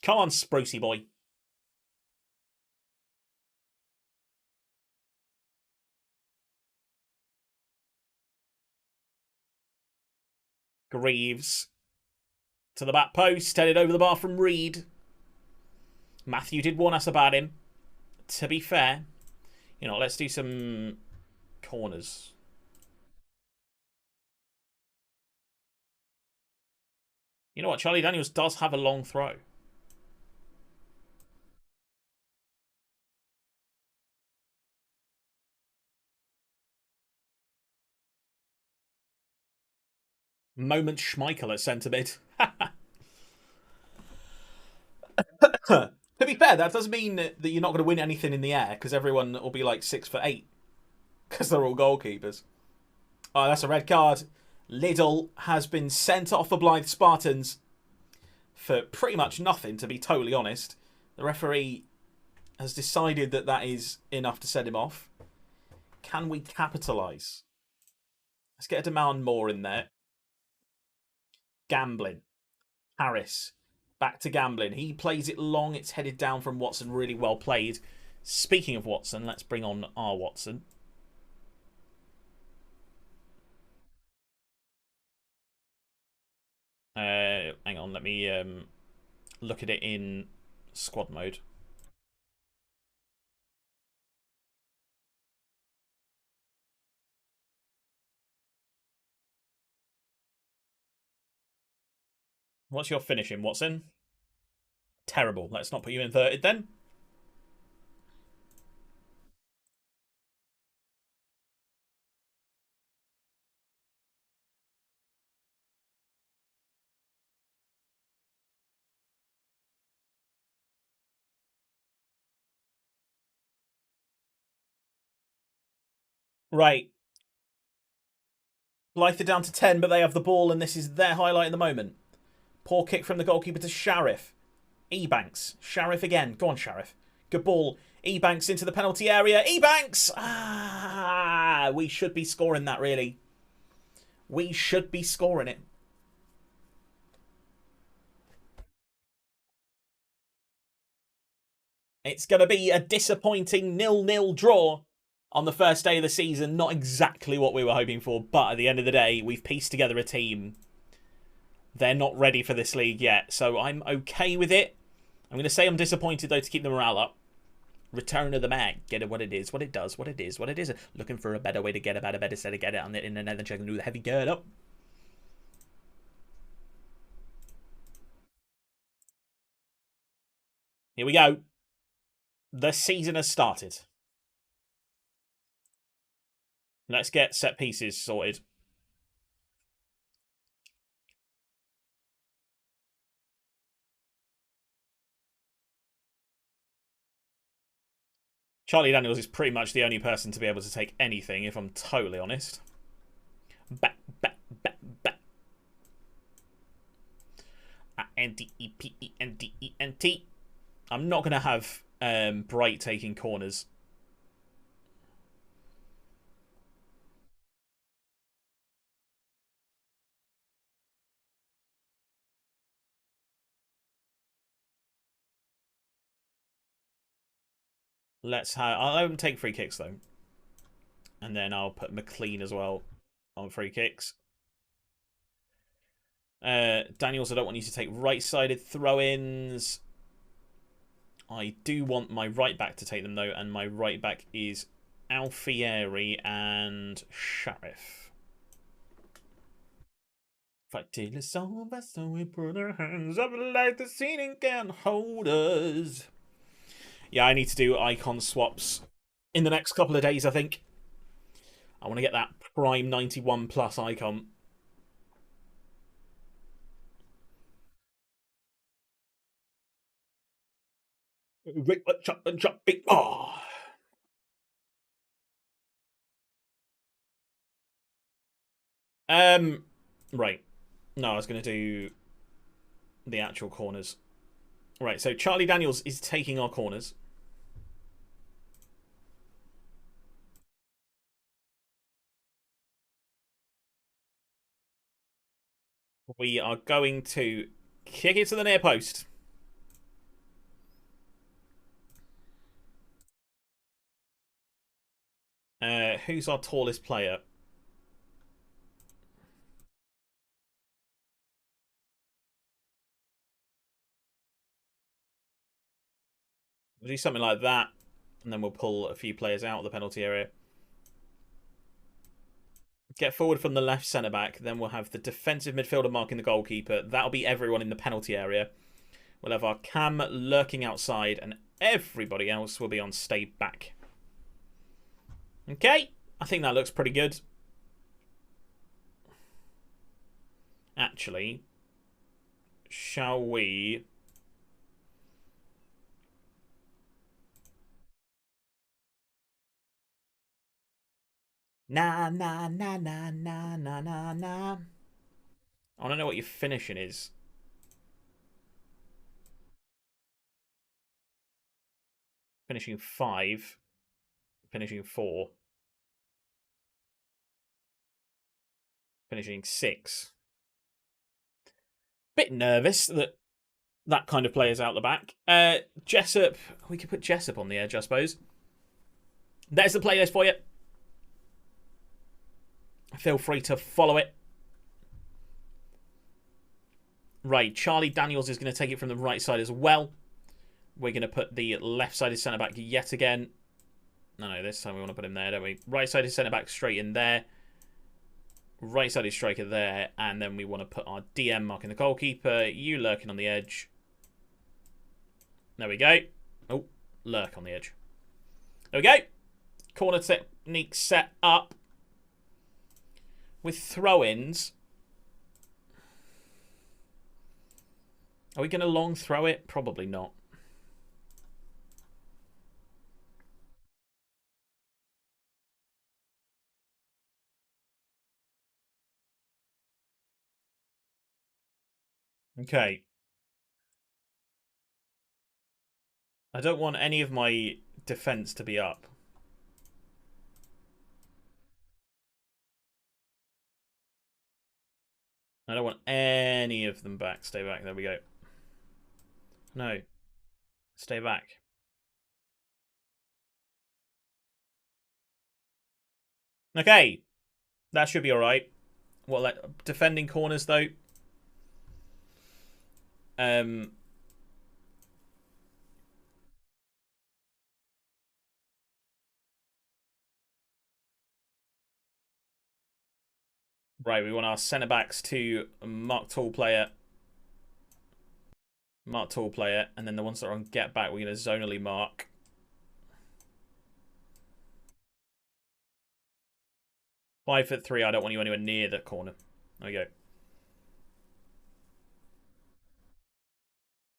Come on, Sprucey boy. Greaves to the back post, headed over the bar from Reed. Matthew did warn us about him. To be fair, you know, let's do some corners. You know what? Charlie Daniels does have a long throw. Moment Schmeichel at centre mid. To be fair, that doesn't mean that you're not going to win anything in the air, because everyone will be like 6'8", because they're all goalkeepers. Oh, that's a red card. Liddell has been sent off the Blythe Spartans for pretty much nothing, to be totally honest. The referee has decided that that is enough to send him off. Can we capitalise? Let's get a demand more in there. Gambling. Harris. Back to Gambling. He plays it long. It's headed down from Watson. Really well played. Speaking of Watson, let's bring on our Watson. Hang on. Let me look at it in squad mode. What's your finishing, Watson? Terrible. Let's not put you inverted then. Right. Blythe are down to 10, but they have the ball, and this is their highlight in the moment. Poor kick from the goalkeeper to Sheriff. Ebanks. Sheriff again. Go on, Sheriff. Good ball Ebanks into the penalty area. Ebanks! We should be scoring that, really. We should be scoring it. It's going to be a disappointing 0-0 draw on the first day of the season. Not exactly what we were hoping for, but at the end of the day, we've pieced together a team. They're not ready for this league yet, so I'm okay with it. I'm going to say I'm disappointed, though, to keep the morale up. Return of the Mag. Get it what it is, what it does, what it is, what it is. Looking for a better way to get about a better set to get it on the internet than checking do the heavy get up. Here we go. The season has started. Let's get set pieces sorted. Charlie Daniels is pretty much the only person to be able to take anything, if I'm totally honest. Bat. N-D-E-P-E-N-D-E-N-T. I'm not going to have Bright taking corners. I'll let him take free kicks, though. And then I'll put McLean as well on free kicks. Daniels, I don't want you to take right-sided throw-ins. I do want my right-back to take them, though, and my right-back is Alfieri and Sheriff. Fight till it's over, so we put our hands up like the ceiling can hold us. Yeah, I need to do icon swaps in the next couple of days, I think. I want to get that Prime 91 Plus icon. Oh. Right. No, I was going to do the actual corners. Right, so Charlie Daniels is taking our corners. We are going to kick it to the near post. Who's our tallest player? We'll do something like that, and then we'll pull a few players out of the penalty area. Get forward from the left centre-back, then we'll have the defensive midfielder marking the goalkeeper. That'll be everyone in the penalty area. We'll have our Cam lurking outside, and everybody else will be on stay back. Okay, I think that looks pretty good. Actually, shall we... Nah. I want to know what your finishing is. Finishing 5. Finishing 4. Finishing 6. Bit nervous that that kind of player's out the back. Jessup. We could put Jessup on the edge, I suppose. There's the playlist for you. Feel free to follow it. Right, Charlie Daniels is going to take it from the right side as well. We're going to put the left-sided centre-back yet again. No, this time we want to put him there, don't we? Right-sided centre-back straight in there. Right-sided striker there. And then we want to put our DM marking the goalkeeper. You lurking on the edge. There we go. Oh, lurk on the edge. There we go. Corner technique set up. With throw-ins. Are we going to long throw it? Probably not. Okay. I don't want any of my defense to be up. I don't want any of them back. Stay back. There we go. No. Stay back. Okay. That should be alright. What, like, defending corners, though? Right, we want our centre-backs to mark tall player. Mark tall player. And then the ones that are on get back, we're going to zonally mark. Five foot three, I don't want you anywhere near the corner. There we go.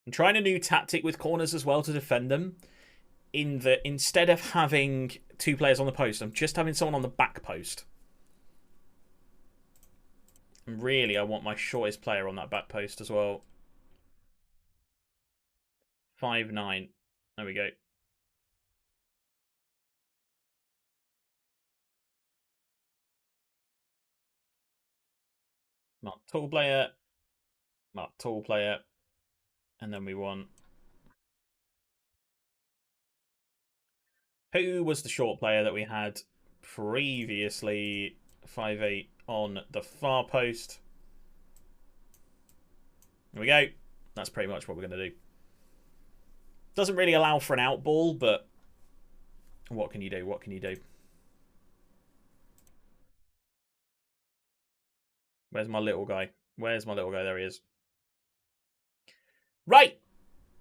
I'm trying a new tactic with corners as well to defend them. In that instead of having two players on the post, I'm just having someone on the back post. And really, I want my shortest player on that back post as well. 5'9". There we go. Mark tall player. Mark tall player. And then we want... Who was the short player that we had previously? 5'8" on the far post. There we go. That's pretty much what we're going to do. Doesn't really allow for an out ball, but what can you do? What can you do? Where's my little guy? Where's my little guy? There he is. Right.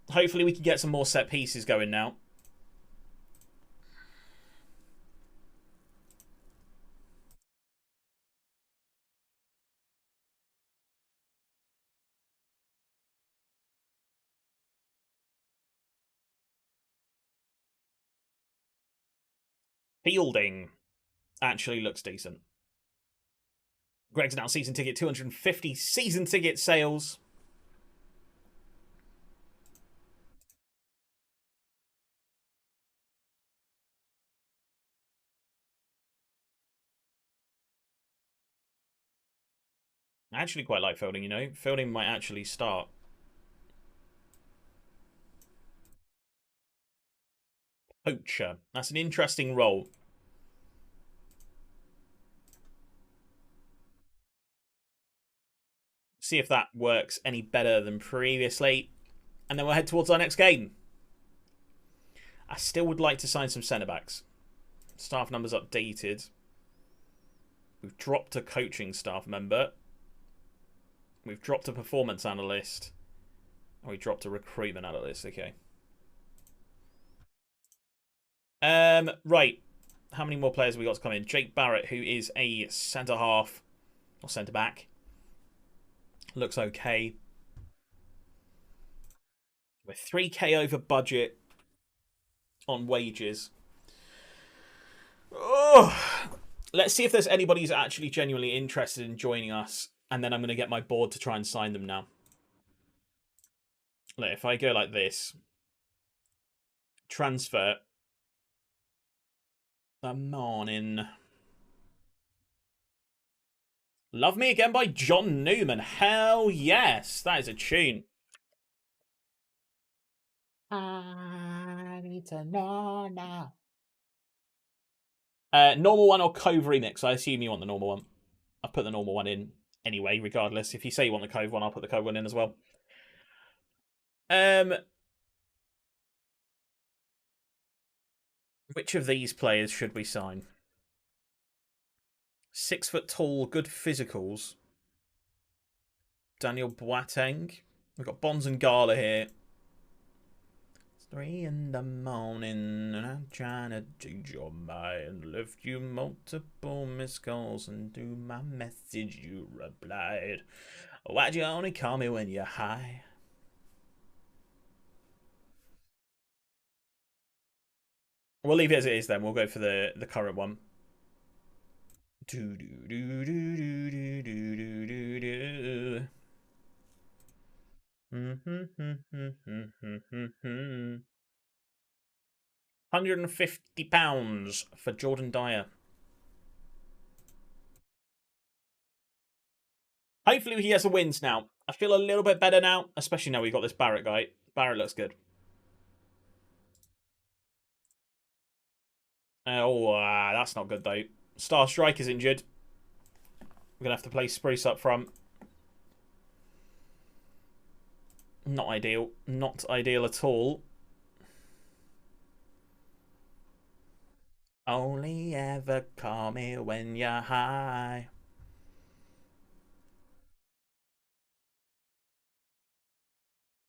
Hopefully we can get some more set pieces going now. Fielding actually looks decent. Greggs now season ticket, 250 season ticket sales. I actually quite like Fielding, you know. Fielding might actually start. Poacher. That's an interesting role. See if that works any better than previously. And then we'll head towards our next game. I still would like to sign some centre-backs. Staff numbers updated. We've dropped a coaching staff member. We've dropped a performance analyst. And we dropped a recruitment analyst. Okay. Right. How many more players have we got to come in? Jake Barrett, who is a centre-half. Or centre-back. Looks okay. We're 3k over budget on wages. Oh, let's see if there's anybody who's actually genuinely interested in joining us. And then I'm going to get my board to try and sign them now. Look, if I go like this. Transfer. The morning. Love Me Again by John Newman. Hell yes. That is a tune. I need to know now. Normal one or Cove remix? I assume you want the normal one. I've put the normal one in anyway, regardless. If you say you want the Cove one, I'll put the Cove one in as well. Which of these players should we sign? 6 foot tall, good physicals. Daniel Boateng. We've got Bonds and Gala here. It's 3 in the morning and I'm trying to change your mind. Left you multiple missed calls and to my message you replied. Why'd you only call me when you're high? We'll leave it as it is then. We'll go for the current one. £150 for Jordan Dyer. Hopefully he has a wins now. I feel a little bit better now, especially now we've got this Barrett guy. Barrett looks good. That's not good though. Star Striker's injured. We're going to have to play Spruce up front. Not ideal. Not ideal at all. Only ever call me when you're high.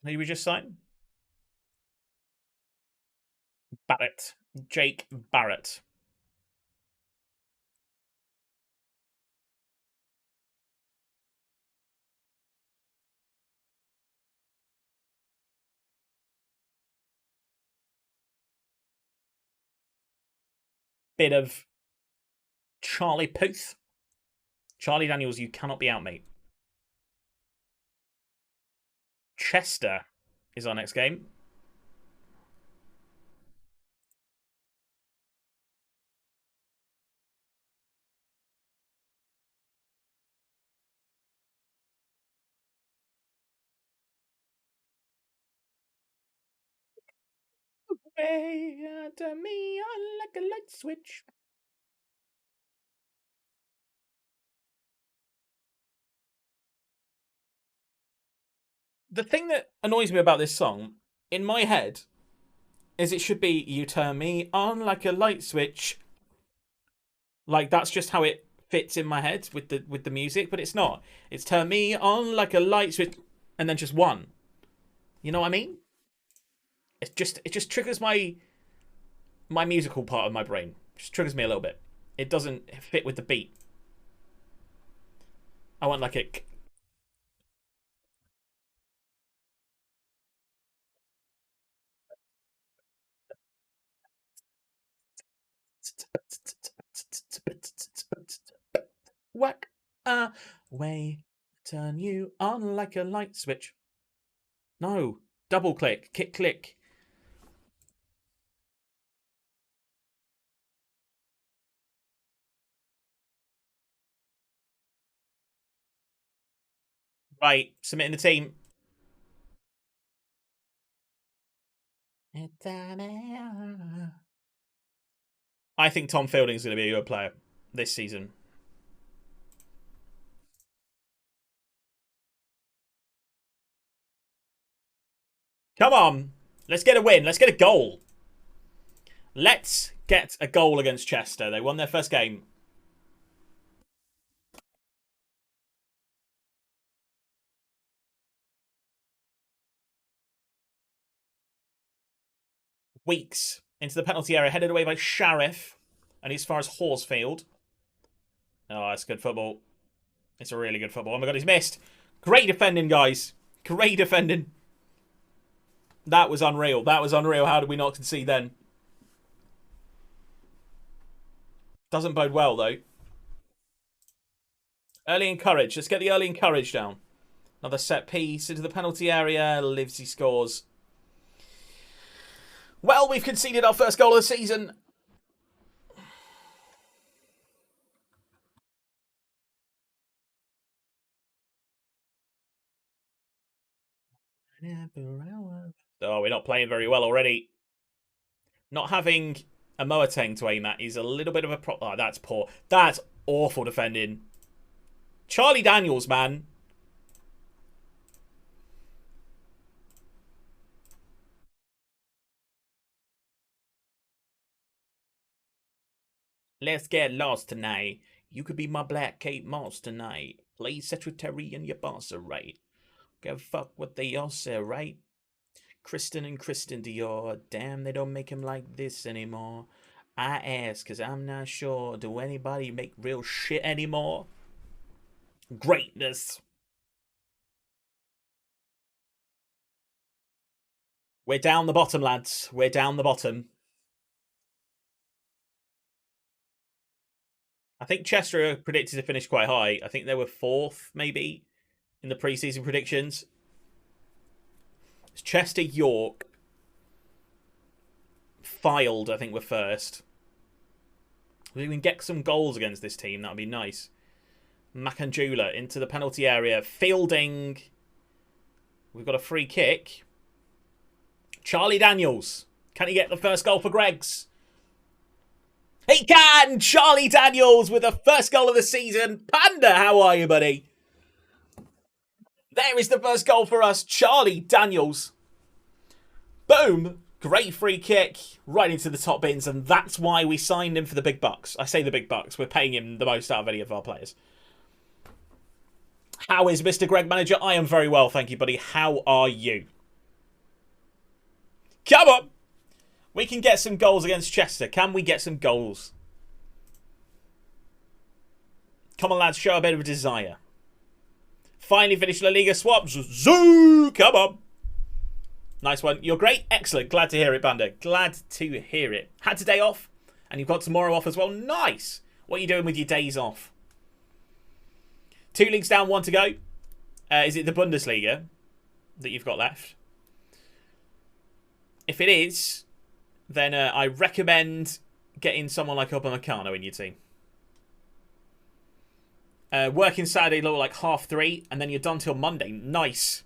Who did we just sign? Barrett. Jake Barrett. Bit of Charlie Puth. Charlie Daniels, you cannot be out, mate. Chester is our next game. Way to me on like a light switch. The thing that annoys me about this song, in my head, is it should be you turn me on like a light switch. Like that's just how it fits in my head with the music, but it's not. It's turn me on like a light switch, and then just one. You know what I mean? It just triggers my musical part of my brain. It just triggers me a little bit. It doesn't fit with the beat. I want like a whack way, turn you on like a light switch. No, double click, kick click. Right, submitting the team. I think Tom Fielding's going to be a good player this season. Come on. Let's get a win. Let's get a goal. Let's get a goal against Chester. They won their first game. Weeks into the penalty area, headed away by Sheriff. And he's as far as Horsfield. Oh, that's good football. It's a really good football. Oh my god, he's missed. Great defending, guys. Great defending. That was unreal. That was unreal. How did we not concede then? Doesn't bode well, though. Early encourage. Let's get the early encourage down. Another set piece into the penalty area. Livesey scores. Well, we've conceded our first goal of the season. Oh, we're not playing very well already. Not having a Moateng to aim at is a little bit of a problem. Oh, that's poor. That's awful defending. Charlie Daniels, man. Let's get lost tonight. You could be my Black Kate Moss tonight. Play secretary and your boss are right. Go fuck what they all say, right? Kristen and Kristen Dior. Damn, they don't make him like this anymore. I ask, cause I'm not sure. Do anybody make real shit anymore? Greatness. We're down the bottom, lads. We're down the bottom. I think Chester are predicted to finish quite high. I think they were fourth, maybe, in the preseason predictions. It's Chester, York, Filed, I think, we're first. If we can get some goals against this team, that would be nice. Makanjula into the penalty area. Fielding. We've got a free kick. Charlie Daniels. Can he get the first goal for Greggs? He can! Charlie Daniels with the first goal of the season. Panda, how are you, buddy? There is the first goal for us. Charlie Daniels. Boom. Great free kick. Right into the top bins. And that's why we signed him for the big bucks. I say the big bucks. We're paying him the most out of any of our players. How is Mr. Greg Manager? I am very well, thank you, buddy. How are you? Come on! We can get some goals against Chester. Can we get some goals? Come on, lads. Show a bit of a desire. Finally finished La Liga swaps. Zoo! Come on. Nice one. You're great. Excellent. Glad to hear it, Banda. Glad to hear it. Had today off. And you've got tomorrow off as well. Nice. What are you doing with your days off? 2 leagues down, 1 to go. Is it the Bundesliga that you've got left? If it is, then I recommend getting someone like Upamecano in your team. Working Saturday look like 3:30, and then you're done till Monday. Nice.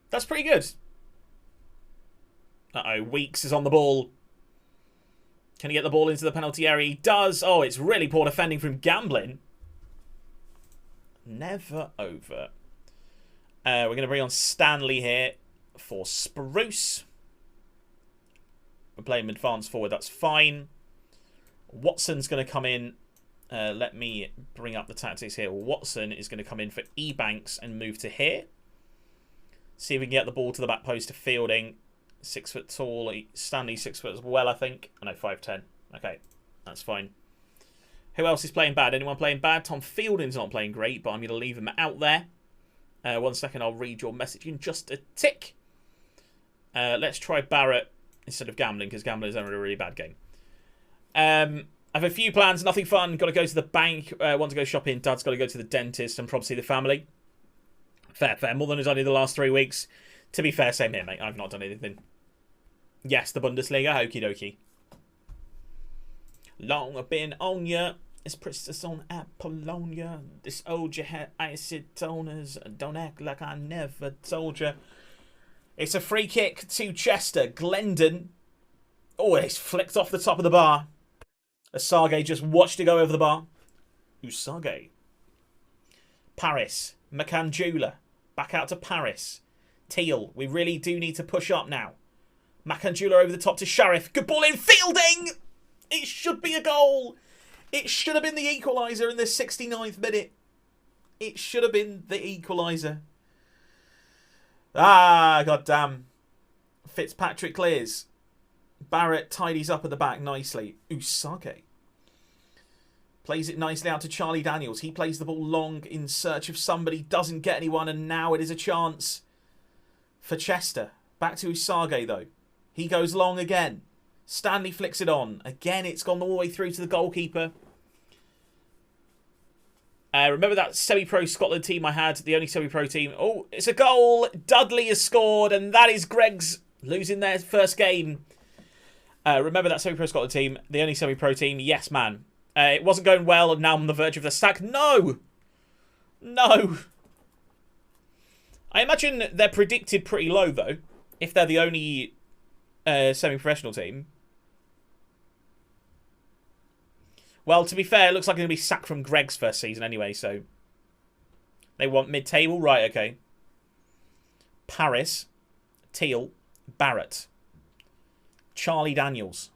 That's pretty good. Uh-oh, Weeks is on the ball. Can he get the ball into the penalty area? He does. Oh, it's really poor defending from Gambling. Never over. We're going to bring on Stanley here for Spruce. We're playing advanced forward. That's fine. Watson's going to come in. Let me bring up the tactics here. Watson is going to come in for Ebanks and move to here. See if we can get the ball to the back post to Fielding. 6 foot tall. Stanley 6 foot as well, I think. Oh, no, 5'10". Okay, that's fine. Who else is playing bad? Anyone playing bad? Tom Fielding's not playing great, but I'm going to leave him out there. 1 second, I'll read your message in just a tick. Let's try Barrett instead of Gambling, because Gambling is having a really bad game. I have a few plans, nothing fun. Got to go to the bank. Want to go shopping. Dad's got to go to the dentist and probably see the family. Fair, fair. More than I've done in the last 3 weeks. To be fair, same here, mate. I've not done anything. Yes, the Bundesliga. Okie dokie. Long I've been on ya. It's Princess on Apollonia. This old you had isotoners. Don't act like I never told you. It's a free kick to Chester. Glendon. Oh, it's flicked off the top of the bar. Usage just watched it go over the bar. Usage. Paris. Makanjula. Back out to Paris. Teal. We really do need to push up now. Makanjula over the top to Sheriff. Good ball in. Fielding! It should be a goal. It should have been the equaliser in the 69th minute. It should have been the equaliser. Ah, goddamn. Fitzpatrick clears. Barrett tidies up at the back nicely. Usage. Plays it nicely out to Charlie Daniels. He plays the ball long in search of somebody. Doesn't get anyone. And now it is a chance for Chester. Back to Usage, though. He goes long again. Stanley flicks it on. Again, it's gone all the way through to the goalkeeper. Remember that semi-pro Scotland team I had? The only semi-pro team. Oh, it's a goal. Dudley has scored. And that is Greggs losing their first game. Remember that semi-pro Scotland team? The only semi-pro team? Yes, man. It wasn't going well, and now I'm on the verge of the sack. No! No! I imagine they're predicted pretty low, though. If they're the only semi-professional team. Well, to be fair, it looks like they're going to be sacked from Greggs' first season anyway, so... They want mid-table? Right, okay. Paris. Teal. Barrett. Charlie Daniels.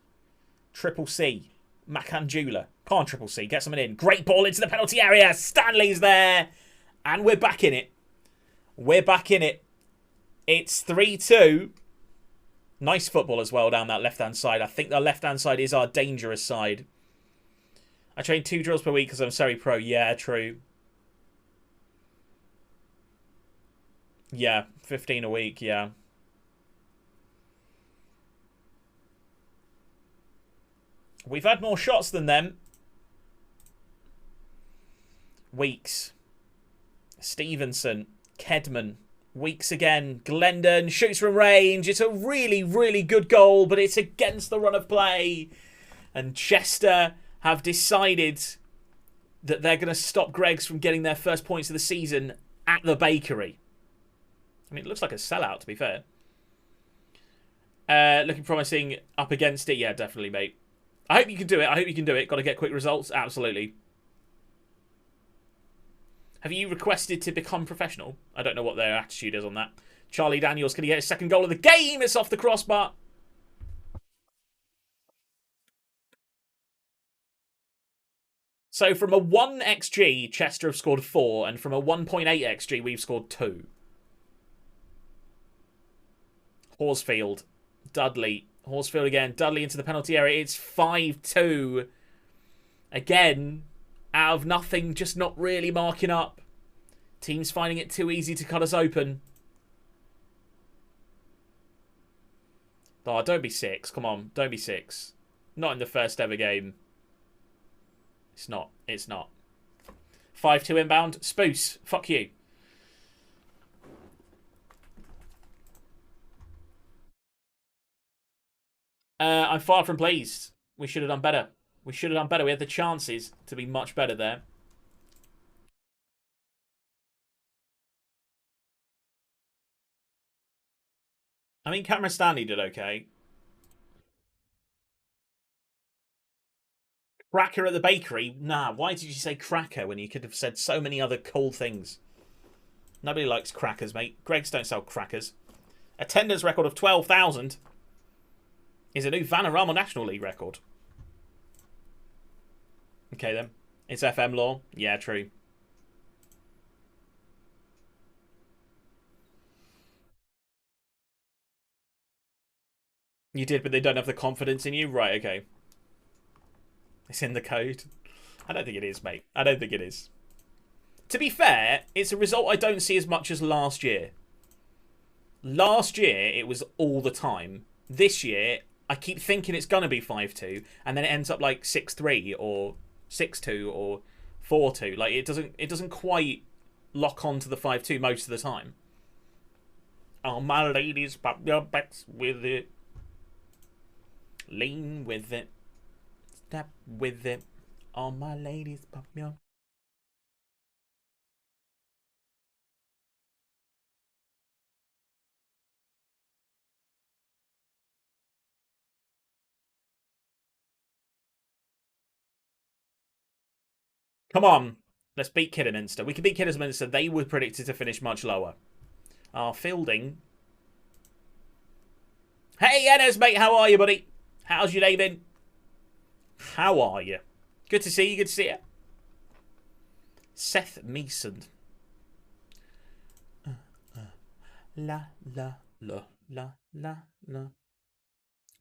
Triple C. Makanjula. Come on, Triple C. Get someone in. Great ball into the penalty area. Stanley's there. And we're back in it. We're back in it. It's 3-2. Nice football as well down that left-hand side. I think the left-hand side is our dangerous side. I train 2 drills per week because I'm semi-pro. Yeah, true. Yeah, 15 a week, yeah. We've had more shots than them. Weeks. Stevenson. Kedman. Weeks again. Glendon shoots from range. It's a really, really good goal, but it's against the run of play. And Chester have decided that they're going to stop Greggs from getting their first points of the season at the bakery. I mean, it looks like a sellout, to be fair. Looking promising up against it. Yeah, definitely, mate. I hope you can do it. I hope you can do it. Got to get quick results? Absolutely. Have you requested to become professional? I don't know what their attitude is on that. Charlie Daniels, can he get his second goal of the game? It's off the crossbar. So from a 1 XG, Chester have scored 4, and from a 1.8 XG, we've scored 2. Horsfield. Dudley. Horsfield again. Dudley into the penalty area. It's 5-2. Again, out of nothing, just not really marking up. Teams finding it too easy to cut us open. Oh, don't be 6. Come on, don't be 6. Not in the first ever game. It's not. It's not. 5-2 inbound. Spoos. Fuck you. I'm far from pleased. We should have done better. We should have done better. We had the chances to be much better there. I mean, Cameron Stanley did okay. Cracker at the bakery? Nah, why did you say cracker when you could have said so many other cool things? Nobody likes crackers, mate. Greggs don't sell crackers. Attendance record of 12,000 is a new Vanarama National League record. Okay, then. It's FM law. Yeah, true. You did, but they don't have the confidence in you? Right, okay. It's in the code. I don't think it is, mate. I don't think it is. To be fair, it's a result I don't see as much as last year. Last year, it was all the time. This year, I keep thinking it's going to be 5-2, and then it ends up like 6-3 or 6-2 or 4-2. Like, it doesn't quite lock on to the 5-2 most of the time. Oh, my ladies, pop your backs with it. Lean with it. Step with it. All my ladies, pop your... Come on. Let's beat Kidderminster. We can beat Kidderminster. They were predicted to finish much lower. Our fielding. Hey, Enes, mate. How are you, buddy? How's your day been? How are you? Good to see you. Good to see you. Seth Meeson. La, la, la, la, la, la.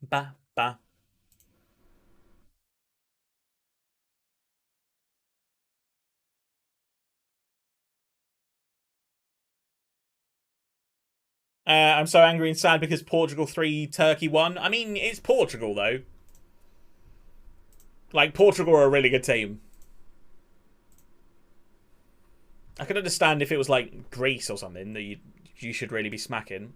Ba, ba. I'm so angry and sad because Portugal 3, Turkey 1. I mean, it's Portugal, though. Like, Portugal are a really good team. I could understand if it was, like, Greece or something that you should really be smacking.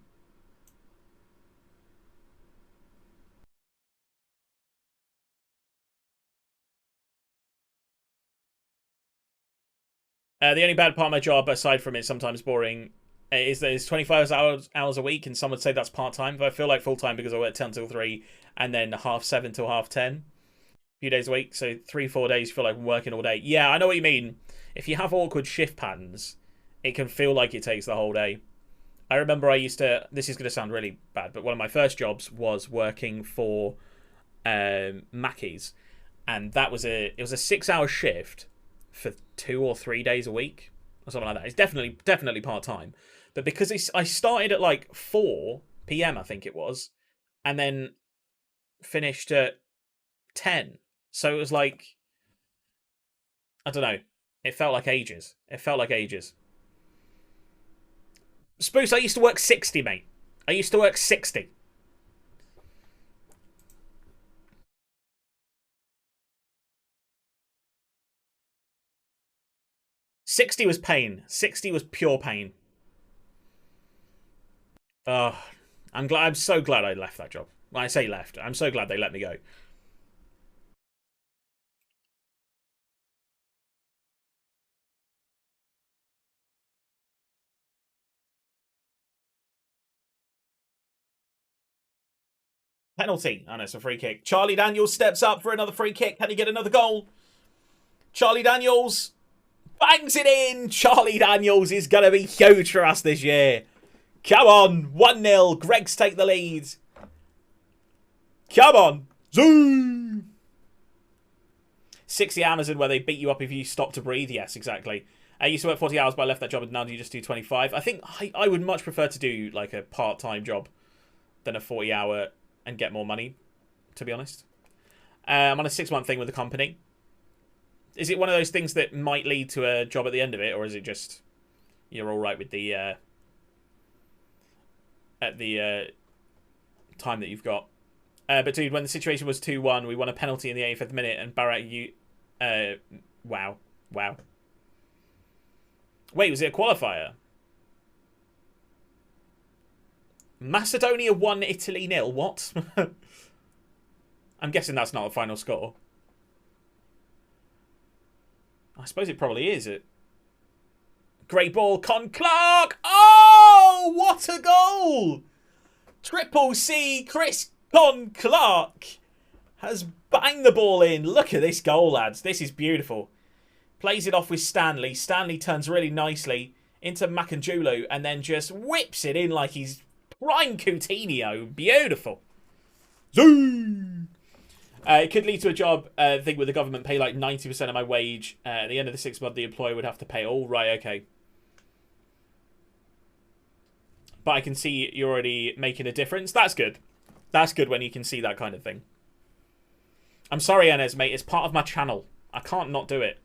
The only bad part of my job, aside from it sometimes boring, is that it's 25 hours a week, and some would say that's part-time, but I feel like full-time because I work 10 till 3, and then 7:30 till 10:30. A few days a week, so 3-4 days you feel like working all day. Yeah, I know what you mean. If you have awkward shift patterns, it can feel like it takes the whole day. I remember I used to... This is going to sound really bad, but one of my first jobs was working for Mackey's, and that was it was a 6-hour shift for 2 or 3 days a week or something like that. It's definitely part-time, but because I started at like 4 p.m. I think it was, and then finished at 10, so it was like, I don't know, it felt like ages. Spruce, I used to work 60, mate. I used to work 60. 60 was pain. 60 was pure pain. Oh, I'm glad. I'm so glad I left that job. When I say left, I'm so glad they let me go. Penalty. Oh, no, it's a free kick. Charlie Daniels steps up for another free kick. Can he get another goal? Charlie Daniels bangs it in. Charlie Daniels is going to be huge for us this year. Come on. 1-0. Greggs take the lead. Come on. Zoom. 60 Amazon where they beat you up if you stop to breathe. Yes, exactly. I used to work 40 hours, but I left that job and now you just do 25. I think I would much prefer to do like a part-time job than a 40-hour and get more money, to be honest. I'm on a 6-month thing with the company. Is it one of those things that might lead to a job at the end of it, or is it just you're all right with the at the time that you've got? But dude, when the situation was 2-1, we won a penalty in the 85th minute, and Barrett, wow. Wait, was it a qualifier? Macedonia 1, Italy 0. What? I'm guessing that's not the final score. I suppose it probably is. Great ball, Con Clark. Oh, what a goal! Triple C, Chris Con Clark has banged the ball in. Look at this goal, lads. This is beautiful. Plays it off with Stanley. Stanley turns really nicely into Makanjulu and then just whips it in like he's prime Coutinho. Beautiful. Zoom! It could lead to a job thing where the government pay like 90% of my wage. At the end of the 6 month, the employer would have to pay. Oh, right, okay. But I can see you're already making a difference. That's good. That's good when you can see that kind of thing. I'm sorry, Enes, mate. It's part of my channel. I can't not do it.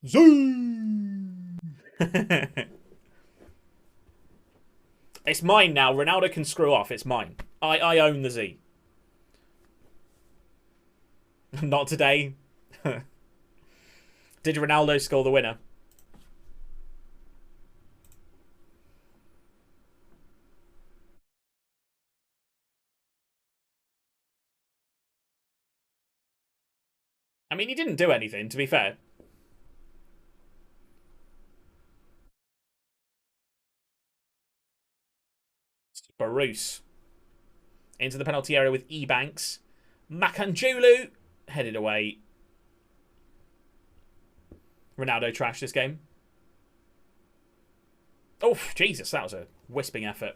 Zoom! It's mine now. Ronaldo can screw off. It's mine. I own the Z. Not today. Did Ronaldo score the winner? I mean, he didn't do anything, to be fair. Bruce. Into the penalty area with Ebanks. Makanjulu headed away. Ronaldo trashed this game. Oh, Jesus, that was a wisping effort.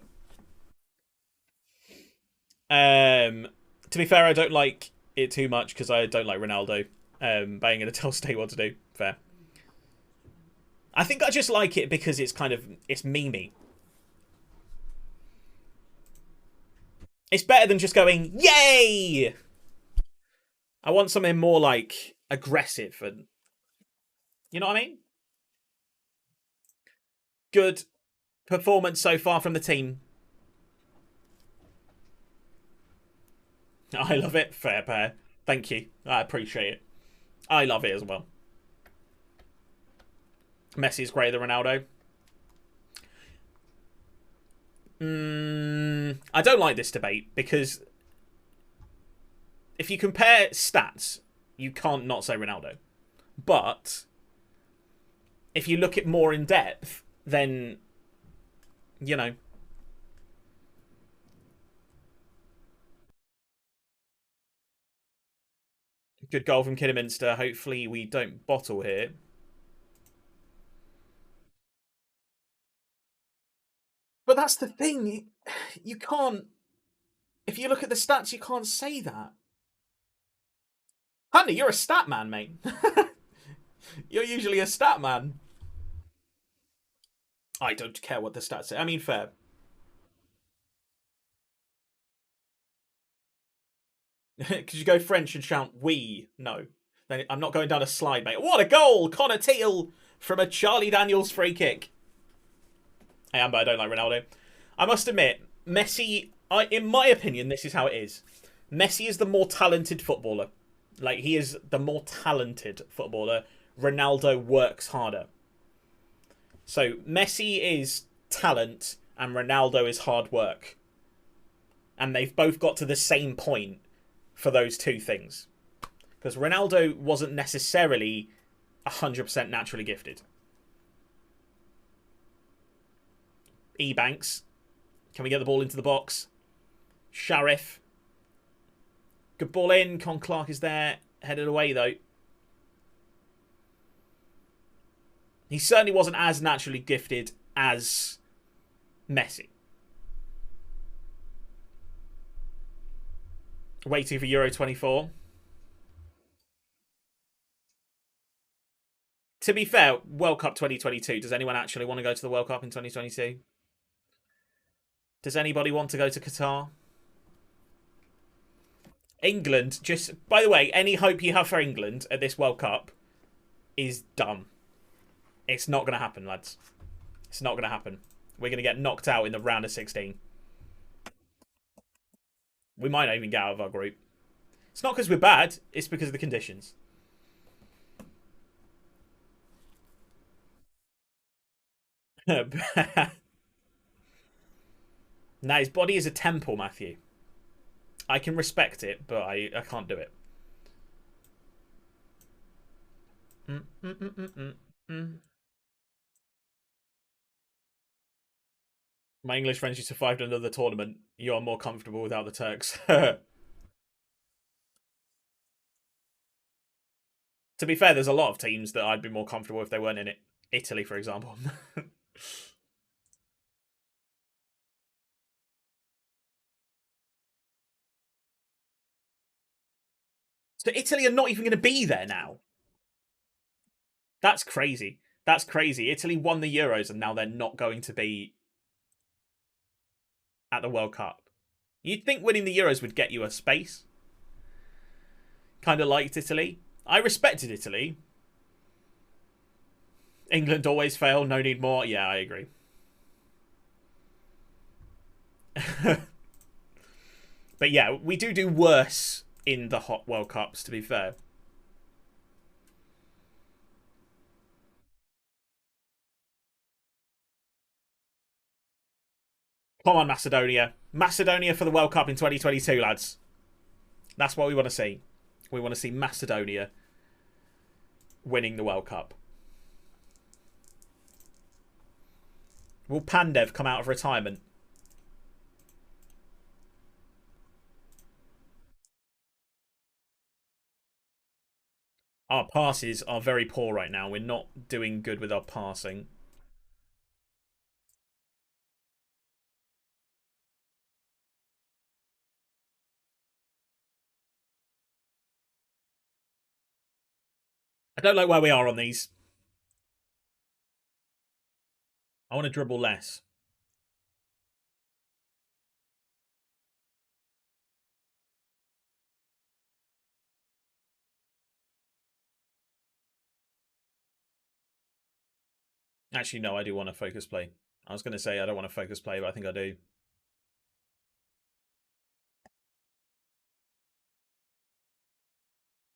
To be fair, I don't like it too much because I don't like Ronaldo. But I'm going to tell Stay what to do. Fair. I think I just like it because it's kind of, it's memey. It's better than just going, yay! I want something more, like, aggressive and... You know what I mean? Good performance so far from the team. I love it. Fair pair. Thank you. I appreciate it. I love it as well. Messi's greater than Ronaldo. I don't like this debate because if you compare stats, you can't not say Ronaldo. But if you look at more in depth, then, you know. Good goal from Kidderminster. Hopefully we don't bottle here. But that's the thing. You can't... If you look at the stats, you can't say that. Honey, you're a stat man, mate. You're usually a stat man. I don't care what the stats say. I mean, fair. Could you go French and shout "we"? No. I'm not going down a slide, mate. What a goal! Connor Teal from a Charlie Daniels free kick. I am, but I don't like Ronaldo. I must admit, Messi, in my opinion, this is how it is. Messi is the more talented footballer. Like, he is the more talented footballer. Ronaldo works harder. So, Messi is talent. and Ronaldo is hard work. And they've both got to the same point for those two things. Because Ronaldo wasn't necessarily 100% naturally gifted. Ebanks. Can we get the ball into the box? Sharif. Good ball in. Con Clark is there. Headed away, though. He certainly wasn't as naturally gifted as Messi. Waiting for Euro 24. To be fair, World Cup 2022. Does anyone actually want to go to the World Cup in 2022? Does anybody want to go to Qatar? England, just... By the way, any hope you have for England at this World Cup is dumb. It's not going to happen, lads. It's not going to happen. We're going to get knocked out in the round of 16. We might not even get out of our group. It's not because we're bad. It's because of the conditions. Now, his body is a temple, Matthew. I can respect it, but I can't do it. My English friends you survived another tournament. You are more comfortable without the Turks. To be fair, there's a lot of teams that I'd be more comfortable if they weren't in it. Italy, for example. So Italy are not even going to be there now. That's crazy. That's crazy. Italy won the Euros and now they're not going to be at the World Cup. You'd think winning the Euros would get you a space. Kind of liked Italy. I respected Italy. England always fail. No need more. Yeah, I agree. But yeah, we do worse in the hot World Cups, to be fair. Come on, Macedonia. Macedonia for the World Cup in 2022, lads. That's what we want to see. We want to see Macedonia winning the World Cup. Will Pandev come out of retirement? Our passes are very poor right now. We're not doing good with our passing. I don't like where we are on these. I want to dribble less. Actually, no, I do want to focus play. I was going to say I don't want to focus play, but I think I do.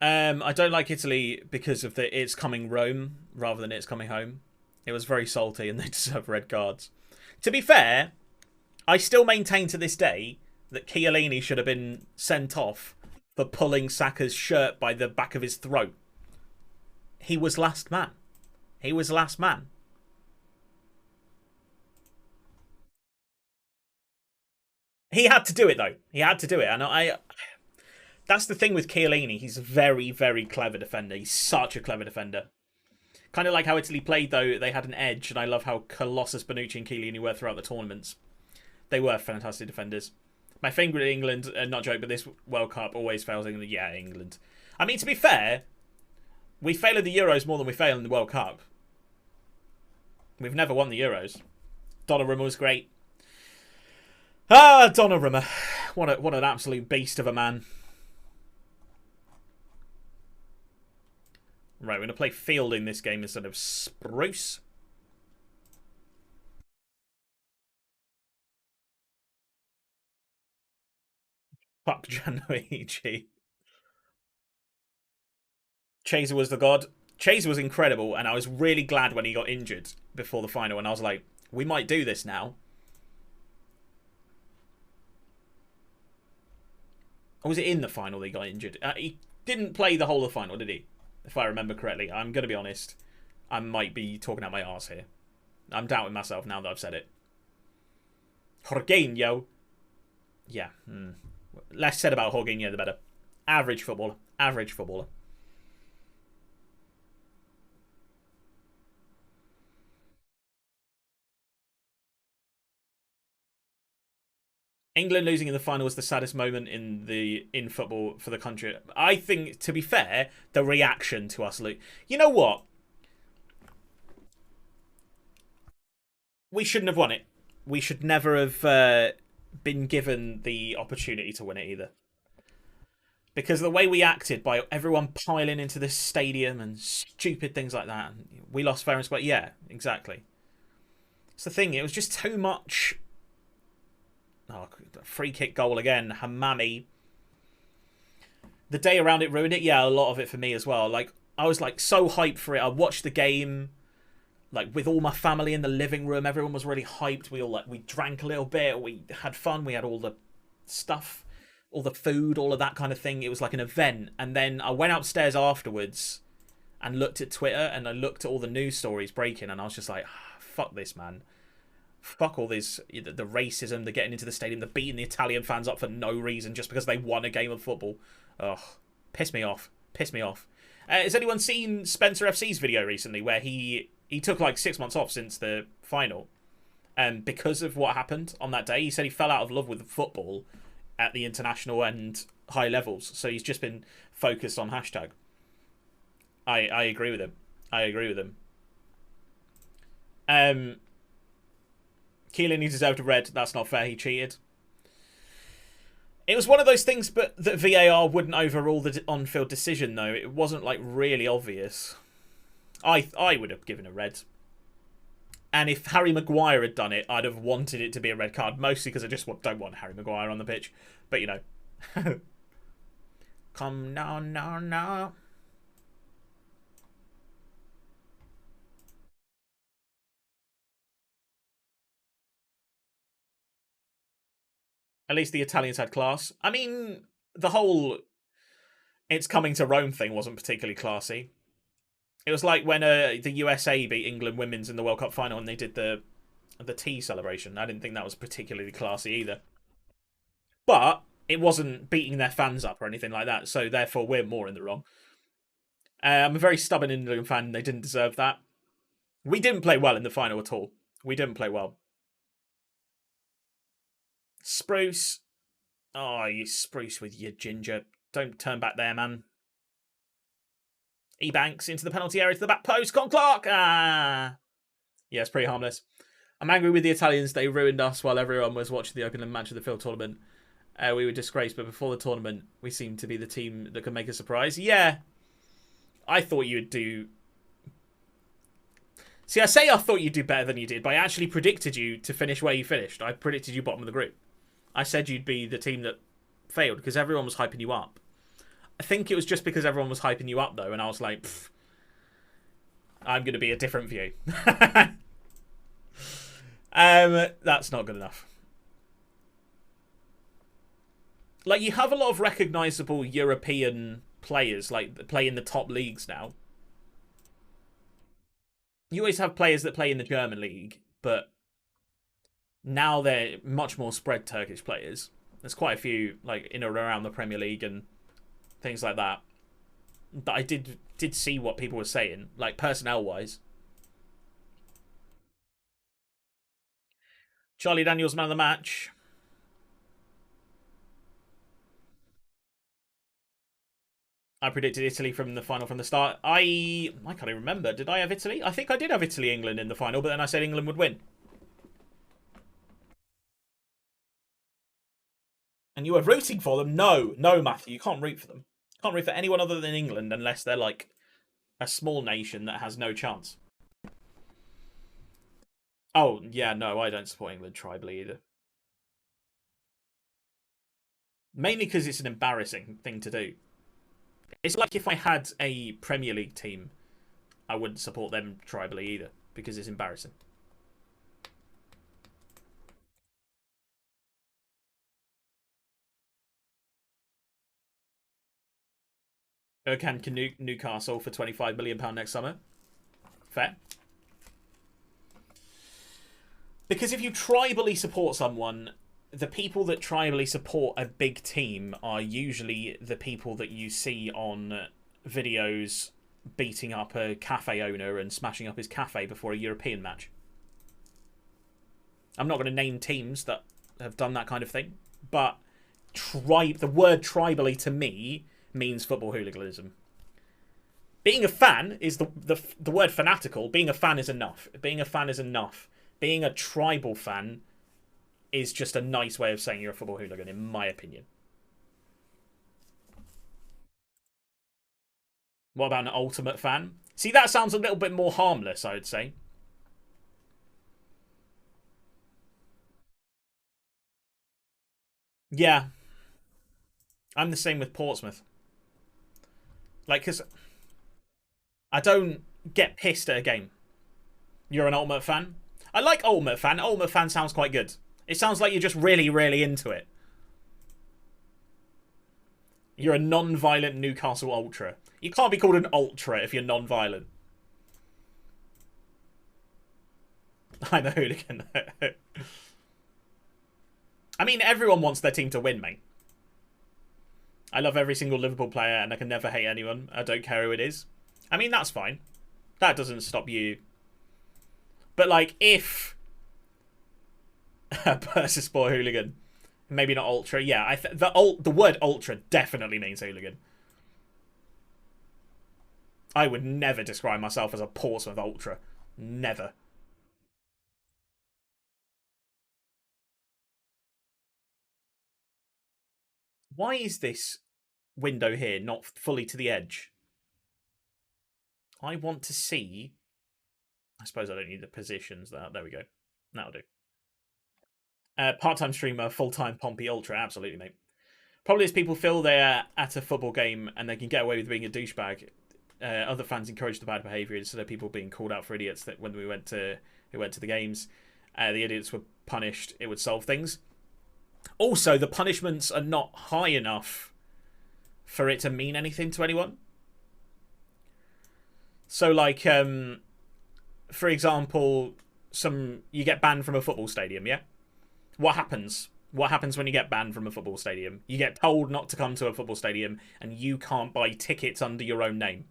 I don't like Italy because of the it's coming Rome rather than it's coming home. It was very salty and they deserve red cards. To be fair, I still maintain to this day that Chiellini should have been sent off for pulling Saka's shirt by the back of his throat. He was last man. He was last man. He had to do it, though. He had to do it. And that's the thing with Chiellini. He's a very, very clever defender. He's such a clever defender. Kind of like how Italy played, though. They had an edge. And I love how Colossus, Bonucci and Chiellini were throughout the tournaments. They were fantastic defenders. My favourite England, not joke, but this World Cup always fails England. Yeah, England. I mean, to be fair, we fail in the Euros more than we fail in the World Cup. We've never won the Euros. Donnarumma was great. Ah, Donnarumma. What an absolute beast of a man. Right, we're going to play Fielding this game instead of Spruce. Fuck Gianluigi. Chaser was the god. Chaser was incredible, and I was really glad when he got injured before the final, and I was like, we might do this now. Or was it in the final that he got injured? He didn't play the whole of the final, did he? If I remember correctly. I'm going to be honest. I might be talking out my arse here. I'm doubting myself now that I've said it. Jorginho. Yeah. Less said about Jorginho, the better. Average footballer. Average footballer. England losing in the final was the saddest moment in football for the country. I think, to be fair, the reaction to us, you know what? We shouldn't have won it. We should never have been given the opportunity to win it either. Because the way we acted by everyone piling into this stadium and stupid things like that, we lost fair and square. Yeah, exactly. It's the thing. It was just too much. Oh, free kick goal again. Hamami. The day around it ruined it. Yeah, a lot of it for me as well. Like, I was like so hyped for it. I watched the game like with all my family in the living room. Everyone was really hyped. We drank a little bit. We had fun. We had all the stuff, all the food, all of that kind of thing. It was like an event. And then I went upstairs afterwards and looked at Twitter and I looked at all the news stories breaking and I was just like, fuck this, man. Fuck all this, the racism, the getting into the stadium, the beating the Italian fans up for no reason just because they won a game of football. Ugh, piss me off. Piss me off. Has anyone seen Spencer FC's video recently where he took like 6 months off since the final? And because of what happened on that day, he said he fell out of love with football at the international and high levels. So he's just been focused on hashtag. I agree with him. I agree with him. Keelan, he deserved a red. That's not fair. He cheated. It was one of those things, but that VAR wouldn't overrule the on-field decision, though. It wasn't, like, really obvious. I would have given a red. And if Harry Maguire had done it, I'd have wanted it to be a red card, mostly because I just don't want Harry Maguire on the pitch. But, you know. Come now. At least the Italians had class. I mean, the whole "it's coming to Rome" thing wasn't particularly classy. It was like when the USA beat England women's in the World Cup final and they did the tea celebration. I didn't think that was particularly classy either. But it wasn't beating their fans up or anything like that, so therefore we're more in the wrong. I'm a very stubborn England fan and they didn't deserve that. We didn't play well in the final at all. We didn't play well. Spruce. Oh, you Spruce with your ginger. Don't turn back there, man. Ebanks into the penalty area to the back post. Con Clark. Yeah, it's pretty harmless. I'm angry with the Italians. They ruined us while everyone was watching the opening match of the field tournament. We were disgraced, but before the tournament, we seemed to be the team that could make a surprise. Yeah. I thought you would do... See, I say I thought you'd do better than you did, but I actually predicted you to finish where you finished. I predicted you bottom of the group. I said you'd be the team that failed because everyone was hyping you up. I think it was just because everyone was hyping you up, though, and I was like, I'm going to be a different view. That's not good enough. Like, you have a lot of recognisable European players, like, play in the top leagues now. You always have players that play in the German league, but now they're much more spread Turkish players. There's quite a few, like, in or around the Premier League and things like that. But I did see what people were saying, like, personnel-wise. Charlie Daniels, man of the match. I predicted Italy from the final from the start. I can't even remember. Did I have Italy? I think I did have Italy-England in the final, but then I said England would win. And you were rooting for them? No, Matthew, you can't root for them. You can't root for anyone other than England unless they're like a small nation that has no chance. Oh, yeah, no, I don't support England tribally either. Mainly because it's an embarrassing thing to do. It's like if I had a Premier League team, I wouldn't support them tribally either because it's embarrassing. Can Newcastle for £25 million next summer. Fair. Because if you tribally support someone, the people that tribally support a big team are usually the people that you see on videos beating up a cafe owner and smashing up his cafe before a European match. I'm not going to name teams that have done that kind of thing, but the word tribally to me means football hooliganism. Being a fan is the word fanatical. Being a fan is enough. Being a fan is enough. Being a tribal fan is just a nice way of saying you're a football hooligan, in my opinion. What about an ultimate fan? See, that sounds a little bit more harmless, I would say. Yeah, I'm the same with Portsmouth. Like, because I don't get pissed at a game. You're an ultimate fan? I like ultimate fan. Ultimate fan sounds quite good. It sounds like you're just really, really into it. You're a non-violent Newcastle ultra. You can't be called an ultra if you're non-violent. I'm a hooligan. I mean, everyone wants their team to win, mate. I love every single Liverpool player and I can never hate anyone. I don't care who it is. I mean, that's fine. That doesn't stop you. But, like, if a Persis Sport hooligan, maybe not ultra, yeah, the word ultra definitely means hooligan. I would never describe myself as a Portsmouth ultra. Never. Why is this window here not fully to the edge? I want to see. I suppose I don't need the positions. There we go. That'll do. Part-time streamer, full-time Pompey Ultra. Absolutely, mate. Probably as people feel they're at a football game and they can get away with being a douchebag. Other fans encourage the bad behaviour instead of people being called out for idiots. That when we went to the games, the idiots were punished. It would solve things. Also, the punishments are not high enough for it to mean anything to anyone. So, like, for example, you get banned from a football stadium, yeah? What happens? What happens when you get banned from a football stadium? You get told not to come to a football stadium and you can't buy tickets under your own name.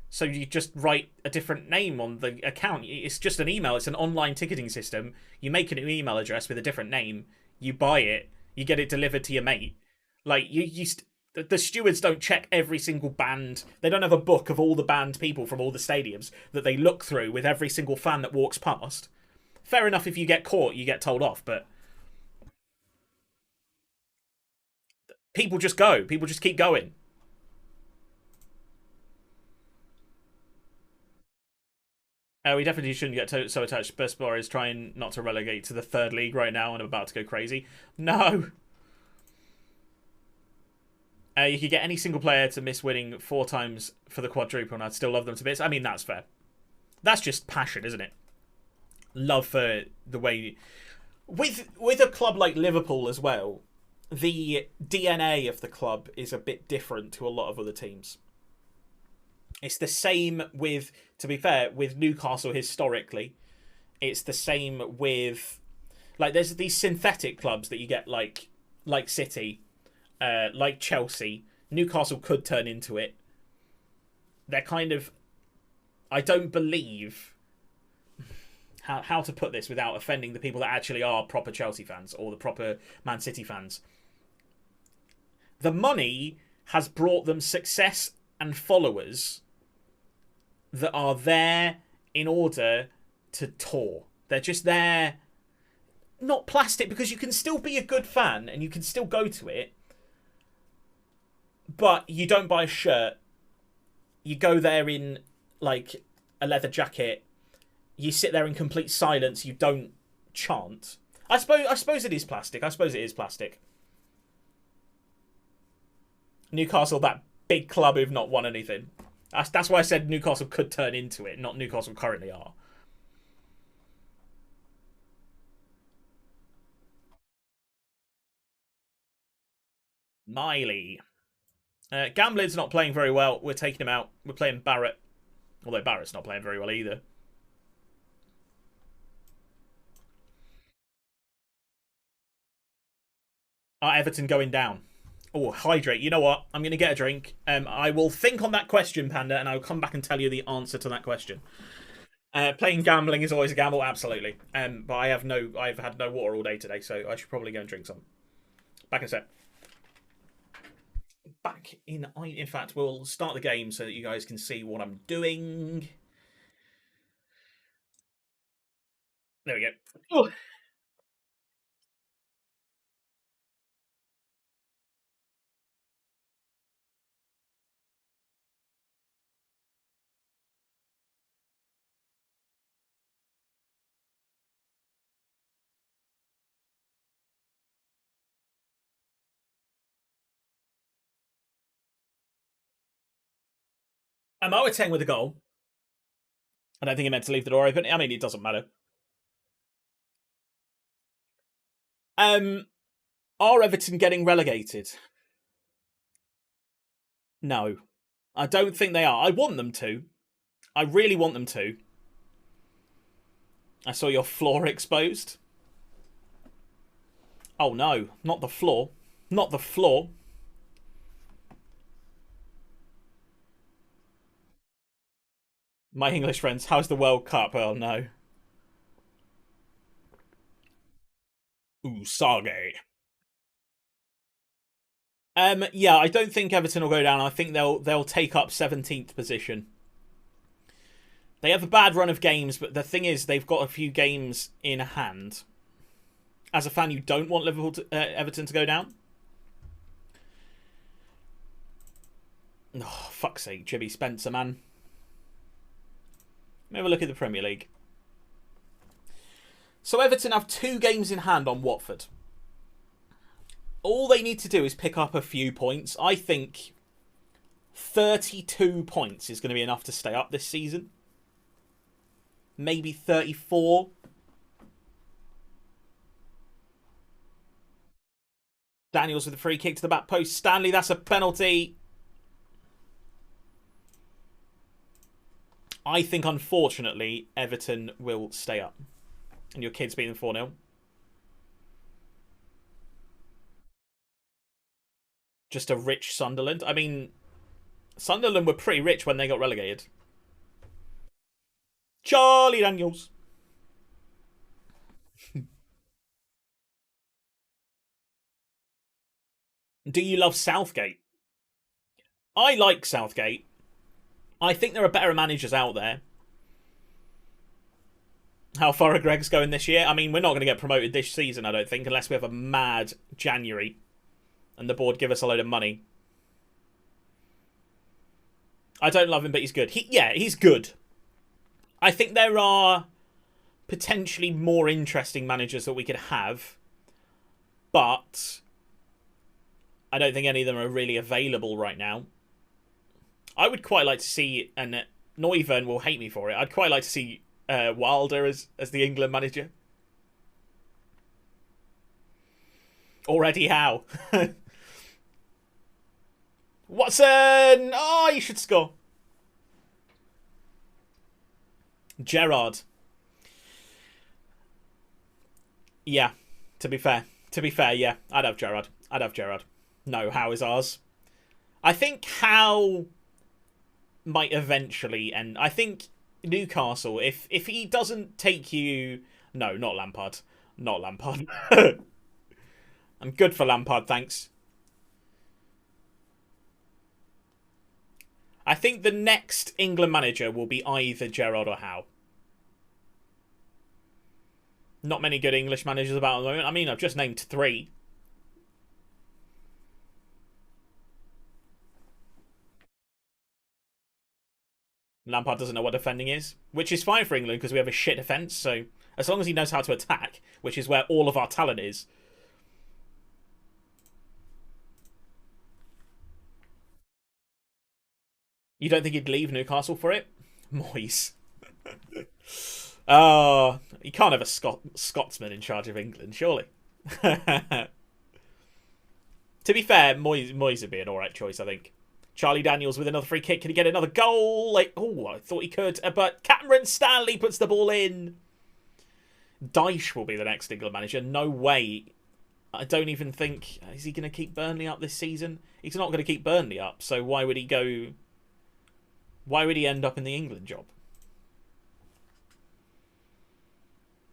So you just write a different name on the account. It's just an email. It's an online ticketing system. You make a new email address with a different name. You buy it. You get it delivered to your mate. Like, the stewards don't check every single band. They don't have a book of all the banned people from all the stadiums that they look through with every single fan that walks past. Fair enough, if you get caught, you get told off, but people just go. People just keep going. We definitely shouldn't get so attached. Best Bar is trying not to relegate to the third league right now and I'm about to go crazy. No! You could get any single player to miss winning 4 times for the quadruple and I'd still love them to bits. I mean, that's fair. That's just passion, isn't it? Love for the way... With a club like Liverpool as well, the DNA of the club is a bit different to a lot of other teams. It's the same with, to be fair, with Newcastle historically. It's the same with, like, there's these synthetic clubs that you get like City, like Chelsea. Newcastle could turn into it. They're kind of, I don't believe how to put this without offending the people that actually are proper Chelsea fans or the proper Man City fans. The money has brought them success and followers that are there in order to tour. They're just there, not plastic, because you can still be a good fan and you can still go to it, but you don't buy a shirt. You go there in, like, a leather jacket. You sit there in complete silence. You don't chant. I suppose it is plastic. I suppose it is plastic. Newcastle, that big club who've not won anything. That's why I said Newcastle could turn into it, not Newcastle currently are. Miley. Gambling's not playing very well. We're taking him out. We're playing Barrett. Although Barrett's not playing very well either. Are Everton going down? Oh, hydrate. You know what? I'm going to get a drink. I will think on that question, Panda, and I'll come back and tell you the answer to that question. Playing gambling is always a gamble, absolutely. But I've had no water all day today, so I should probably go and drink some. Back in a sec. In fact, we'll start the game so that you guys can see what I'm doing. There we go. Oh. Moateng with a goal. I don't think he meant to leave the door open. I mean, it doesn't matter. Are Everton getting relegated? No. I don't think they are. I want them to. I really want them to. I saw your floor exposed. Oh no, not the floor. Not the floor. My English friends, how's the World Cup? Oh no. Ooh, Sage. Yeah, I don't think Everton will go down. I think they'll take up 17th position. They have a bad run of games, but the thing is, they've got a few games in hand. As a fan, you don't want Everton to go down. Oh, fuck's sake, Jimmy Spencer, man. Let me have a look at the Premier League. So Everton have 2 games in hand on Watford. All they need to do is pick up a few points. I think 32 points is going to be enough to stay up this season. Maybe 34. Daniels with a free kick to the back post. Stanley, that's a penalty. I think, unfortunately, Everton will stay up. And your kid's beating 4-0. Just a rich Sunderland. I mean, Sunderland were pretty rich when they got relegated. Charlie Daniels. Do you love Southgate? I like Southgate. I think there are better managers out there. How far are Greggs going this year? I mean, we're not going to get promoted this season, I don't think, unless we have a mad January and the board give us a load of money. I don't love him, but he's good. He's good. I think there are potentially more interesting managers that we could have, but I don't think any of them are really available right now. I would quite like to see, and Neuven will hate me for it, I'd quite like to see Wilder as the England manager. Already how? Watson! Oh, you should score. Gerrard. Yeah, to be fair, yeah, I'd have Gerrard. No, Howe is ours. I think Howe might eventually end. I think Newcastle, if he doesn't take you... No, not Lampard. Not Lampard. I'm good for Lampard, thanks. I think the next England manager will be either Gerrard or Howe. Not many good English managers about at the moment. I mean, I've just named 3. Lampard doesn't know what defending is, which is fine for England because we have a shit defence, so as long as he knows how to attack, which is where all of our talent is. You don't think he'd leave Newcastle for it? Moyes. Oh, you can't have a Scotsman in charge of England, surely. To be fair, Moyes would be an alright choice, I think. Charlie Daniels with another free kick. Can he get another goal? Like, oh, I thought he could. But Cameron Stanley puts the ball in. Dyche will be the next England manager. No way. I don't even think... Is he going to keep Burnley up this season? He's not going to keep Burnley up, so why would he go... Why would he end up in the England job?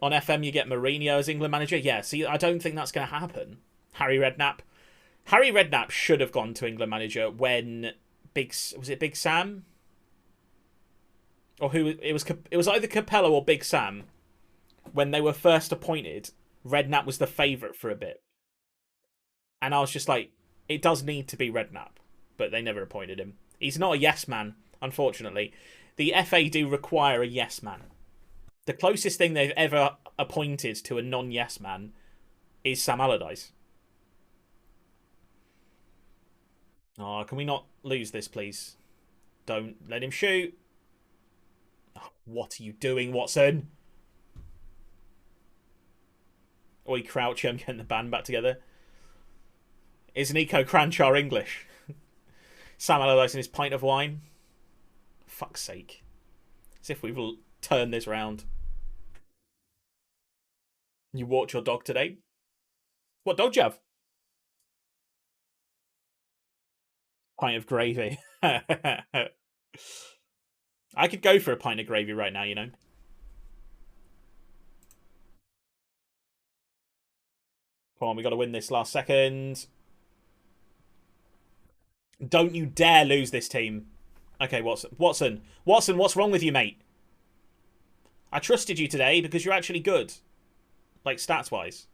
On FM, you get Mourinho as England manager. Yeah, see, I don't think that's going to happen. Harry Redknapp should have gone to England manager when was it Big Sam? Or who... It was either Capello or Big Sam. When they were first appointed, Redknapp was the favourite for a bit. And I was just like, it does need to be Redknapp. But they never appointed him. He's not a yes man, unfortunately. The FA do require a yes man. The closest thing they've ever appointed to a non-yes man is Sam Allardyce. Oh, can we not lose this, please? Don't let him shoot. Oh, what are you doing, Watson? Oi, Crouchy, I'm getting the band back together. Is Nico Cranchar English? Sam Allardyce and his pint of wine? Fuck's sake. As if we've turned this round. You walked your dog today? What dog do you have? Pint of gravy. I could go for a pint of gravy right now, you know. Come on, we got to win this last second. Don't you dare lose this team. Okay, Watson, what's wrong with you, mate? I trusted you today because you're actually good. Like, stats-wise.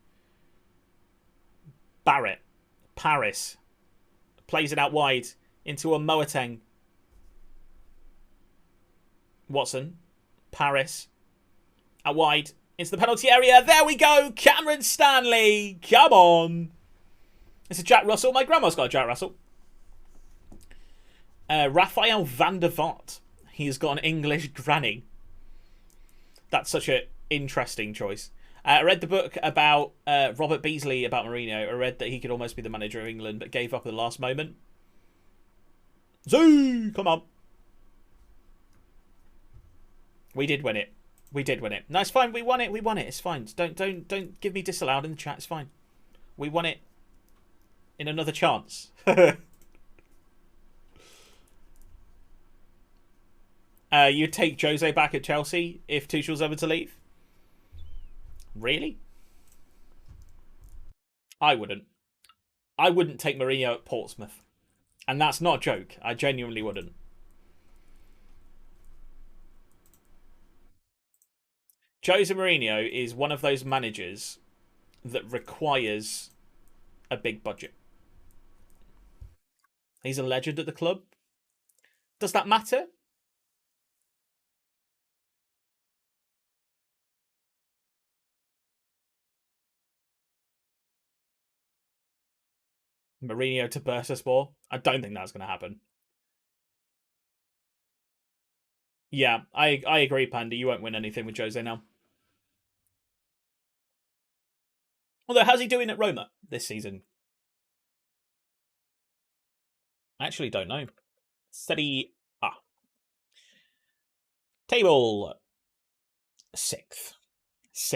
Barrett. Paris. Plays it out wide into a Moateng. Watson. Paris. Out wide. Into the penalty area. There we go. Cameron Stanley. Come on. It's a Jack Russell. My grandma's got a Jack Russell. Raphael van der Vaart. He's got an English granny. That's such an interesting choice. I read the book about Robert Beasley about Mourinho. I read that he could almost be the manager of England, but gave up at the last moment. Zoo! Come on. We did win it. We did win it. No, it's fine. We won it. We won it. It's fine. Don't give me disallowed in the chat. It's fine. We won it in another chance. You'd take Jose back at Chelsea if Tuchel's ever to leave? Really? I wouldn't. I wouldn't take Mourinho at Portsmouth. And that's not a joke. I genuinely wouldn't. Jose Mourinho is one of those managers that requires a big budget. He's a legend at the club. Does that matter? Mourinho to Bursaspor? I don't think that's going to happen. Yeah, I agree, Panda. You won't win anything with Jose now. Although, how's he doing at Roma this season? I actually don't know. Serie A. Table. Sixth. It's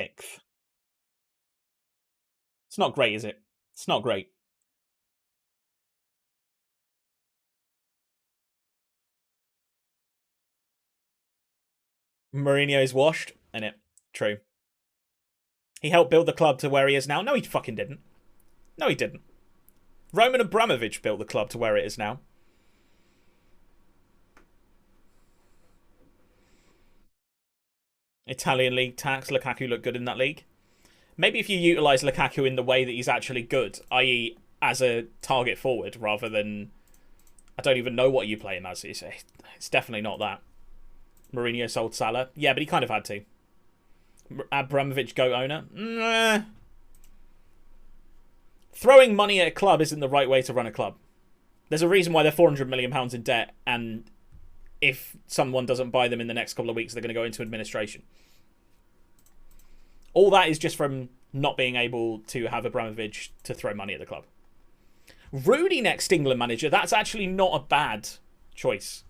not great, is it? It's not great. Mourinho is washed, innit? True. He helped build the club to where he is now. No, he fucking didn't. No, he didn't. Roman Abramovich built the club to where it is now. Italian league tax. Lukaku looked good in that league. Maybe if you utilise Lukaku in the way that he's actually good, i.e. as a target forward, rather than... I don't even know what you play him as. It's definitely not that. Mourinho sold Salah. Yeah, but he kind of had to. Abramovich GOAT owner? Nah. Throwing money at a club isn't the right way to run a club. There's a reason why they're £400 million in debt, and if someone doesn't buy them in the next couple of weeks, they're going to go into administration. All that is just from not being able to have Abramovich to throw money at the club. Rooney next England manager. That's actually not a bad choice.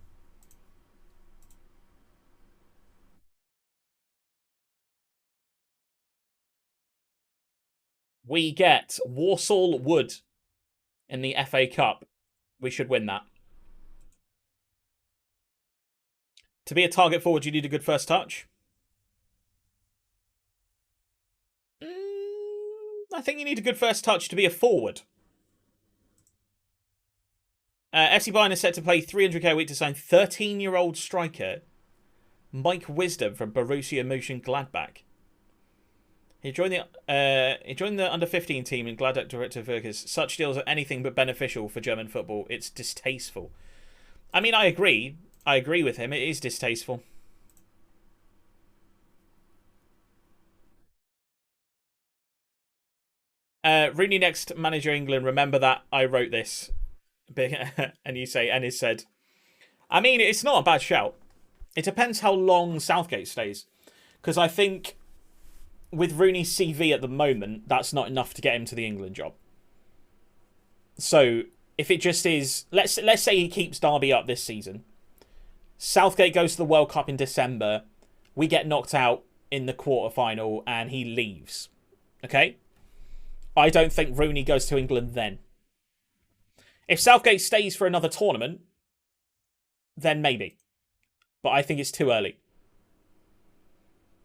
We get Walsall Wood in the FA Cup. We should win that. To be a target forward, you need a good first touch. I think you need a good first touch to be a forward. FC Bayern is set to pay 300k a week to sign 13-year-old striker Mike Wisdom from Borussia Mönchengladbach. He joined the under-15 team in Gladbach director Fergus. Such deals are anything but beneficial for German football. It's distasteful. I mean, I agree. I agree with him. It is distasteful. Rooney next manager England. Remember that I wrote this. And you say Ennis said, I mean, it's not a bad shout. It depends how long Southgate stays. Because I think with Rooney's CV at the moment, that's not enough to get him to the England job. So if it just is, let's say he keeps Derby up this season. Southgate goes to the World Cup in December. We get knocked out in the quarterfinal and he leaves. Okay? I don't think Rooney goes to England then. If Southgate stays for another tournament, then maybe. But I think it's too early.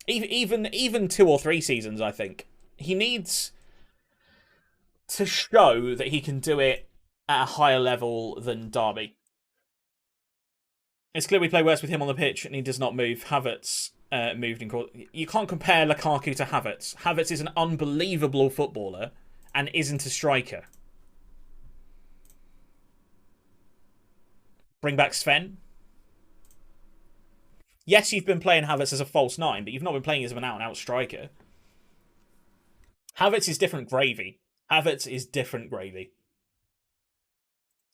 Even 2 or 3 seasons, I think. He needs to show that he can do it at a higher level than Derby. It's clear we play worse with him on the pitch and he does not move. Havertz moved in court. You can't compare Lukaku to Havertz. Havertz is an unbelievable footballer and isn't a striker. Bring back Sven. Yes, you've been playing Havertz as a false 9, but you've not been playing as an out-and-out striker. Havertz is different gravy. Havertz is different gravy.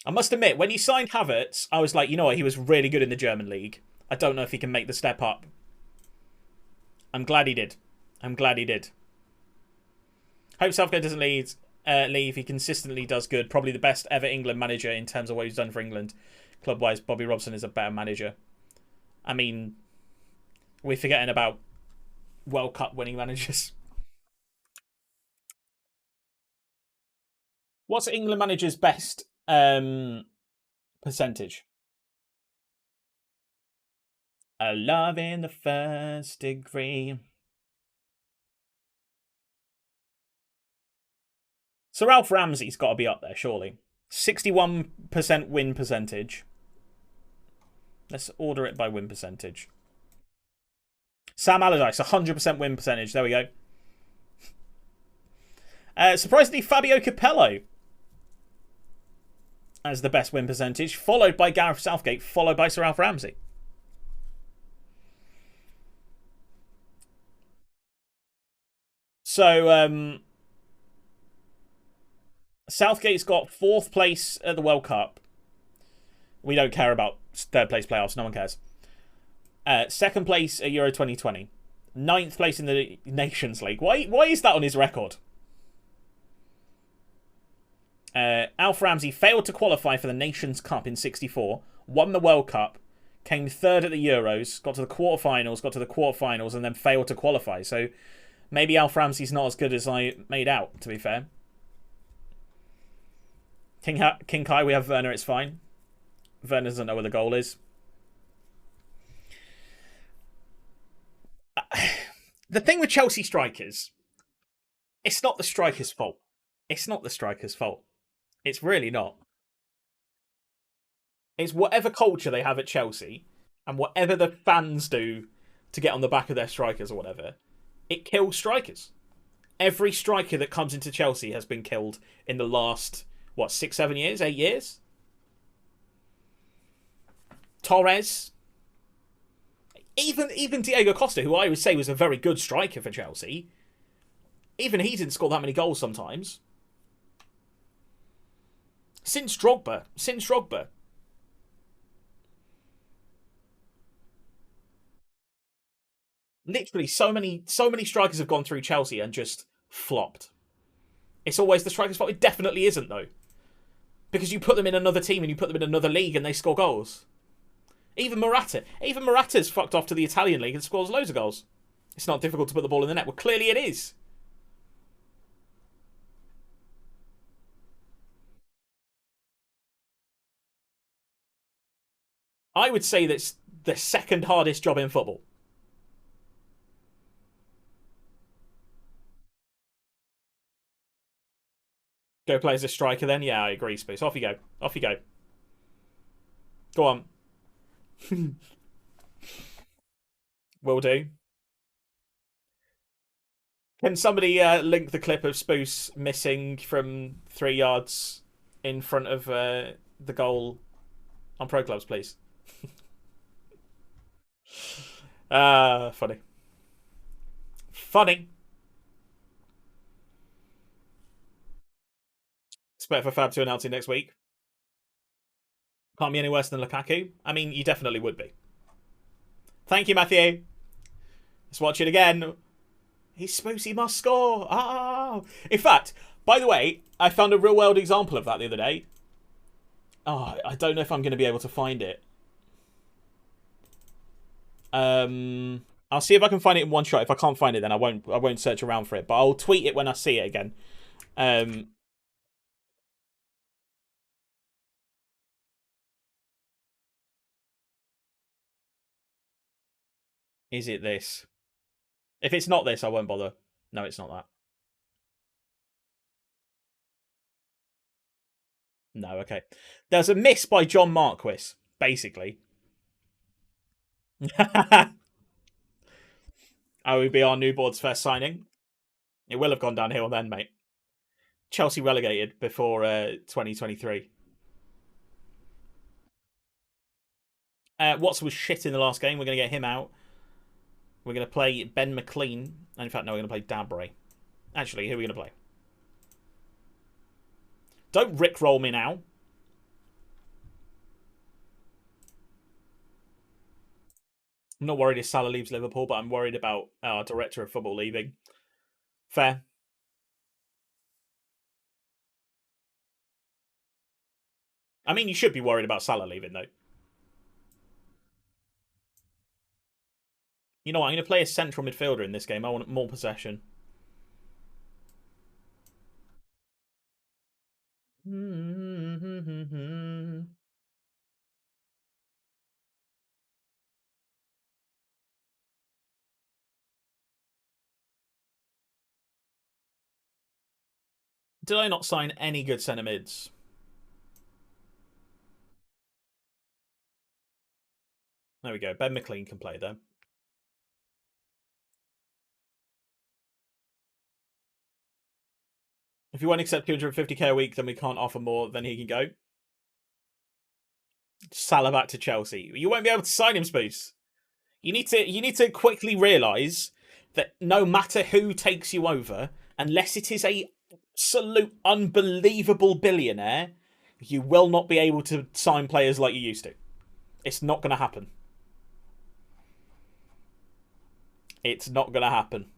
I must admit, when you signed Havertz, I was like, you know what, he was really good in the German league. I don't know if he can make the step up. I'm glad he did. I'm glad he did. Hope Southgate doesn't leave. He consistently does good. Probably the best ever England manager in terms of what he's done for England. Club-wise, Bobby Robson is a better manager. I mean, we're forgetting about World Cup winning managers. What's England manager's best percentage? A love in the first degree. So Ralph Ramsey's got to be up there, surely. 61% win percentage. Let's order it by win percentage. Sam Allardyce, 100% win percentage. There we go. Surprisingly, Fabio Capello as the best win percentage, followed by Gareth Southgate, followed by Sir Ralph Ramsey. So, Southgate's got 4th place at the World Cup. We don't care about 3rd place playoffs. No one cares. 2nd place at Euro 2020. 9th place in the Nations League. Why is that on his record? Alf Ramsey failed to qualify for the Nations Cup in '64. Won the World Cup. Came 3rd at the Euros. Got to the quarterfinals. And then failed to qualify. So maybe Alf Ramsey's not as good as I made out, to be fair. King Kai, we have Werner. It's fine. Werner doesn't know where the goal is. The thing with Chelsea strikers, it's not the striker's fault. It's not the striker's fault. It's really not. It's whatever culture they have at Chelsea and whatever the fans do to get on the back of their strikers or whatever. It kills strikers. Every striker that comes into Chelsea has been killed in the last, 6, 7 years? 8 years? Torres. Even Diego Costa, who I would say was a very good striker for Chelsea, even he didn't score that many goals sometimes. Since Drogba. Literally, so many strikers have gone through Chelsea and just flopped. It's always the striker's fault. It definitely isn't, though. because you put them in another team and you put them in another league and they score goals. Even Morata's fucked off to the Italian league and scores loads of goals. It's not difficult to put the ball in the net. Well, clearly it is. I would say that's the second hardest job in football. Go play as a striker then? Yeah, I agree, Spoos. Off you go. Off you go. Go on. Will do. Can somebody link the clip of Spoos missing from 3 yards in front of the goal on Pro Clubs, please? Funny. Funny. Expect for Fab to announce it next week. Can't be any worse than Lukaku. I mean, you definitely would be. Thank you, Matthew. Let's watch it again. He's supposed he must score. Oh. In fact, by the way, I found a real world example of that the other day. Oh, I don't know if I'm going to be able to find it. I'll see if I can find it in one shot. If I can't find it, then I won't search around for it. But I'll tweet it when I see it again. Is it this? If it's not this, I won't bother. No, it's not that. No, okay. There's a miss by John Marquis, basically. I would be our new board's first signing. It will have gone downhill then, mate. Chelsea relegated before 2023. Watts was shit in the last game. We're going to get him out. We're going to play Ben McLean. And in fact, no, we're going to play Dabray. Actually, who are we going to play? Don't rickroll me now. I'm not worried if Salah leaves Liverpool, but I'm worried about our director of football leaving. Fair. I mean, you should be worried about Salah leaving, though. You know what? I'm going to play a central midfielder in this game. I want more possession. Did I not sign any good centre mids? There we go. Ben McLean can play there. If you won't accept 250k a week, then we can't offer more. Then he can go. Salah back to Chelsea. You won't be able to sign him, Spoos. You need to quickly realise that no matter who takes you over, unless it is a absolute unbelievable billionaire, you will not be able to sign players like you used to. It's not going to happen. It's not going to happen.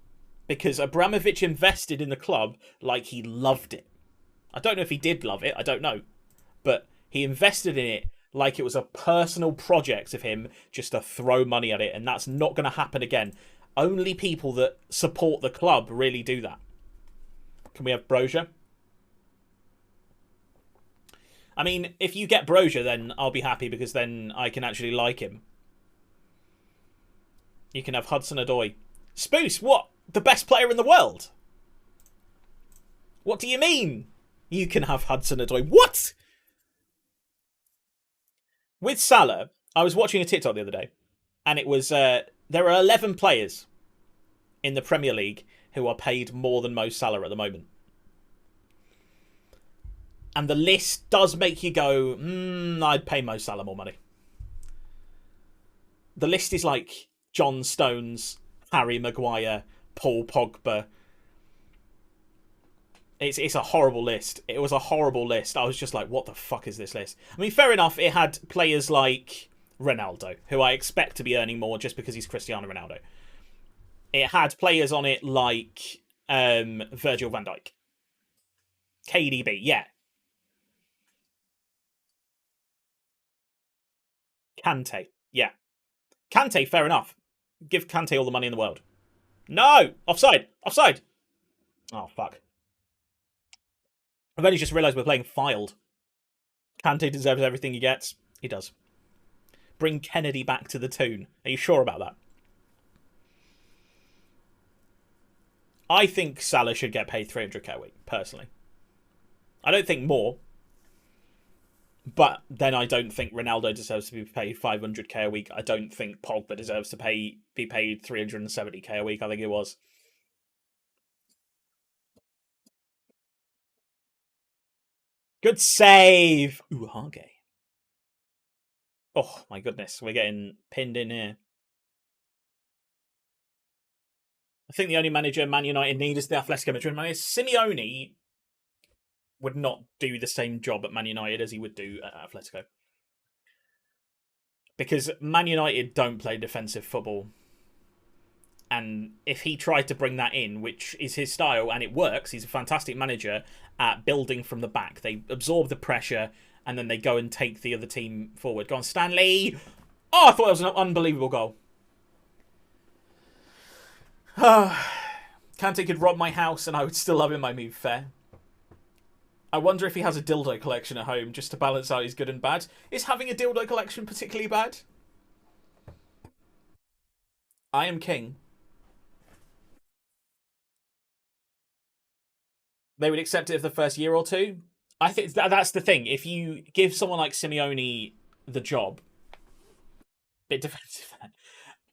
Because Abramovich invested in the club like he loved it. I don't know if he did love it, I don't know. But he invested in it like it was a personal project of him just to throw money at it. And that's not going to happen again. Only people that support the club really do that. Can we have Brozier? I mean, if you get Brozier, then I'll be happy because then I can actually like him. You can have Hudson-Odoi. Spoos, what? The best player in the world? What do you mean? You can have Hudson-Odoi. What? With Salah, I was watching a TikTok the other day, and it was there are 11 players in the Premier League who are paid more than Mo Salah at the moment. And the list does make you go, I'd pay Mo Salah more money. The list is like John Stones, Harry Maguire, Paul Pogba. It's a horrible list. It was a horrible list. I was just like, what the fuck is this list? I mean, fair enough, it had players like Ronaldo, who I expect to be earning more just because he's Cristiano Ronaldo. It had players on it like Virgil van Dijk. KDB, yeah. Kante. Yeah. Kante, fair enough. Give Kante all the money in the world. No! Offside! Offside! Oh, fuck. I've only just realised we're playing Filed. Kante deserves everything he gets. He does. Bring Kennedy back to the tune. Are you sure about that? I think Salah should get paid 300k a week, personally. I don't think more. But then I don't think Ronaldo deserves to be paid 500k a week. I don't think Pogba deserves to be paid 370k a week, I think it was. Good save! Ooh, Hargay. Oh, my goodness. We're getting pinned in here. I think the only manager Man United need is the Atletico Madrid manager. Simeone would not do the same job at Man United as he would do at Atletico. Because Man United don't play defensive football. And if he tried to bring that in, which is his style, and it works, he's a fantastic manager at building from the back. They absorb the pressure, and then they go and take the other team forward. Go on, Stanley! Oh, I thought that was an unbelievable goal. Kante could rob my house, and I would still love him, I mean, fair. I wonder if he has a dildo collection at home, just to balance out his good and bad. Is having a dildo collection particularly bad? I am king. They would accept it for the first year or two. I think that's the thing. If you give someone like Simeone the job, bit defensive.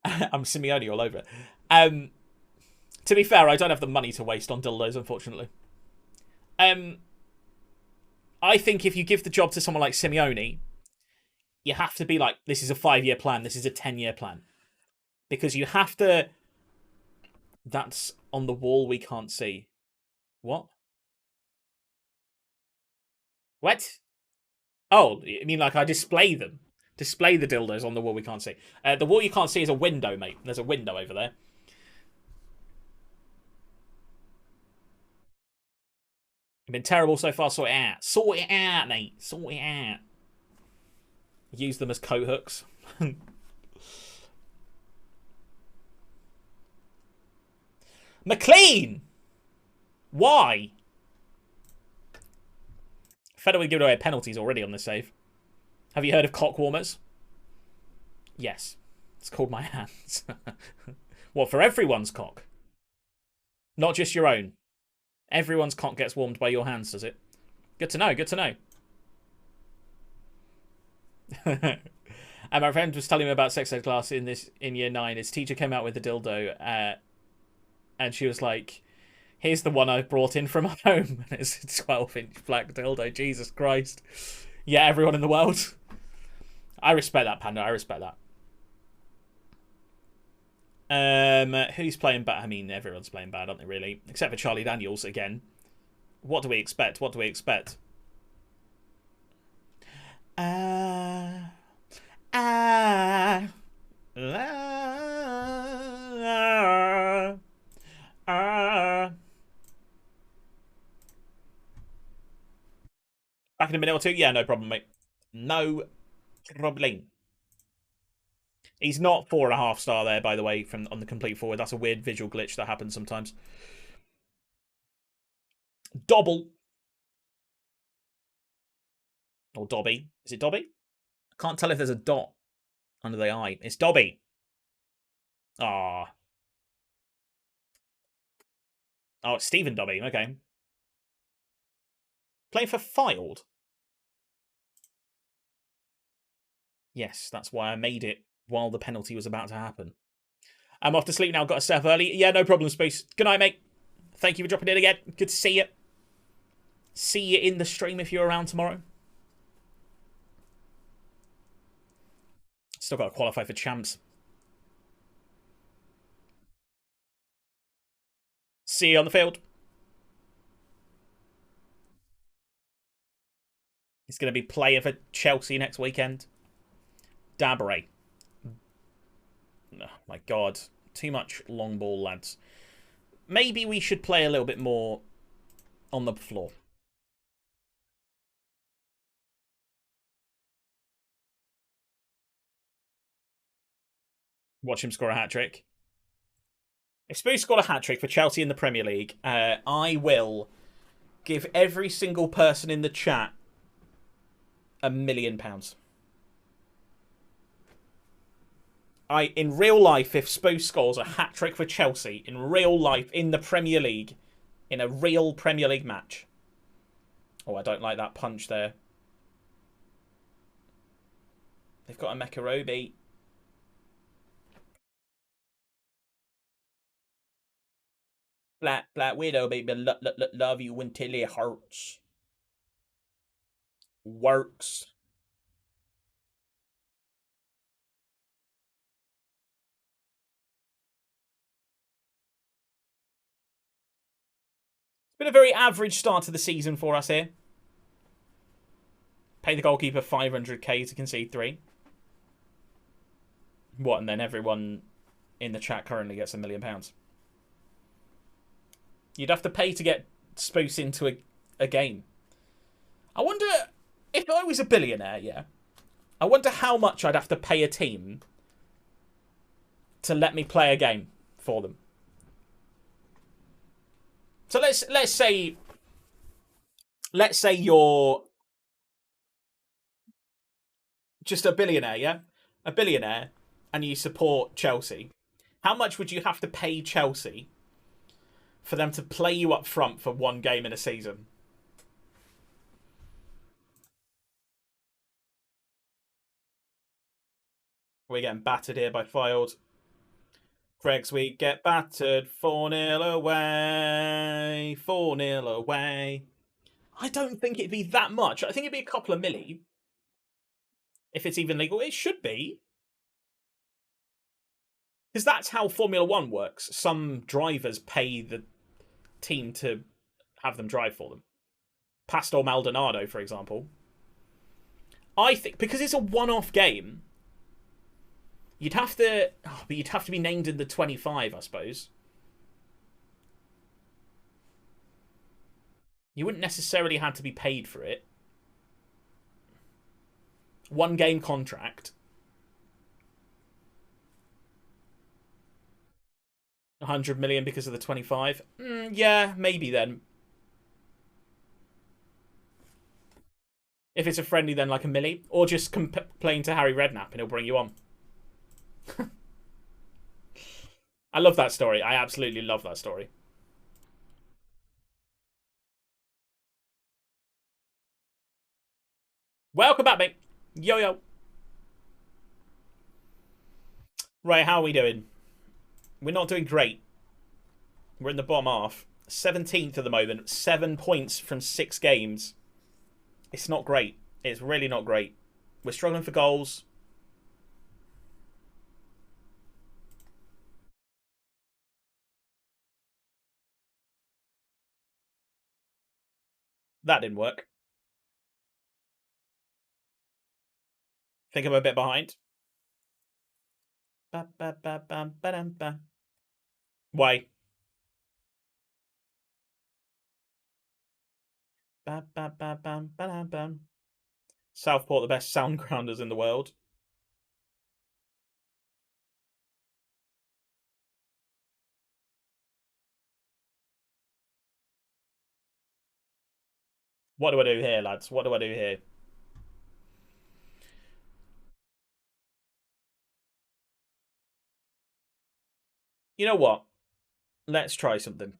I'm Simeone all over it. To be fair, I don't have the money to waste on dildos, unfortunately. I think if you give the job to someone like Simeone, you have to be like, this is a 5-year plan, this is a 10-year plan. Because you have to... That's on the wall we can't see. What? What? Oh, you mean like I display them? Display the dildos on the wall we can't see. The wall you can't see is a window, mate. There's a window over there. You've been terrible so far, sort it out. Sort it out, mate. Sort it out. Use them as coat hooks. McLean! Why? Federer would give away penalties already on this save. Have you heard of cock warmers? Yes. It's called my hands. What, for everyone's cock? Not just your own. Everyone's cock gets warmed by your hands, does it? Good to know, good to know. And my friend was telling me about sex ed class in year 9. His teacher came out with a dildo, and she was like, here's the one I brought in from home. And it's a 12-inch black dildo. Jesus Christ. Yeah, everyone in the world. I respect that, Panda. I respect that. Who's playing bad? I mean, everyone's playing bad, aren't they, really? Except for Charlie Daniels, again. What do we expect? What do we expect? Back in a minute or two? Yeah, no problem, mate. No problem. He's not 4.5 star there, by the way, from on the complete forward. That's a weird visual glitch that happens sometimes. Dobble. Or Dobby. Is it Dobby? I can't tell if there's a dot under the I. It's Dobby. Ah. Oh, it's Stephen Dobby. Okay. Playing for Filed. Yes, that's why I made it while the penalty was about to happen. I'm off to sleep now. Got to set up early. Yeah, no problem, Space. Good night, mate. Thank you for dropping in again. Good to see you. See you in the stream if you're around tomorrow. Still got to qualify for champs. See you on the field. He's going to be playing for Chelsea next weekend. Dabray. Oh, my God. Too much long ball, lads. Maybe we should play a little bit more on the floor. Watch him score a hat trick. If Spoo scored a hat trick for Chelsea in the Premier League, I will give every single person in the chat £1,000,000. In real life, if Spoo scores a hat trick for Chelsea in real life in the Premier League, in a real Premier League match. Oh, I don't like that punch there. They've got a Mekarobi. Black Widow, baby, love you until it hurts. Works. It's been a very average start to the season for us here. Pay the goalkeeper 500k to concede 3. What, and then everyone in the chat currently gets £1,000,000. You'd have to pay to get Spoos into a game. I wonder, if I was a billionaire, yeah, I wonder how much I'd have to pay a team to let me play a game for them. So let's say you're just a billionaire, yeah? A billionaire, and you support Chelsea. How much would you have to pay Chelsea for them to play you up front for one game in a season? We're getting battered here by Filed. Greggs, we get battered 4-0 away. 4-0 away. I don't think it'd be that much. I think it'd be a couple of milli. If it's even legal. It should be. Because that's how Formula One works. Some drivers pay the team to have them drive for them. Pastor Maldonado, for example. I think, because it's a one-off game, you'd have to... Oh, but you'd have to be named in the 25, I suppose. You wouldn't necessarily have to be paid for it. One game contract. 100 million because of the 25. Yeah, maybe then. If it's a friendly, then like a milli. Or just complain to Harry Redknapp and he'll bring you on. I love that story. I absolutely love that story. Welcome back, mate. Yo, yo. Right, how are we doing? We're not doing great. We're in the bottom half. 17th at the moment. 7 points from 6 games. It's not great. It's really not great. We're struggling for goals. That didn't work. Think I'm a bit behind. Why? Southport, the best sound grounders in the world. What do I do here, lads? What do I do here? You know what? Let's try something.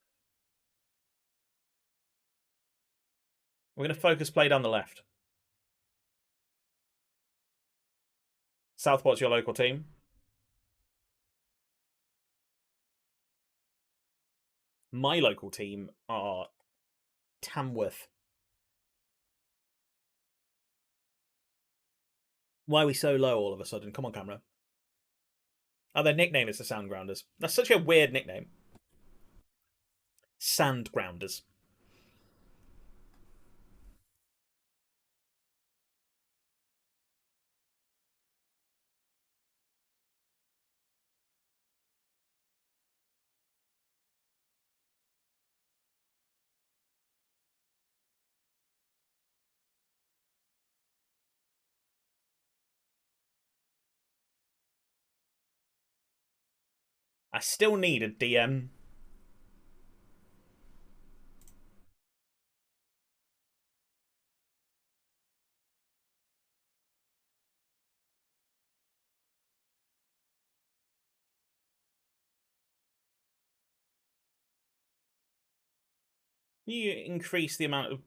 We're going to focus play down the left. Southport's your local team. My local team are Tamworth. Why are we so low all of a sudden? Come on, camera. Oh, their nickname is the Soundgrounders. That's such a weird nickname. Sandgrounders. I still need a DM. You increase the amount of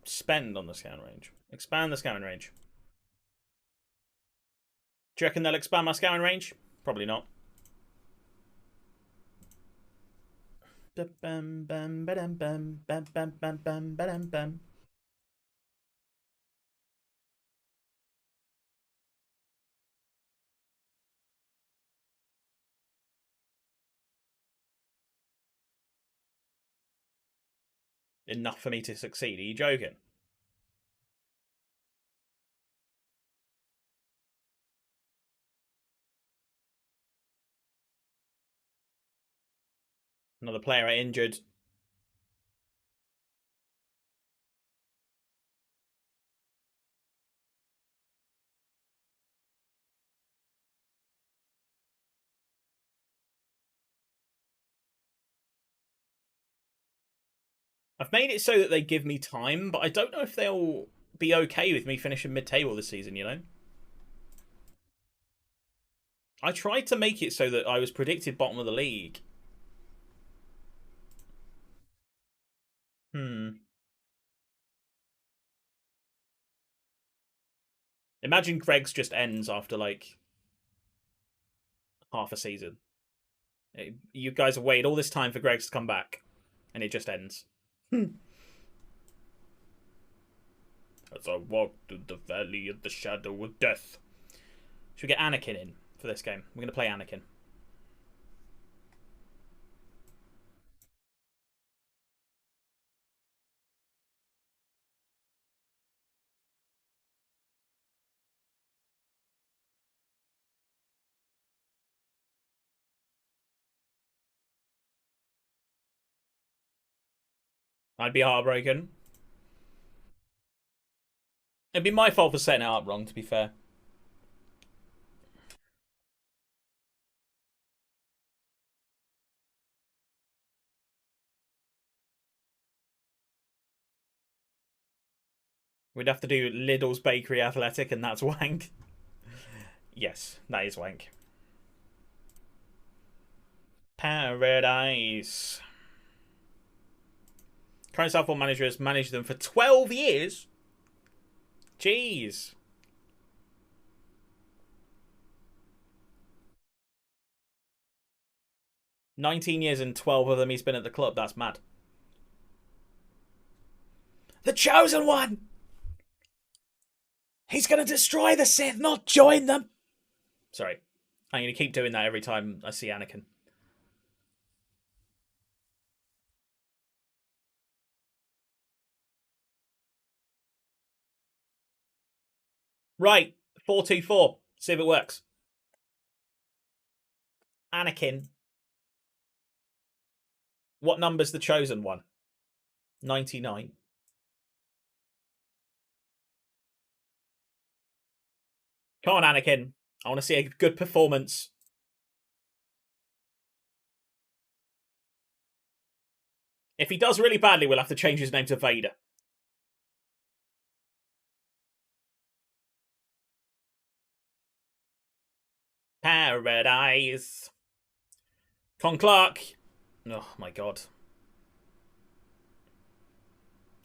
spend on the scan range. Expand the scamming range. Do you reckon they'll expand my scamming range? Probably not. Enough for me to succeed. Are you joking? Another player I injured. I've made it so that they give me time, but I don't know if they'll be okay with me finishing mid-table this season, you know? I tried to make it so that I was predicted bottom of the league. Imagine Greggs just ends after, like, half a season. You guys have waited all this time for Greggs to come back, and it just ends. As I walked through the valley of the shadow of death. Should we get Anakin in for this game? We're going to play Anakin. I'd be heartbroken. It'd be my fault for setting it up wrong, to be fair. We'd have to do Lidl's Bakery Athletic, and that's wank. Yes, that is wank. Paradise. Current Southport manager has managed them for 12 years. Jeez. "19 years and 12 of them he's been at the club. That's mad." The Chosen One! He's going to destroy the Sith, not join them! Sorry. I'm going to keep doing that every time I see Anakin. Right. 4-2-4. See if it works. Anakin. What number's the Chosen One? 99. Come on, Anakin. I want to see a good performance. If he does really badly, we'll have to change his name to Vader. Paradise. Con Clark. Oh, my God.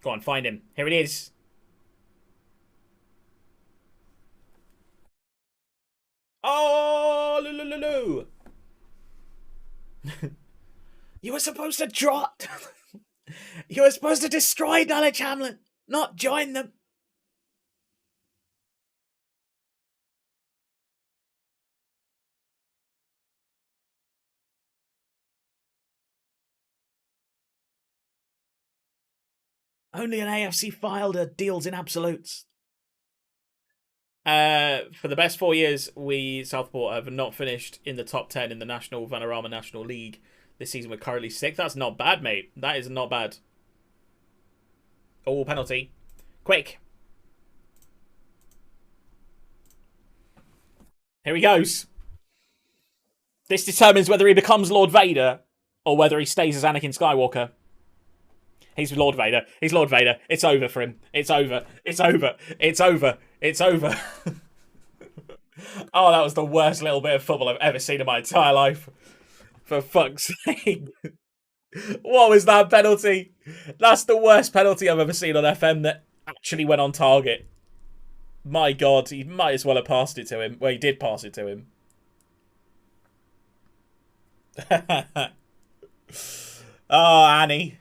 Go on, find him. Here it is. Oh, lulu. You were supposed to drop. You were supposed to destroy Dulwich Hamlet, not join them. Only an AFC Fielder deals in absolutes. For the best 4 years, we, Southport, have not finished in the top 10 in the National Vanarama National League. This season, we're currently 6th. That's not bad, mate. That is not bad. Oh, penalty. Quick. Here he goes. This determines whether he becomes Lord Vader or whether he stays as Anakin Skywalker. He's Lord Vader. He's Lord Vader. It's over for him. It's over. It's over. It's over. It's over. Oh, that was the worst little bit of football I've ever seen in my entire life. For fuck's sake. What was that penalty? That's the worst penalty I've ever seen on FM that actually went on target. My God, he might as well have passed it to him. Well, he did pass it to him. Oh, Annie.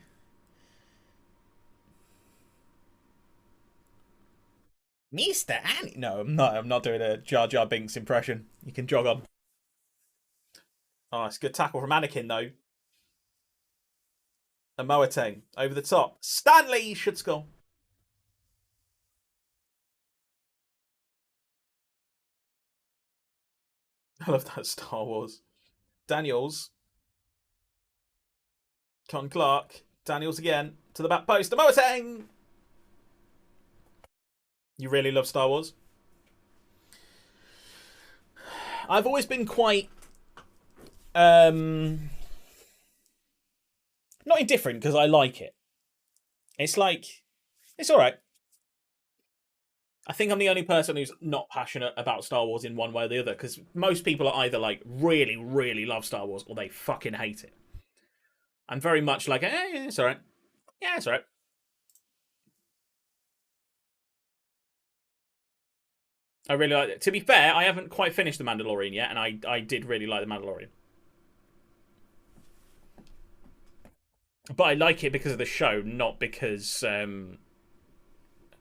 Mr. Annie. No, I'm not. I'm not doing a Jar Jar Binks impression. You can jog on. Oh, it's a good tackle from Anakin, though. A Moateng over the top. Stanley should score. I love that Star Wars. Daniels. Con Clark. Daniels again. To the back post. A Moateng! You really love Star Wars? I've always been quite not indifferent because I like it. It's like it's all right. I think I'm the only person who's not passionate about Star Wars in one way or the other because most people are either like really, really love Star Wars or they fucking hate it. I'm very much like, it's all right. Yeah, it's all right. I really like it. To be fair, I haven't quite finished The Mandalorian yet, and I did really like The Mandalorian. But I like it because of the show, not because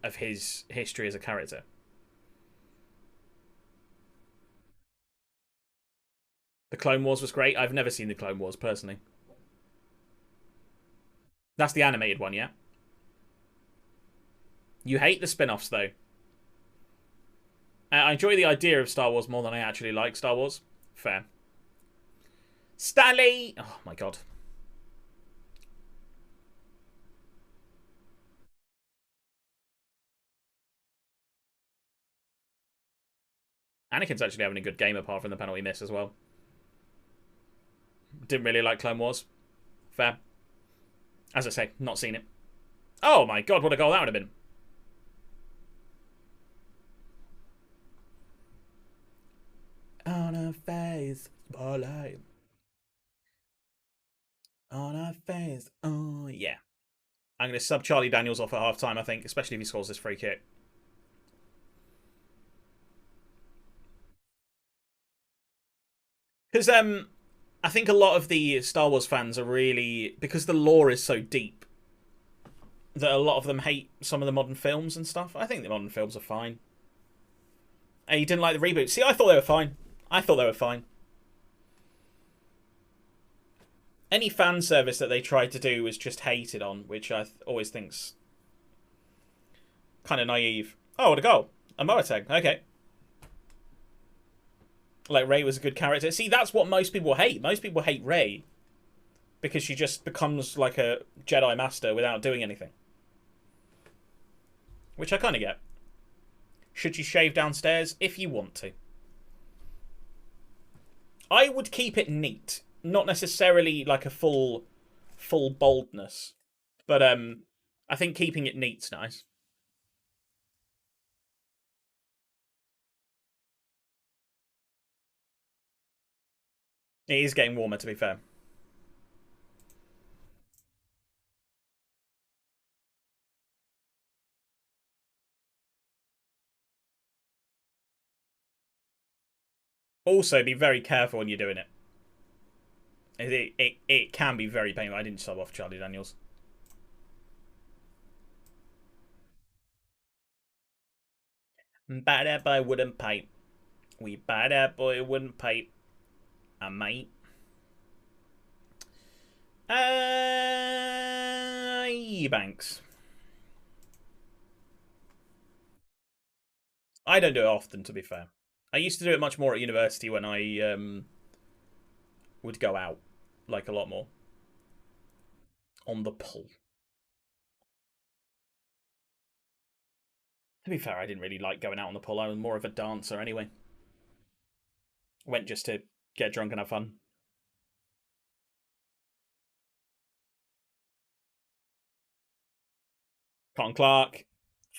of his history as a character. The Clone Wars was great. I've never seen The Clone Wars, personally. That's the animated one, yeah? You hate the spin-offs, though. I enjoy the idea of Star Wars more than I actually like Star Wars. Fair. Stanley! Oh, my God. Anakin's actually having a good game apart from the penalty miss as well. Didn't really like Clone Wars. Fair. As I say, not seen it. Oh my God, what a goal that would have been. On a face, spotlight. On a face, oh yeah. I'm going to sub Charlie Daniels off at half time, I think, especially if he scores this free kick. Because I think a lot of the Star Wars fans are really, because the lore is so deep, that a lot of them hate some of the modern films and stuff. I think the modern films are fine. And you didn't like the reboot. See, I thought they were fine. I thought they were fine. Any fan service that they tried to do was just hated on, which I always think's kind of naive. Oh, what a goal. A Moateng. Okay. Like, Rey was a good character. See, that's what most people hate. Most people hate Rey because she just becomes like a Jedi Master without doing anything. Which I kind of get. Should you shave downstairs? If you want to. I would keep it neat. Not necessarily like a full baldness. But I think keeping it neat's nice. It is getting warmer, to be fair. Also, be very careful when you're doing it. It can be very painful. I didn't sub off Charlie Daniels. Buy that boy wooden pipe. We buy that boy wooden pipe. Mate. Banks. I don't do it often, to be fair. I used to do it much more at university when I would go out, like a lot more. On the pull. To be fair, I didn't really like going out on the pull. I was more of a dancer anyway. Went just to get drunk and have fun. Con Clark.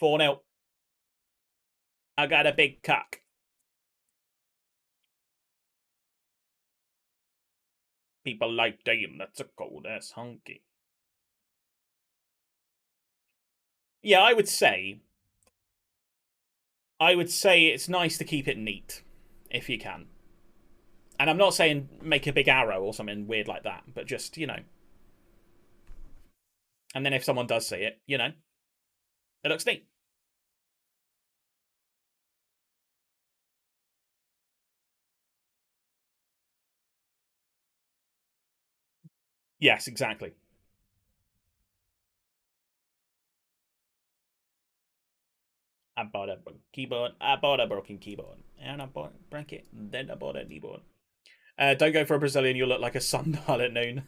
4-0. I got a big cock. People like, damn, that's a cold ass hunky. Yeah, I would say it's nice to keep it neat, if you can. And I'm not saying make a big arrow or something weird like that, but just, you know. And then if someone does see it, you know, it looks neat. Yes, exactly. I bought a keyboard. I bought a broken keyboard. And I bought a bracket. Then I bought a keyboard. Don't go for a Brazilian. You'll look like a sundial at noon.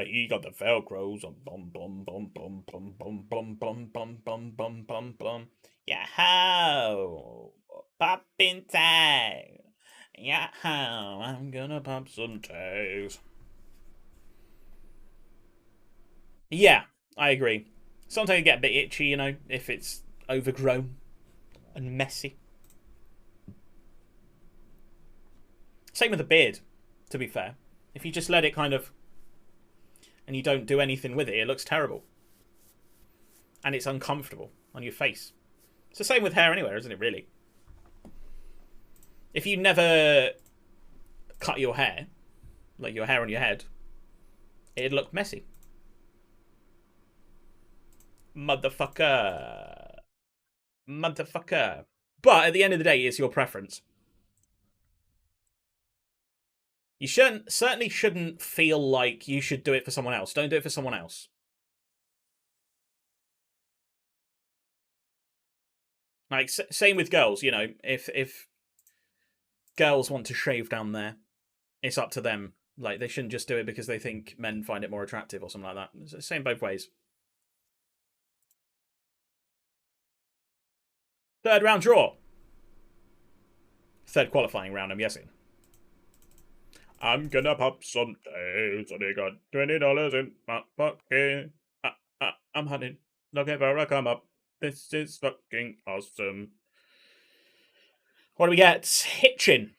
He got the Velcros. Bum bum bum bum bum bum bum bum bum bum bum bum bum. Yahoo! Popping tags. Yahoo! I'm gonna pop some tags. Yeah, I agree. Sometimes you get a bit itchy, you know, if it's overgrown and messy. Same with the beard, to be fair. If you just let it kind of... and you don't do anything with it, it looks terrible. And it's uncomfortable on your face. It's the same with hair anywhere, isn't it, really? If you never cut your hair, like your hair on your head, it'd look messy. Motherfucker. Motherfucker. But at the end of the day, it's your preference. You certainly shouldn't feel like you should do it for someone else. Don't do it for someone else. Like, same with girls, you know. If girls want to shave down there, it's up to them. Like, they shouldn't just do it because they think men find it more attractive or something like that. It's the same both ways. Third round draw. Third qualifying round, I'm guessing. I'm gonna pop some tails, and I got $20 in my pocket. I'm hunting, looking for a come up. This is fucking awesome. What do we get? Hitchin.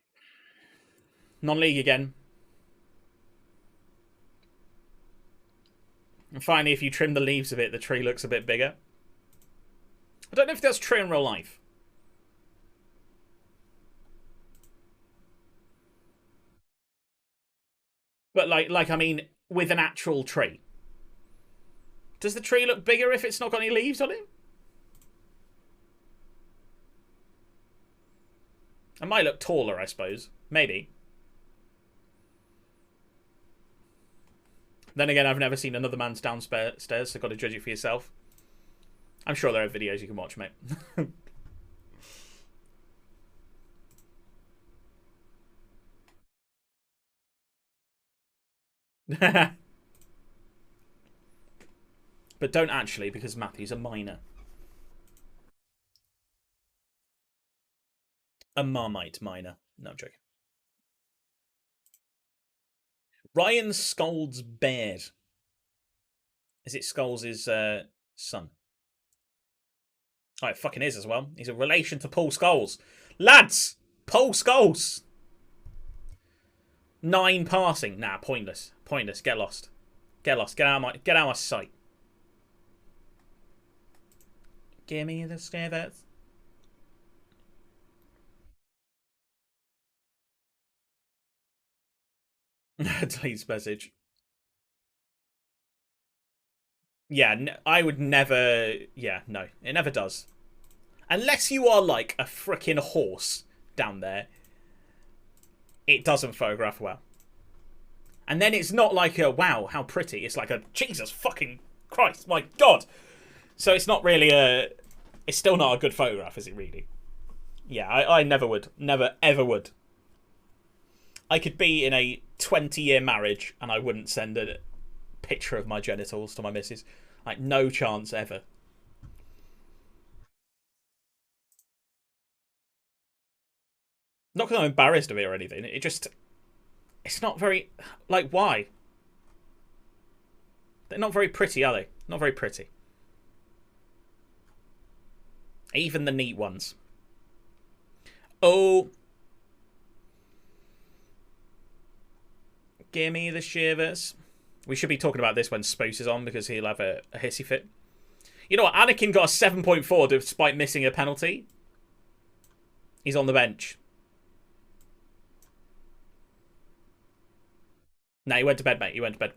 Non-league again. And finally, if you trim the leaves a bit, the tree looks a bit bigger. I don't know if that's true in real life. But like I mean, with an actual tree. Does the tree look bigger if it's not got any leaves on it? It might look taller, I suppose. Maybe. Then again, I've never seen Another Man's Downstairs, so got to judge it for yourself. I'm sure there are videos you can watch, mate. But don't actually, because Matthew's a minor. A Marmite minor. No, I'm joking. Ryan Scholes Baird. Is it Scholes' son? Oh, it fucking is as well. He's a relation to Paul Scholes. Lads! Paul Scholes! 9 passing. Nah, pointless. Pointless. Get lost. Get lost. Get out of my sight. Give me the skivets. Deletes message. Yeah, I would never... Yeah, no. It never does. Unless you are like a freaking horse down there, it doesn't photograph well. And then it's not like a, wow, how pretty. It's like a, Jesus fucking Christ, my God. So it's not really a... It's still not a good photograph, is it really? Yeah, I never would. Never, ever would. I could be in a 20-year marriage and I wouldn't send a picture of my genitals to my missus. Like, no chance ever. Not because I'm embarrassed of it or anything. It just... It's not very... Like, why? They're not very pretty, are they? Not very pretty. Even the neat ones. Oh. Give me the shivers. We should be talking about this when Spoos is on because he'll have a hissy fit. You know what? Anakin got a 7.4 despite missing a penalty. He's on the bench. No, he went to bed, mate. He went to bed.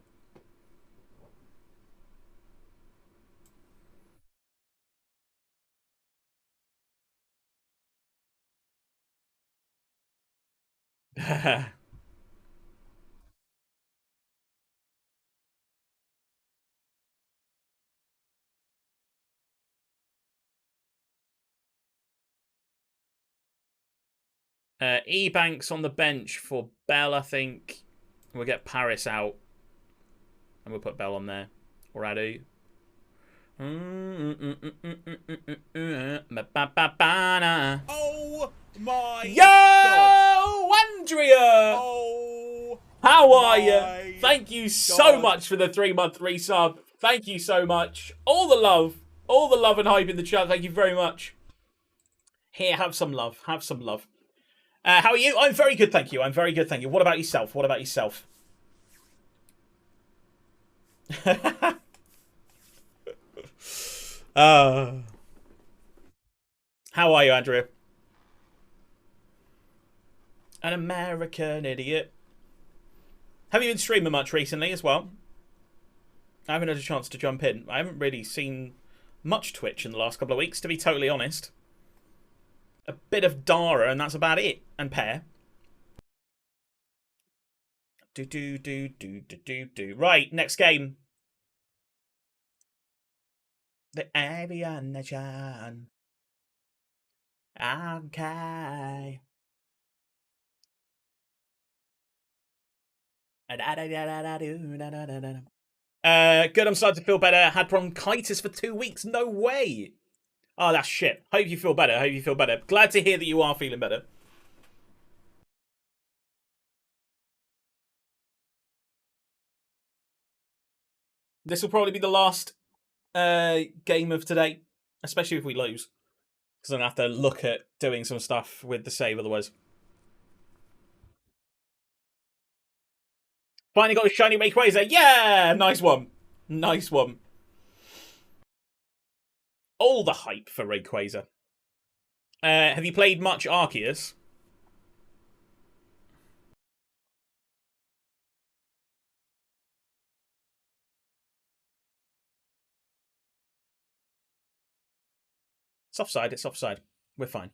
E-Bank's on the bench for Bell, I think. We'll get Paris out. And we'll put Bell on there. Or Adu. Oh my Yo, God. Andrea! Oh, How are my you? Thank you so God. much for the 3-month resub. Thank you so much. All the love and hype in the chat. Thank you very much. Here, have some love. Have some love. How are you? I'm very good, thank you. I'm very good, thank you. What about yourself? What about yourself? How are you, Andrea? An American idiot. Have you been streaming much recently as well? I haven't had a chance to jump in. I haven't really seen much Twitch in the last couple of weeks, to be totally honest. A bit of Dara, and that's about it. And Pear. Right, next game. The Aviation. Okay. Good, I'm starting to feel better. Had bronchitis for 2 weeks. No way. Oh, that's shit. Hope you feel better. Hope you feel better. Glad to hear that you are feeling better. This will probably be the last game of today, especially if we lose. Because I'm going to have to look at doing some stuff with the save otherwise. Finally got a shiny Rayquaza. Yeah! Nice one. Nice one. All the hype for Rayquaza. Have you played much Arceus? It's offside. It's offside. We're fine.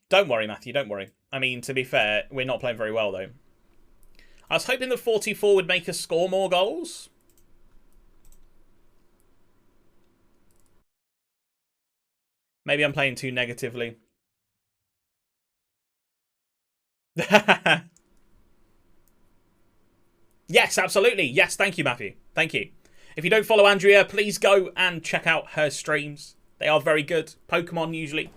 Don't worry, Matthew. Don't worry. I mean, to be fair, we're not playing very well, though. I was hoping the 44 would make us score more goals. Maybe I'm playing too negatively. Yes, absolutely. Yes, thank you, Matthew. Thank you. If you don't follow Andrea, please go and check out her streams. They are very good. Pokemon, usually.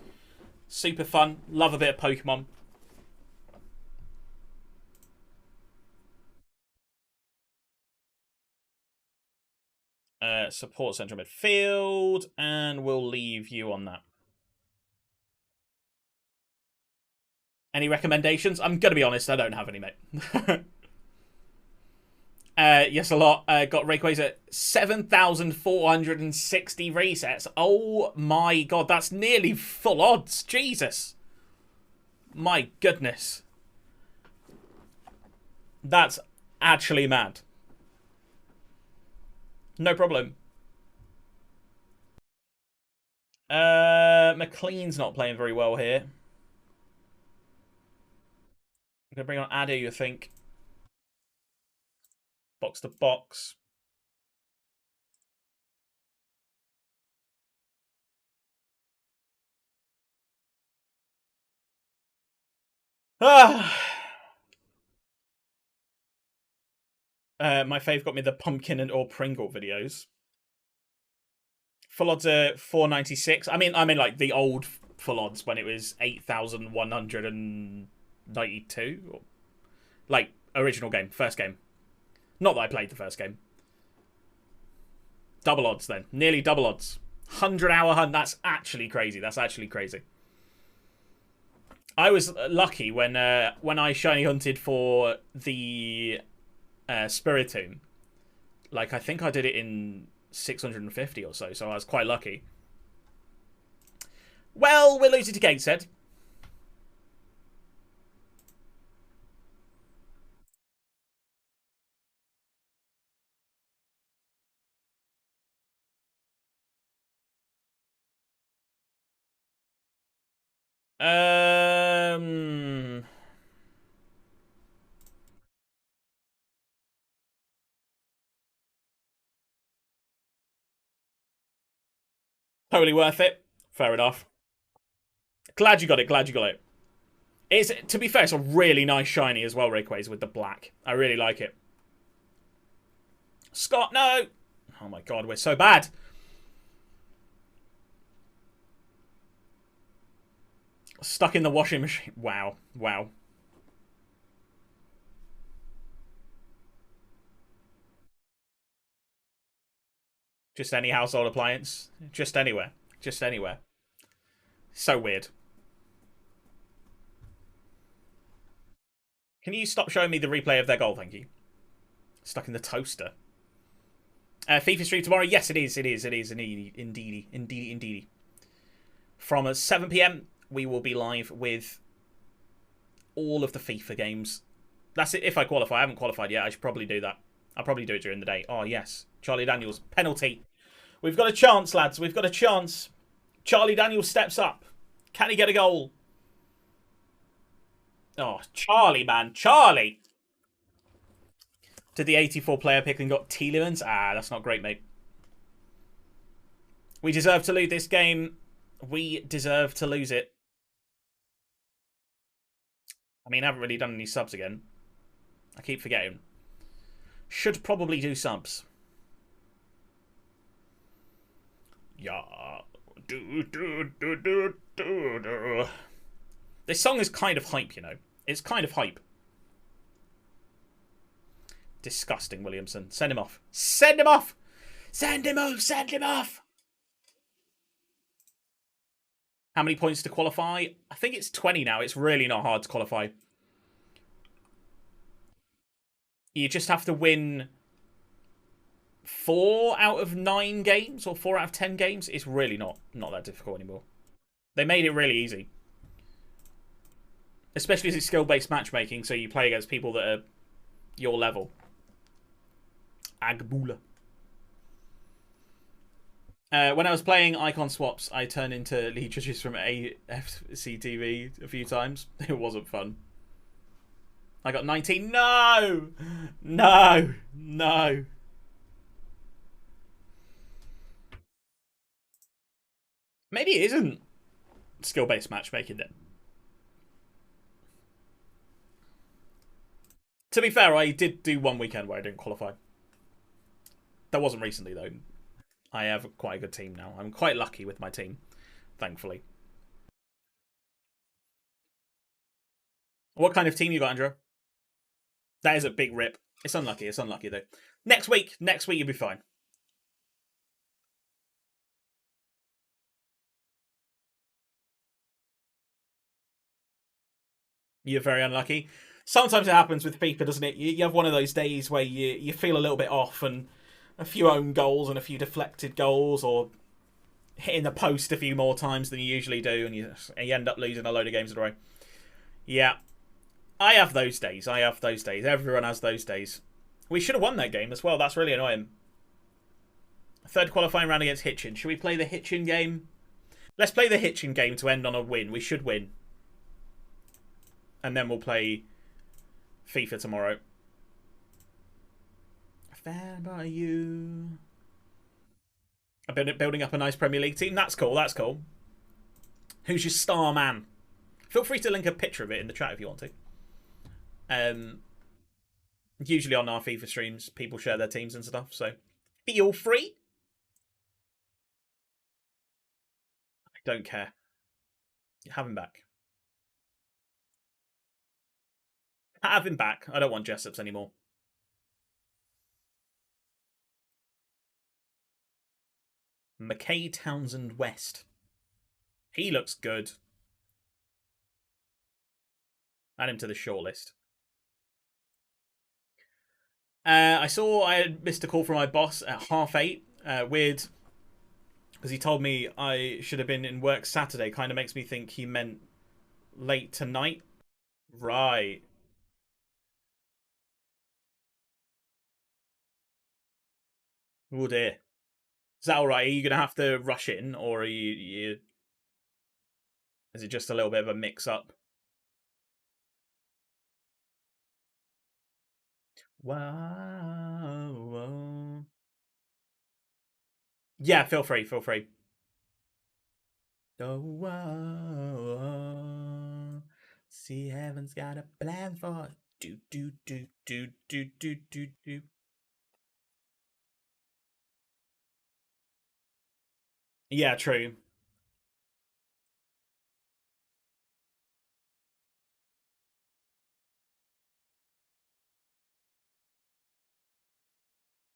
Super fun. Love a bit of Pokemon. Support central midfield. And we'll leave you on that. Any recommendations? I'm going to be honest, I don't have any, mate. Yes, a lot. Got Rayquaza at 7,460 resets. Oh my god, that's nearly full odds. Jesus. My goodness. That's actually mad. No problem. McLean's not playing very well here. I'm going to bring on Adu, I think. Box to box. My fave got me the pumpkin and or Pringle videos. Full odds are 496. I mean like the old full odds when it was 8,192. Like original game, first game. Not that I played the first game. Double odds then. Nearly double odds. 100-hour hunt. That's actually crazy. That's actually crazy. I was lucky when I shiny hunted for the Spiritomb. Like, I think I did it in 650 or so, so I was quite lucky. Well, we're losing to Gateshead. Totally worth it. Fair enough. Glad you got it. Glad you got it. It's, to be fair, it's a really nice shiny as well, Rayquaza, with the black. I really like it. Scott, no! Oh my god, we're so bad. Stuck in the washing machine. Wow. Wow. Just any household appliance. Just anywhere. Just anywhere. So weird. Can you stop showing me the replay of their goal, thank you? Stuck in the toaster. FIFA stream tomorrow? Yes, it is. It is. It is. Indeedy. Indeedy. Indeedy. Indeedy. From 7 PM, we will be live with all of the FIFA games. That's it if I qualify. I haven't qualified yet. I should probably do that. I'll probably do it during the day. Oh, yes. Charlie Daniels. Penalty. We've got a chance, lads. We've got a chance. Charlie Daniels steps up. Can he get a goal? Oh, Charlie, man. Charlie. Did the 84 player pick and got Tielemans? Ah, that's not great, mate. We deserve to lose this game. We deserve to lose it. I mean, I haven't really done any subs again. I keep forgetting. Should probably do subs. Yeah. This song is kind of hype, you know. It's kind of hype. Disgusting, Williamson. Send him off. Send him off! Send him off! Send him off! How many points to qualify? I think it's 20 now. It's really not hard to qualify. You just have to win 4 out of 9 games or 4 out of 10 games. It's really not that difficult anymore. They made it really easy. Especially as it's skill-based matchmaking, so you play against people that are your level. Agbula. When I was playing Icon Swaps, I turned into lead judges from AFC TV a few times. It wasn't fun. I got 19. No! No! No! Maybe it isn't skill-based matchmaking then. To be fair, I did do one weekend where I didn't qualify. That wasn't recently, though. I have quite a good team now. I'm quite lucky with my team, thankfully. What kind of team you got, Andrew? That is a big rip. It's unlucky. It's unlucky, though. Next week you'll be fine. You're very unlucky. Sometimes it happens with FIFA, doesn't it? You have one of those days where you feel a little bit off and a few own goals and a few deflected goals or hitting the post a few more times than you usually do and you end up losing a load of games in a row. Yeah. I have those days. I have those days. Everyone has those days. We should have won that game as well. That's really annoying. Third qualifying round against Hitchin. Should we play the Hitchin game? Let's play the Hitchin game to end on a win. We should win. And then we'll play FIFA tomorrow. Fan by you. I've been building up a nice Premier League team. That's cool. That's cool. Who's your star man? Feel free to link a picture of it in the chat if you want to. Usually on our FIFA streams, people share their teams and stuff, so feel free. I don't care. Have him back. Have him back. I don't want Jessups anymore. McKay Townsend West. He looks good. Add him to the shortlist. I saw I had missed a call from my boss at 8:30. Weird, because he told me I should have been in work Saturday. Kind of makes me think he meant late tonight. Right. Oh dear. Is that alright? Are you going to have to rush in, or are you... Is it just a little bit of a mix-up? Wow. Yeah, feel free, feel free. Oh, wow. See, heaven's got a plan for do do do do do do do do. Yeah, true.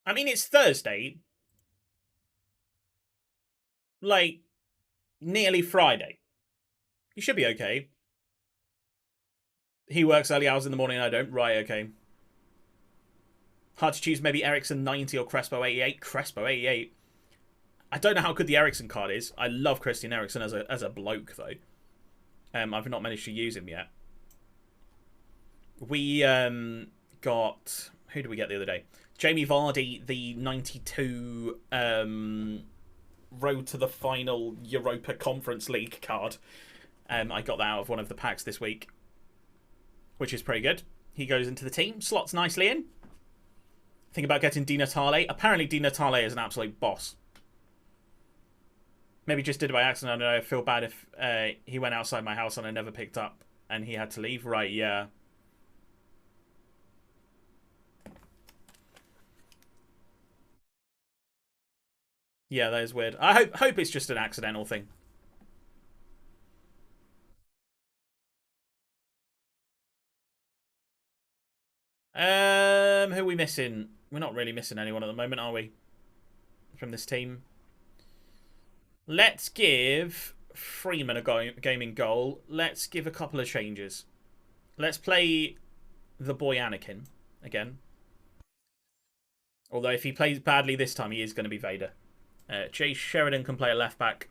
I mean, it's Thursday. Like, nearly Friday. You should be okay. He works early hours in the morning, I don't. Right, okay. Hard to choose maybe Ericsson 90 or Crespo 88. Crespo 88. I don't know how good the Ericsson card is. I love Christian Eriksen as a bloke, though. I've not managed to use him yet. We got... Who did we get the other day? Jamie Vardy, the 92 Road to the Final Europa Conference League card. I got that out of one of the packs this week, which is pretty good. He goes into the team, slots nicely in. Think about getting Di Natale. Apparently Di Natale is an absolute boss. Maybe just did it by accident. I don't know. I feel bad if he went outside my house and I never picked up and he had to leave. Right, yeah. Yeah, that is weird. I hope it's just an accidental thing. Who are we missing? We're not really missing anyone at the moment, are we? From this team. Let's give Freeman a gaming goal. Let's give a couple of changes. Let's play the boy Anakin again. Although if he plays badly this time, he is going to be Vader. Jay Sheridan can play a left back.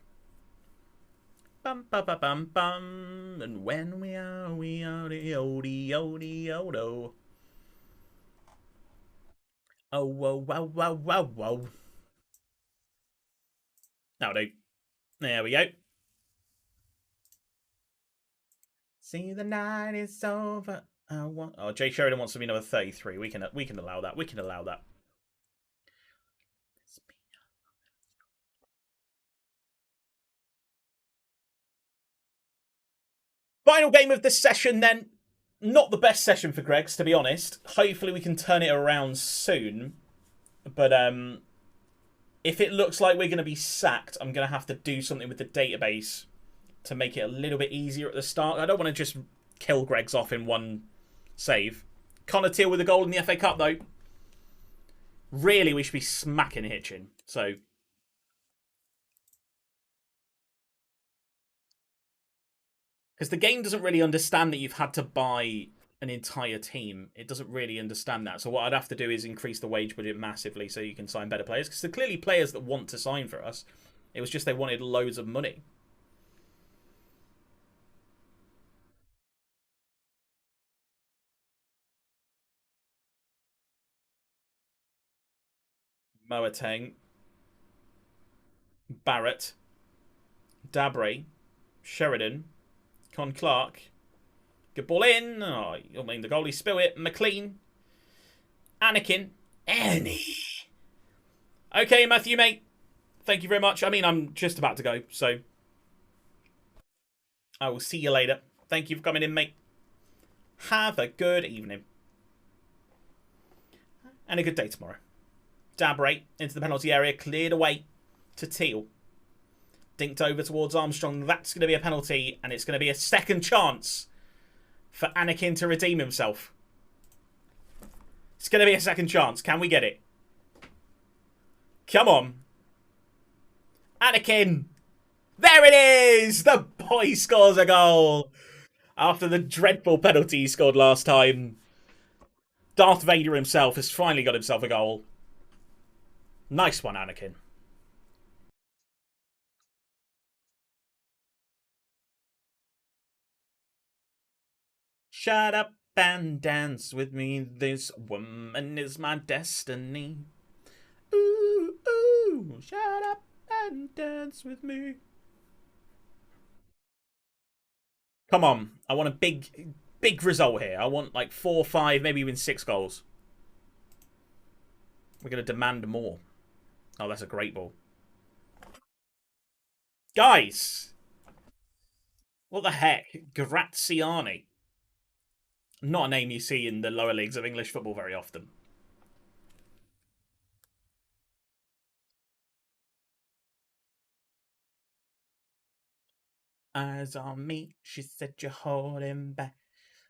Bum bum bum bum bum. And when we are the odi odo. Oh whoa wow wow wow wow. That'll do. There we go. See the night is over. Oh, Jay Sheridan wants to be number 33. We can allow that. We can allow that. Final game of the session then. Not the best session for Greggs, to be honest. Hopefully we can turn it around soon. But if it looks like we're going to be sacked, I'm going to have to do something with the database to make it a little bit easier at the start. I don't want to just kill Greggs off in one save. Connor Teal with a goal in the FA Cup, though. Really, we should be smacking Hitchin. So... Because the game doesn't really understand that you've had to buy an entire team. It doesn't really understand that. So what I'd have to do is increase the wage budget massively so you can sign better players. Because they're clearly players that want to sign for us. It was just they wanted loads of money. Moateng. Barrett. Dabry. Sheridan. Con Clark. Good ball in. Oh, I mean, the goalie spill it. McLean. Anakin. Annie. Okay, Matthew, mate. Thank you very much. I mean, I'm just about to go, so... I will see you later. Thank you for coming in, mate. Have a good evening. And a good day tomorrow. Dabray into the penalty area. Cleared away to Teal. Dinked over towards Armstrong. That's going to be a penalty, and it's going to be a second chance for Anakin to redeem himself. It's going to be a second chance. Can we get it? Come on. Anakin! There it is! The boy scores a goal! After the dreadful penalty he scored last time, Darth Vader himself has finally got himself a goal. Nice one, Anakin. Shut up and dance with me. This woman is my destiny. Ooh, ooh, shut up and dance with me. Come on. I want a big result here. I want like 4, 5, maybe even 6 goals. We're going to demand more. Oh, that's a great ball. Guys! What the heck? Graziani. Not a name you see in the lower leagues of English football very often. Eyes on me, she said you're holding back.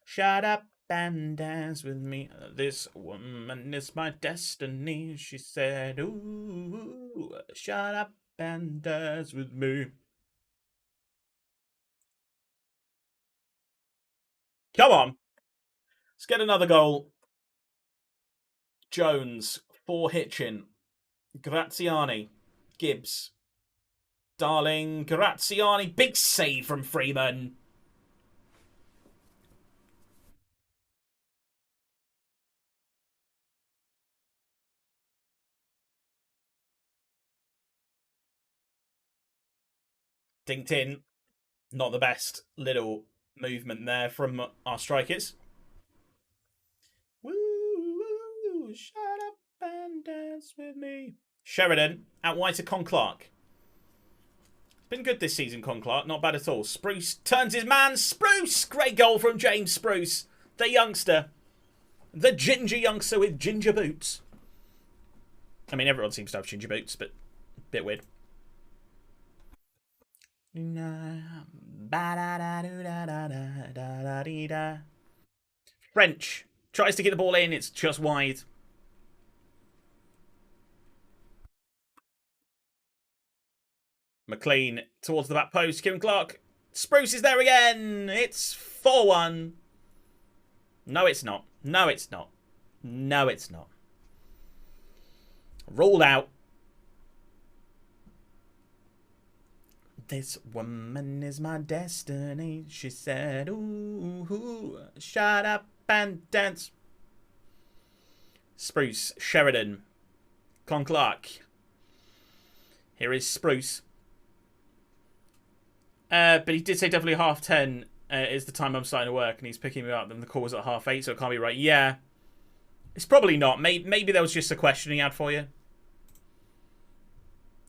Shut up and dance with me. This woman is my destiny, she said. Ooh, shut up and dance with me. Come on. Let's get another goal. Jones, for Hitchin. Graziani, Gibbs. Darling, Graziani. Big save from Freeman. Dinked in. Not the best little movement there from our strikers. Woo, woo, shut up and dance with me. Sheridan, out wide to Con Clark. Been good this season, Con Clark. Not bad at all. Spruce turns his man. Spruce! Great goal from James Spruce. The youngster. The ginger youngster with ginger boots. I mean, everyone seems to have ginger boots, but a bit weird. French tries to get the ball in. It's just wide. McLean towards the back post. Kieran Clark. Spruce is there again. It's 4-1. No, it's not. No, it's not. No, it's not. Ruled out. This woman is my destiny, she said. Ooh, shut up and dance. Spruce, Sheridan, Con Clark. Here is Spruce. But he did say definitely 10:30 is the time I'm starting to work, and he's picking me up. And the call was at 8:30, so it can't be right. Yeah, it's probably not. Maybe there was just a question he had for you.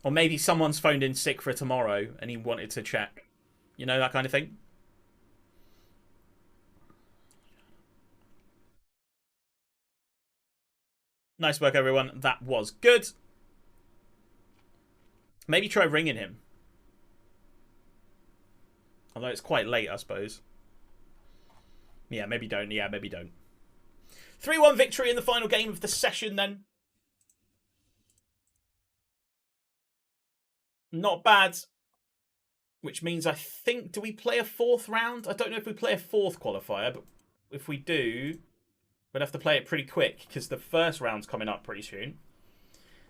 Or maybe someone's phoned in sick for tomorrow and he wanted to check. You know, that kind of thing. Nice work, everyone. That was good. Maybe try ringing him. Although it's quite late, I suppose. Yeah, maybe don't. Yeah, maybe don't. 3-1 victory in the final game of the session, then. Not bad. Which means I think, do we play a 4th round? I don't know if we play a 4th qualifier, but if we do, we'll have to play it pretty quick because the first round's coming up pretty soon.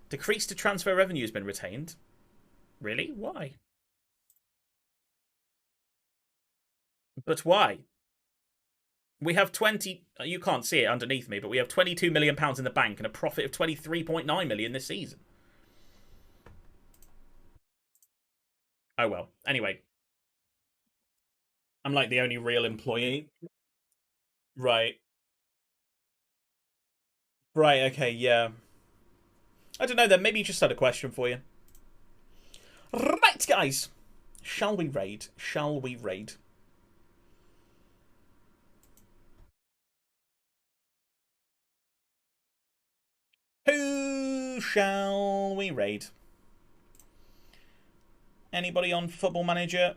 Decrease to transfer revenue has been retained. Really? Why? But why? We have 20... You can't see it underneath me, but we have £22 million in the bank and a profit of 23.9 million this season. Oh well. Anyway. I'm like the only real employee. Right. Right, okay, yeah. I don't know then, maybe you just had a question for you. Right, guys. Shall we raid? Shall we raid? Who shall we raid? Anybody on Football Manager?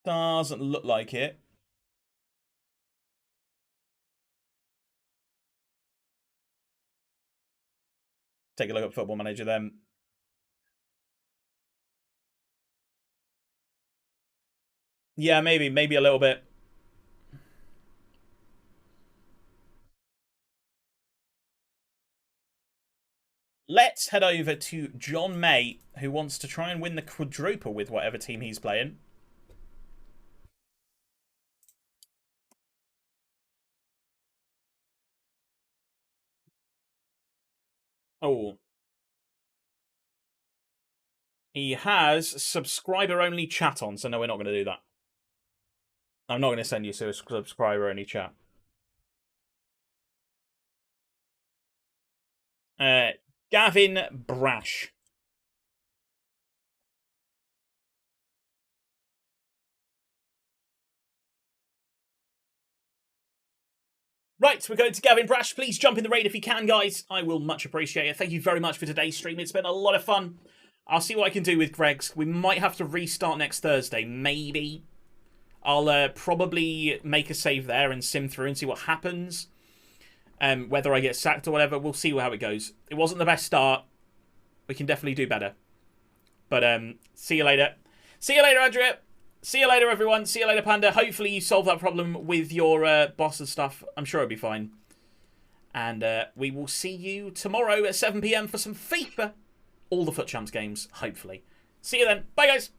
Doesn't look like it. Take a look at Football Manager then. Yeah, maybe a little bit. Let's head over to John May, who wants to try and win the quadruple with whatever team he's playing. Oh. He has subscriber-only chat on, so no, we're not going to do that. I'm not going to send you to a subscriber-only chat. Gavin Brash. Right, we're going to Gavin Brash. Please jump in the raid if you can, guys. I will much appreciate it. Thank you very much for today's stream. It's been a lot of fun. I'll see what I can do with Greggs. We might have to restart next Thursday. Maybe. I'll probably make a save there and sim through and see what happens. Whether I get sacked or whatever, we'll see how it goes. It wasn't the best start. We can definitely do better. But see you later. See you later, Andrea. See you later, everyone. See you later, Panda. Hopefully you solve that problem with your boss and stuff. I'm sure it'll be fine. And we will see you tomorrow at 7 PM for some FIFA. All the FUT Champs games, hopefully. See you then. Bye, guys.